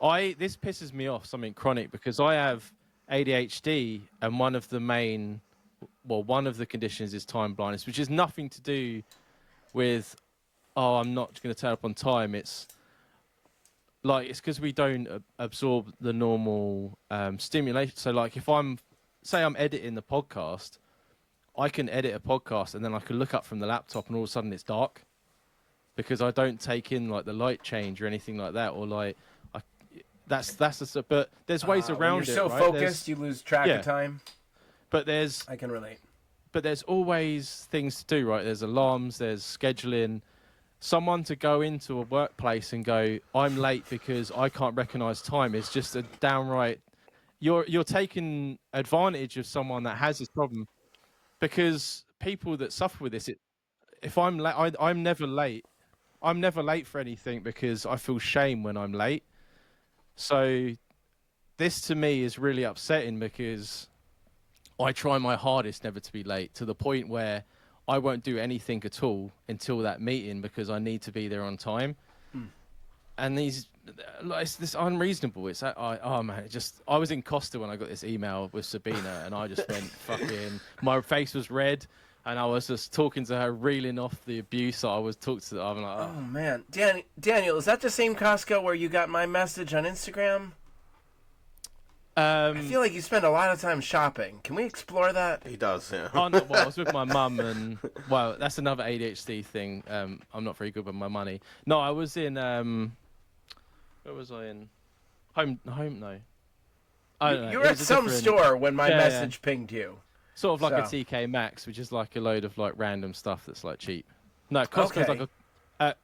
This pisses me off, something chronic, because I have ADHD, and one of the conditions is time blindness, which has nothing to do with, I'm not going to turn up on time. It's because we don't absorb the normal stimulation. So like if I'm editing the podcast, I can edit a podcast and then I can look up from the laptop and all of a sudden it's dark because I don't take in like the light change or anything like that, or like but there's ways When around you're it. so right? focused, you lose track Yeah. of time. But I can relate. there's always things to do, right? There's alarms, there's scheduling. Someone to go into a workplace and go, I'm late because I can't recognize time is just a downright. You're taking advantage of someone that has this problem, because people that suffer with this, if I'm late, I'm never late. I'm never late for anything because I feel shame when I'm late. So this to me is really upsetting because I try my hardest never to be late, to the point where I won't do anything at all until that meeting because I need to be there on time. And it's this unreasonable. It's oh man, I was in Costa when I got this email with Sabina, and I just went fucking. My face was red, and I was just talking to her, reeling off the abuse that I was talking to. I'm like, Oh man, Daniel, is that the same Costco where you got my message on Instagram? I feel like you spend a lot of time shopping. Can we explore that? He does, yeah. Oh, no, well, I was with my mum, and well, that's another ADHD thing. I'm not very good with my money. No, I was in where was I in? Home, no. I don't know. You were It at was a some different- store when my Yeah, message pinged you. Sort of like So. a TK Maxx, which is like a load of like random stuff that's like cheap. No, Costco's Okay. like a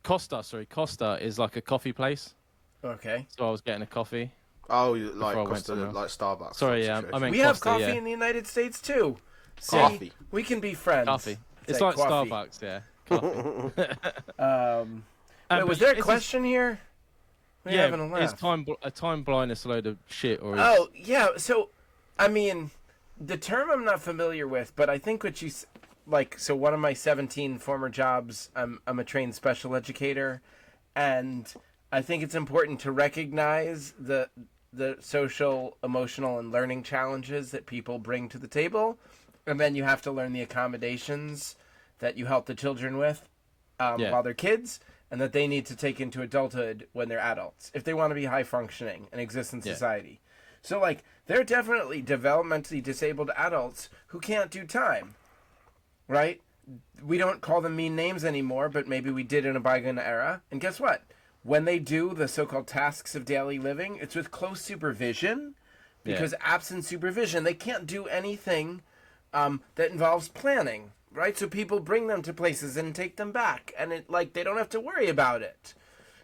Costa is like a coffee place. Okay. So I was getting a coffee. Oh, you like Before I went Costa, somewhere else. like Starbucks. Sorry, sort of yeah, I situation. meant We have Costa, coffee yeah. in the United States too. See, Coffee. we can be friends. Coffee. It's Say like coffee. Starbucks, yeah. Coffee. Wait, but was there a it's question here? We're having a laugh. is time blindness a load of shit, or is... Oh, yeah. So, I mean, the term I'm not familiar with, but I think what you like. So, one of my 17 former jobs, I'm a trained special educator, and I think it's important to recognize the social, emotional, and learning challenges that people bring to the table, and then you have to learn the accommodations that you help the children with while they're kids, and that they need to take into adulthood when they're adults if they want to be high functioning and exist in society. So, like, there are definitely developmentally disabled adults who can't do time, right? We don't call them mean names anymore, but maybe we did in a bygone era. And guess what? When they do the so-called tasks of daily living, it's with close supervision, because absent supervision, they can't do anything that involves planning, right? So people bring them to places and take them back, and they don't have to worry about it.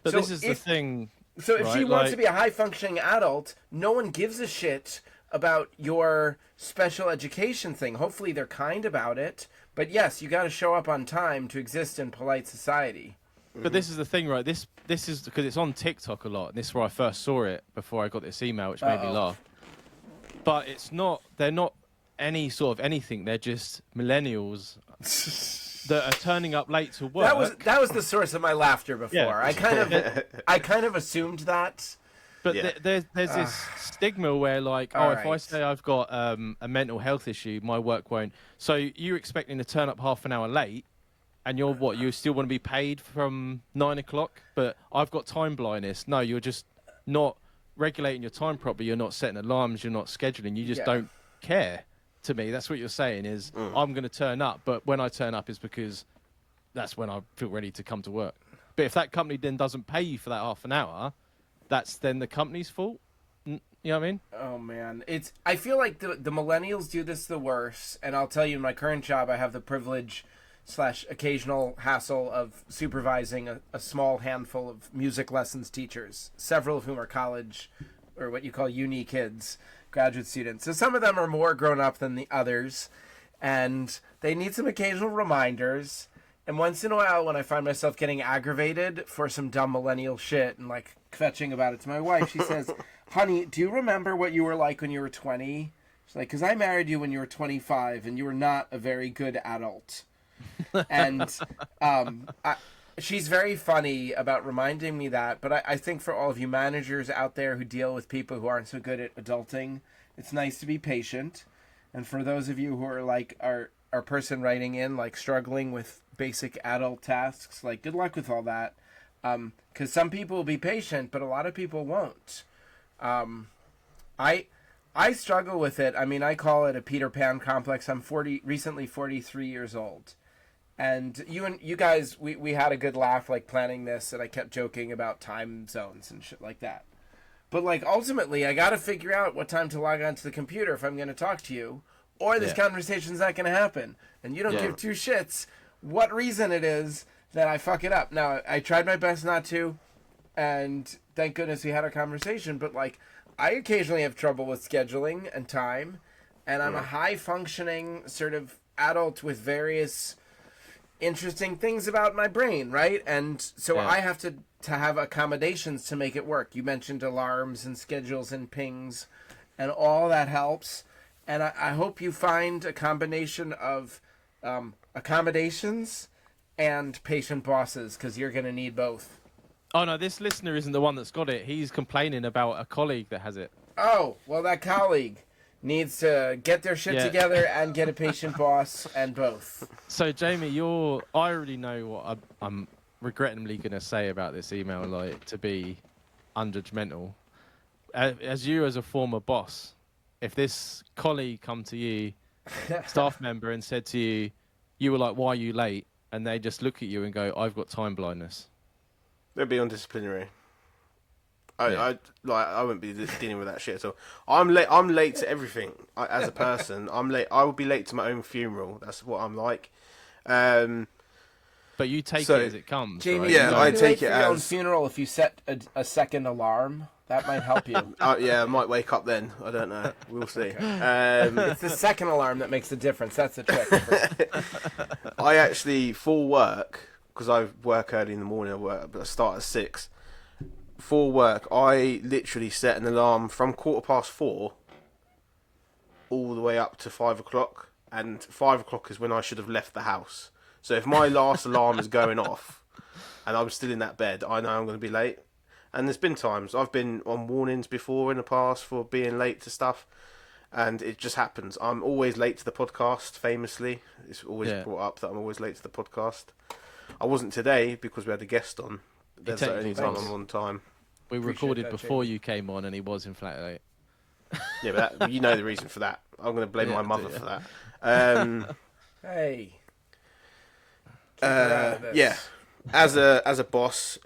But So this is the thing. So if she right? wants to be a high-functioning adult, no one gives a shit about your special education thing. Hopefully they're kind about it. But yes, you got to show up on time to exist in polite society. But this is the thing, right? This is because it's on TikTok a lot, and this is where I first saw it before I got this email, which made me laugh. But it's not. They're not any sort of anything. They're just millennials that are turning up late to work. That was the source of my laughter before. Yeah. I kind of assumed that. But Yeah. there's this stigma where, like, All if I right. say I've got a mental health issue, my work won't. So you're expecting to turn up half an hour late, and you're what? You still want to be paid from 9 o'clock? But I've got time blindness. No, you're just not regulating your time properly. You're not setting alarms. You're not scheduling. You just don't care. To me, that's what you're saying is I'm going to turn up, but when I turn up is because that's when I feel ready to come to work. But if that company then doesn't pay you for that half an hour, that's then the company's fault. You know what I mean? Oh man, I feel like the millennials do this the worst, and I'll tell you, in my current job, I have the privilege / occasional hassle of supervising a small handful of music lessons teachers, several of whom are college or what you call uni kids, graduate students. So some of them are more grown up than the others, and they need some occasional reminders. And once in a while, when I find myself getting aggravated for some dumb millennial shit and like kvetching about it to my wife, she says, "Honey, do you remember what you were like when you were 20?" She's like, "Because I married you when you were 25, and you were not a very good adult." And she's very funny about reminding me that. But I think for all of you managers out there who deal with people who aren't so good at adulting, it's nice to be patient. And for those of you who are like our person writing in, like struggling with basic adult tasks, like good luck with all that. Because some people will be patient, but a lot of people won't. I struggle with it. I mean, I call it a Peter Pan complex. I'm recently 43 years old. And you guys, we had a good laugh like planning this, and I kept joking about time zones and shit like that. But like ultimately, I got to figure out what time to log onto the computer if I'm going to talk to you, or this conversation's not going to happen. And you don't give two shits what reason it is that I fuck it up. Now, I tried my best not to, and thank goodness we had our conversation. But like, I occasionally have trouble with scheduling and time, and I'm a high functioning sort of adult with various interesting things about my brain, right? And so I have to have accommodations to make it work. You mentioned alarms and schedules and pings, and all that helps. And I hope you find a combination of accommodations and patient bosses, because you're going to need both. Oh no, this listener isn't the one that's got it. He's complaining about a colleague that has it. Oh, well, that colleague needs to get their shit together and get a patient boss, and both. So, Jamie, I already know what I'm regrettably going to say about this email, like, to be unjudgmental. As you, as a former boss, if this colleague come to you, staff member, and said to you, you were like, why are you late? And they just look at you and go, I've got time blindness. They'll be on disciplinary. I wouldn't be dealing with that shit at all. I'm late to everything. As a person, I'm late. I would be late to my own funeral. That's what I'm like. But you take it as it comes, Jamie, right? Yeah, I take it your own as funeral. If you set a second alarm, that might help you. yeah, I might wake up then. I don't know. We'll see. It's the second alarm that makes the difference. That's the trick. I actually, for work, because I work early in the morning, I start at 6. For work, I literally set an alarm from 4:15 all the way up to 5 o'clock, and 5 o'clock is when I should have left the house. So if my last alarm is going off and I'm still in that bed, I know I'm going to be late. And there's been times I've been on warnings before in the past for being late to stuff, and it just happens. I'm always late to the podcast, famously. It's always brought up that I'm always late to the podcast. I wasn't today because we had a guest on. That's the only time I'm on time. We recorded before you came on, and he was in flat late. Yeah, but you know the reason for that. I'm going to blame my mother for that. Hey. Yeah. As a boss,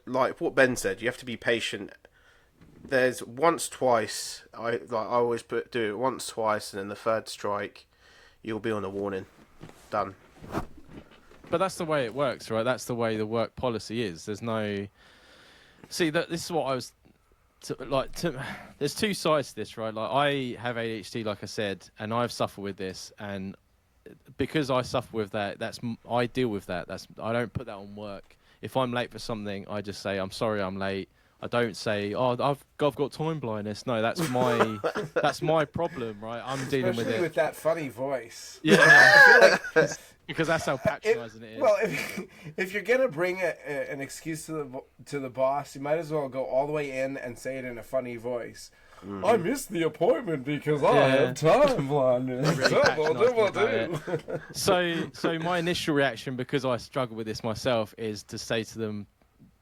like what Ben said, you have to be patient. There's once, twice. I always do it once, twice, and then the third strike, you'll be on a warning. Done. But that's the way it works, right? That's the way the work policy is. There's no... See, this is what I was... There's two sides to this, right? Like, I have ADHD, like I said, and I've suffered with this, and because I suffer with that, I deal with that. I don't put that on work. If I'm late for something, I just say, I'm sorry I'm late. I don't say, I've got time blindness. No, that's my problem, right? I'm dealing with it. Especially with that funny voice. Yeah. I feel like because that's how patronising it is. Well, if you're gonna bring an excuse to the boss, you might as well go all the way in and say it in a funny voice. Mm-hmm. I missed the appointment because I have time blindness. So my initial reaction, because I struggle with this myself, is to say to them,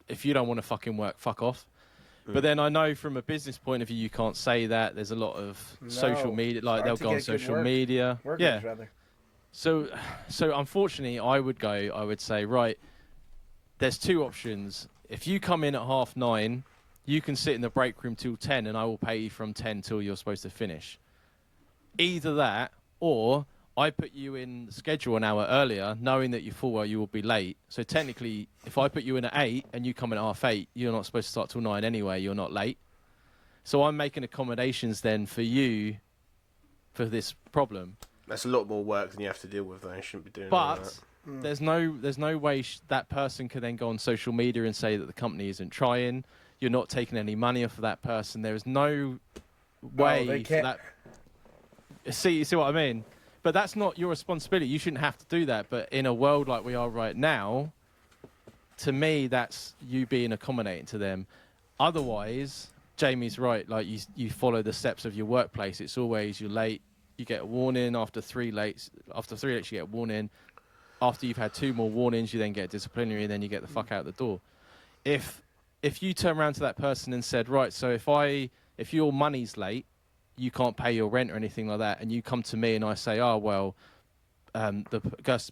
if you don't want to fucking work, fuck off. But then I know from a business point of view, you can't say that. There's a lot of social media, like they'll go on social media. So unfortunately, I would say, right, there's two options. If you come in at 9:30, you can sit in the break room till 10, and I will pay you from 10 till you're supposed to finish. Either that, or I put you in the schedule an hour earlier, knowing that you full well you will be late. So technically, if I put you in at 8 and you come in at 8:30, you're not supposed to start till 9 anyway. You're not late. So I'm making accommodations then for you for this problem. That's a lot more work than you have to deal with, though. You shouldn't be doing but that. There's no way that person can then go on social media and say that the company isn't trying. You're not taking any money off of that person. There is no way for that. You see what I mean? But that's not your responsibility. You shouldn't have to do that. But in a world like we are right now, to me, that's you being accommodating to them. Otherwise, Jamie's right. Like you follow the steps of your workplace. It's always you're late. You get a warning after 3 lates. After 3 lates, you get a warning. After you've had 2 more warnings, you then get disciplinary, and then you get the fuck out the door. If you turn around to that person and said, right, so if your money's late, you can't pay your rent or anything like that, and you come to me and I say, the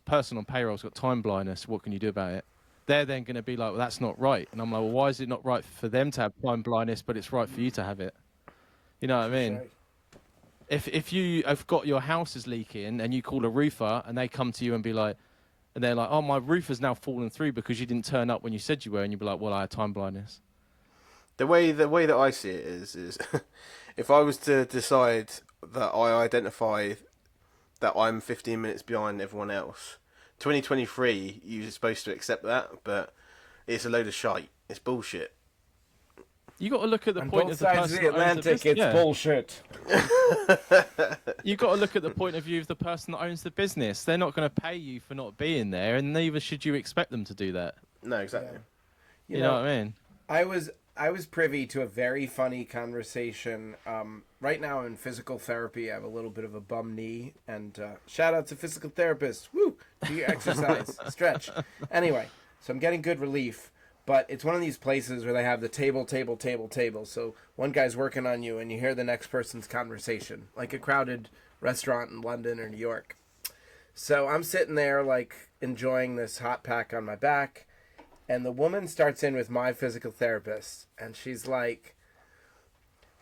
person on payroll's got time blindness, what can you do about it? they're then going to be like, well, that's not right. And I'm like, well, why is it not right for them to have time blindness, but it's right for you to have it? You know what I mean? Right. If you have got your house is leaking and you call a roofer and they come to you and be like, and they're like, oh, my roof has now fallen through because you didn't turn up when you said you were, and you'd be like, well, I had time blindness. The way that I see it is if I was to decide that I identify that I'm 15 minutes behind everyone else, 2023, you're supposed to accept that, but it's a load of shite. It's bullshit. You got to look at the On point both of the sides person of the that owns the Atlantic, business. it's bullshit. You got to look at the point of view of the person that owns the business. They're not going to pay you for not being there, and neither should you expect them to do that. No, exactly. Yeah. You know what I mean? I was privy to a very funny conversation. Right now in physical therapy, I have a little bit of a bum knee, and shout out to physical therapists. Woo! Do your exercise, stretch. Anyway, so I'm getting good relief, but it's one of these places where they have the table. So one guy's working on you, and you hear the next person's conversation, like a crowded restaurant in London or New York. So I'm sitting there, like, enjoying this hot pack on my back. And the woman starts in with my physical therapist, and she's like,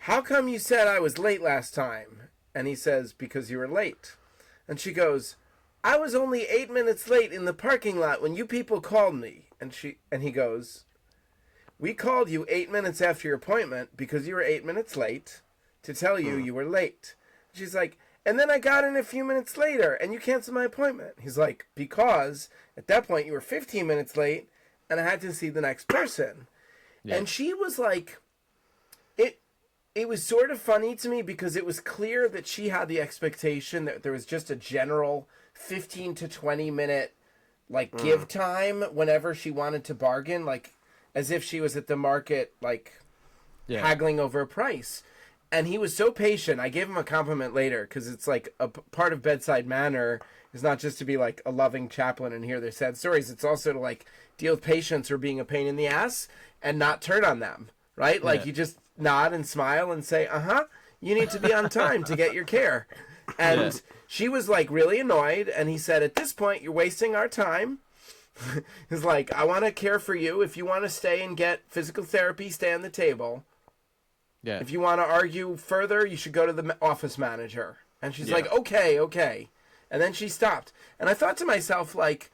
how come you said I was late last time? And he says, because you were late. And she goes, I was only 8 minutes late in the parking lot when you people called me. And he goes, we called you 8 minutes after your appointment because you were 8 minutes late to tell you you were late. She's like, and then I got in a few minutes later and you canceled my appointment. He's like, because at that point you were 15 minutes late and I had to see the next person. Yeah. And she was like, it was sort of funny to me because it was clear that she had the expectation that there was just a general 15 to 20 minute, like, give time whenever she wanted to bargain, like, as if she was at the market, like, haggling over a price. And he was so patient. I gave him a compliment later because it's like a part of bedside manner is not just to be like a loving Chaplin and hear their sad stories. It's also to, like, deal with patients or being a pain in the ass and not turn on them, right? Like, you just nod and smile and say, you need to be on time to get your care. And she was, like, really annoyed. And he said, at this point, you're wasting our time. He's like, I want to care for you. If you want to stay and get physical therapy, stay on the table. Yeah. If you want to argue further, you should go to the office manager. And she's like, okay. And then she stopped. And I thought to myself, like,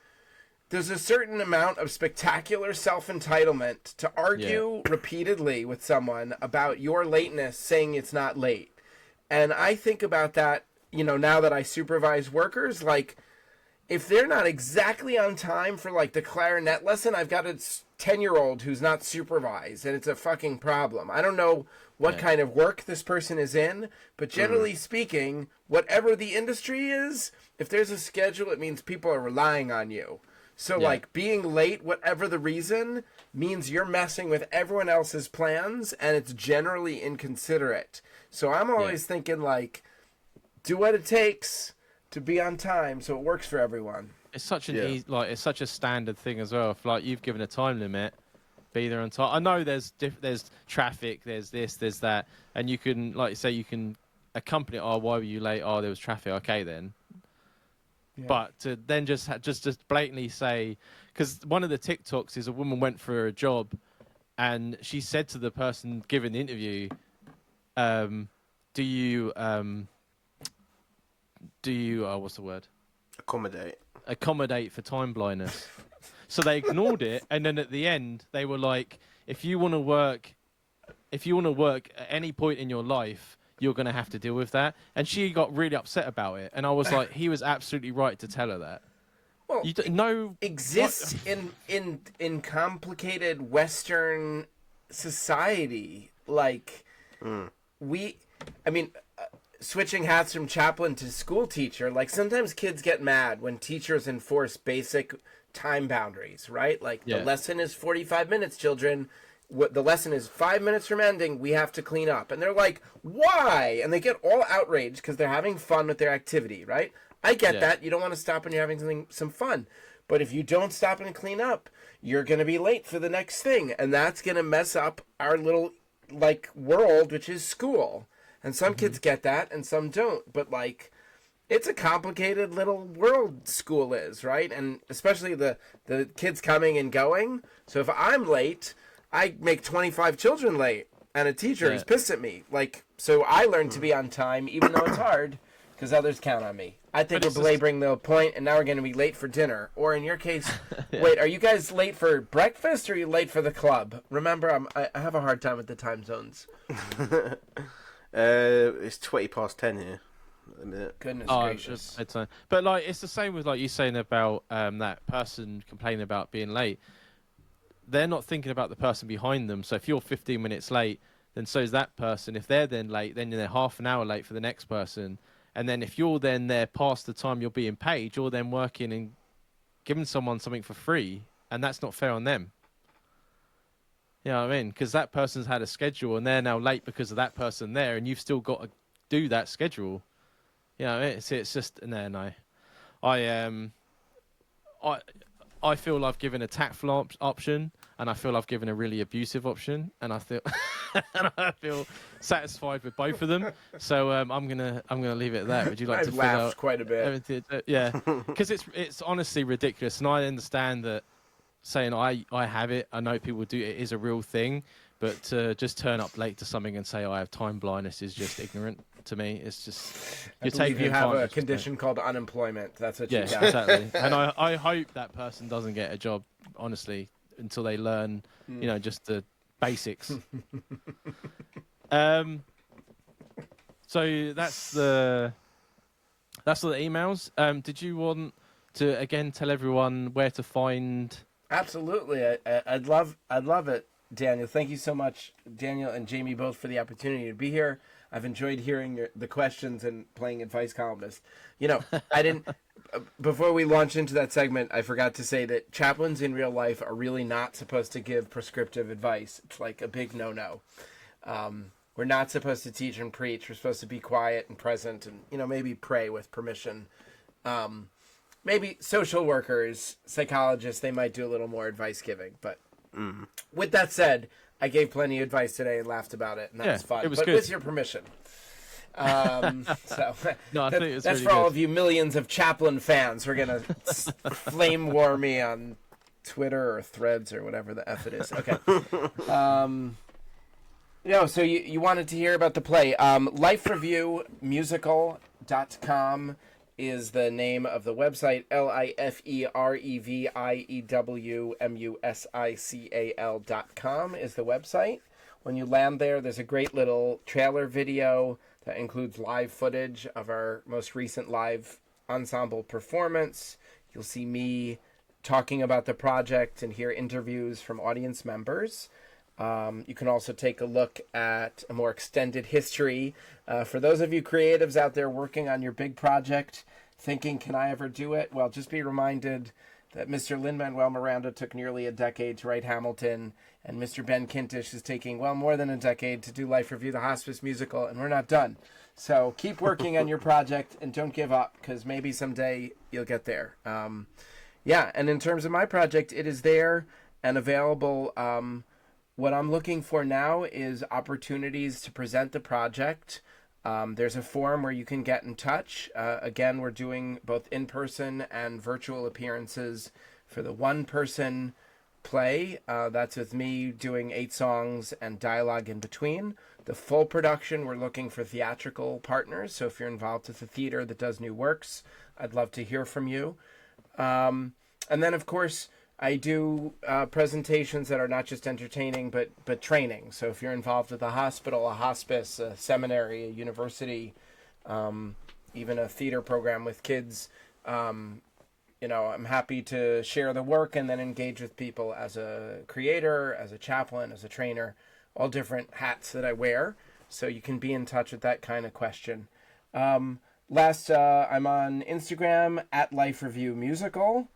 there's a certain amount of spectacular self-entitlement to argue repeatedly with someone about your lateness, saying it's not late. And I think about that, you know, now that I supervise workers, like, if they're not exactly on time for, like, the clarinet lesson, I've got a 10-year-old who's not supervised, and it's a fucking problem. I don't know what kind of work this person is in, but generally speaking, whatever the industry is, if there's a schedule, it means people are relying on you. So, like, being late, whatever the reason, means you're messing with everyone else's plans, and it's generally inconsiderate. So I'm always thinking, like, do what it takes to be on time so it works for everyone. It's such an easy, like, it's such a standard thing as well. If, like, you've given a time limit, be there on time. I know there's traffic, there's this, there's that, and you can, like you say, you can accompany it. Oh, why were you late? Oh, there was traffic. Okay, then. Yeah. But to then just blatantly say, because one of the TikToks is a woman went for a job, and she said to the person giving the interview, "Do you what's the word? Accommodate for time blindness." So they ignored it, and then at the end they were like, if you want to work at any point in your life, you're going to have to deal with that. And she got really upset about it. And I was like, he was absolutely right to tell her that. Well, exists in complicated Western society. Like, switching hats from chaplain to school teacher, like, sometimes kids get mad when teachers enforce basic time boundaries, right? Like, the lesson is 45 minutes, children. The lesson is 5 minutes from ending. We have to clean up. And they're like, why? And they get all outraged because they're having fun with their activity, right? I get that. You don't want to stop when you're having some fun. But if you don't stop and clean up, you're going to be late for the next thing. And that's going to mess up our little, like, world, which is school. And some kids get that and some don't. But, like, it's a complicated little world school is, right? And especially the kids coming and going. So if I'm late, I make 25 children late, and a teacher is pissed at me. Like, so I learned to be on time, even though it's hard, because others count on me. I think we're belaboring the point, and now we're going to be late for dinner. Or in your case, wait, are you guys late for breakfast, or are you late for the club? Remember, I have a hard time with the time zones. It's 20 past 10 here. Goodness gracious. But like, it's the same with like you saying about that person complaining about being late. They're not thinking about the person behind them. So if you're 15 minutes late, then so is that person. If they're then late, then they're half an hour late for the next person. And then if you're then there past the time you're being paid, you're then working and giving someone something for free, and that's not fair on them. You know what I mean? Because that person's had a schedule, and they're now late because of that person there, and you've still got to do that schedule. You know, it's just no. I feel I've given a tactful option, and I feel I've given a really abusive option, and I feel and I feel satisfied with both of them. So I'm gonna leave it at that. Would you like I've to fill laughed out quite a bit? Yeah, because it's honestly ridiculous, and I understand that saying I have it. I know people do it is a real thing, but to just turn up late to something and say I have time blindness is just ignorant to me. It's just you have a condition called unemployment. That's what you got. Exactly. And I hope that person doesn't get a job, honestly, until they learn, just the basics. So that's the emails. Did you want to again tell everyone where to find? Absolutely. I'd love it, Daniel. Thank you so much, Daniel and Jamie, both for the opportunity to be here. I've enjoyed hearing the questions and playing advice columnist. I didn't. Before we launch into that segment, I forgot to say that chaplains in real life are really not supposed to give prescriptive advice. It's like a big no-no. We're not supposed to teach and preach. We're supposed to be quiet and present and, maybe pray with permission. Maybe social workers, psychologists, they might do a little more advice giving. But with that said, I gave plenty of advice today and laughed about it, and that was fun. It was but good. With your permission. No, I think it was that's really for all good. of you millions of Chaplin fans who are going to flame war me on Twitter or Threads or whatever the F it is. Okay. So you wanted to hear about the play. LifeReviewMusical.com is the name of the website. LifeReviewMusical.com is the website. When you land there, there's a great little trailer video that includes live footage of our most recent live ensemble performance. You'll see me talking about the project and hear interviews from audience members. You can also take a look at a more extended history. For those of you creatives out there working on your big project, thinking, can I ever do it? Well, just be reminded that Mr. Lin-Manuel Miranda took nearly a decade to write Hamilton, and Mr. Ben Kintisch is taking, more than a decade to do Life Review, the hospice musical, and we're not done. So keep working on your project and don't give up, because maybe someday you'll get there. And in terms of my project, it is there and available. What I'm looking for now is opportunities to present the project. There's a forum where you can get in touch. Again, we're doing both in-person and virtual appearances for the one-person play. That's with me doing 8 songs and dialogue in between. The full production, we're looking for theatrical partners. So if you're involved with a theater that does new works, I'd love to hear from you. And then, of course, I do presentations that are not just entertaining, but training. So if you're involved with a hospital, a hospice, a seminary, a university, even a theater program with kids, I'm happy to share the work and then engage with people as a creator, as a chaplain, as a trainer, all different hats that I wear. So you can be in touch with that kind of question. I'm on Instagram at Life Review Musical.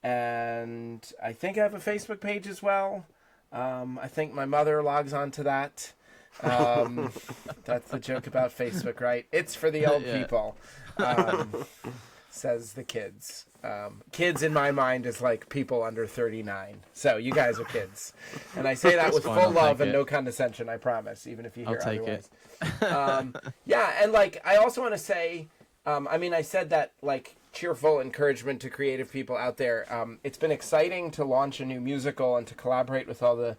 And I think I have a Facebook page as well. I think my mother logs on to that. That's the joke about Facebook, right? It's for the old people, says the kids. Kids in my mind is like people under 39. So you guys are kids. And I say that with full love and no condescension, I promise, even if you hear otherwise. And I also want to say, I mean, I said that like cheerful encouragement to creative people out there. It's been exciting to launch a new musical and to collaborate with all the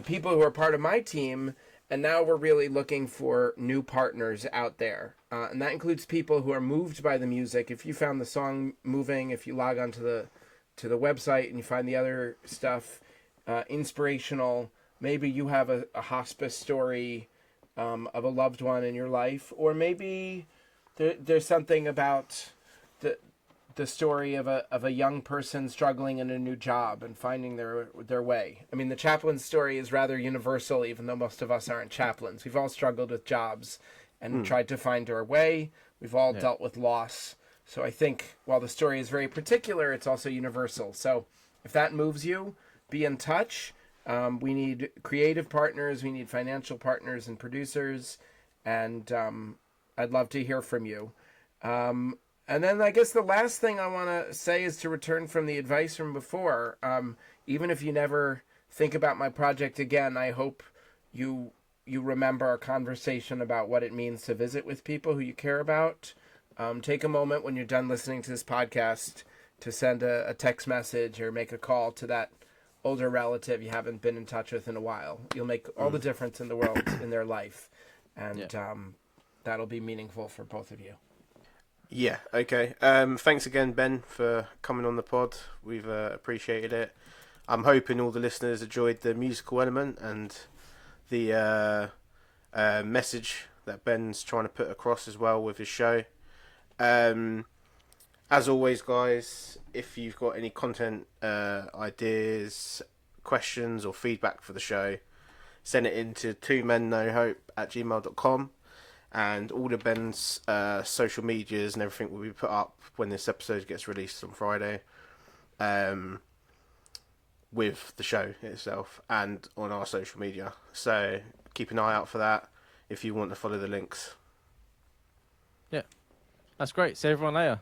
people who are part of my team. And now we're really looking for new partners out there. And that includes people who are moved by the music. If you found the song moving, if you log onto the website and you find the other stuff inspirational, maybe you have a hospice story of a loved one in your life, or maybe there's something about the story of a young person struggling in a new job and finding their way. I mean, the Chaplin story is rather universal, even though most of us aren't chaplains. We've all struggled with jobs and tried to find our way. We've all dealt with loss. So I think while the story is very particular, it's also universal. So if that moves you, be in touch. We need creative partners. We need financial partners and producers. And I'd love to hear from you. And then I guess the last thing I want to say is to return from the advice from before. Even if you never think about my project again, I hope you remember our conversation about what it means to visit with people who you care about. Take a moment when you're done listening to this podcast to send a text message or make a call to that older relative you haven't been in touch with in a while. You'll make all the difference in the world in their life. And that'll be meaningful for both of you. Yeah, okay. Thanks again, Ben, for coming on the pod. We've appreciated it. I'm hoping all the listeners enjoyed the musical element and the message that Ben's trying to put across as well with his show. As always, guys, if you've got any content ideas, questions, or feedback for the show, send it in to twomennohope@gmail.com. And all of Ben's social medias and everything will be put up when this episode gets released on Friday, with the show itself and on our social media. So keep an eye out for that if you want to follow the links. Yeah, that's great. See everyone later.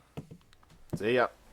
See ya.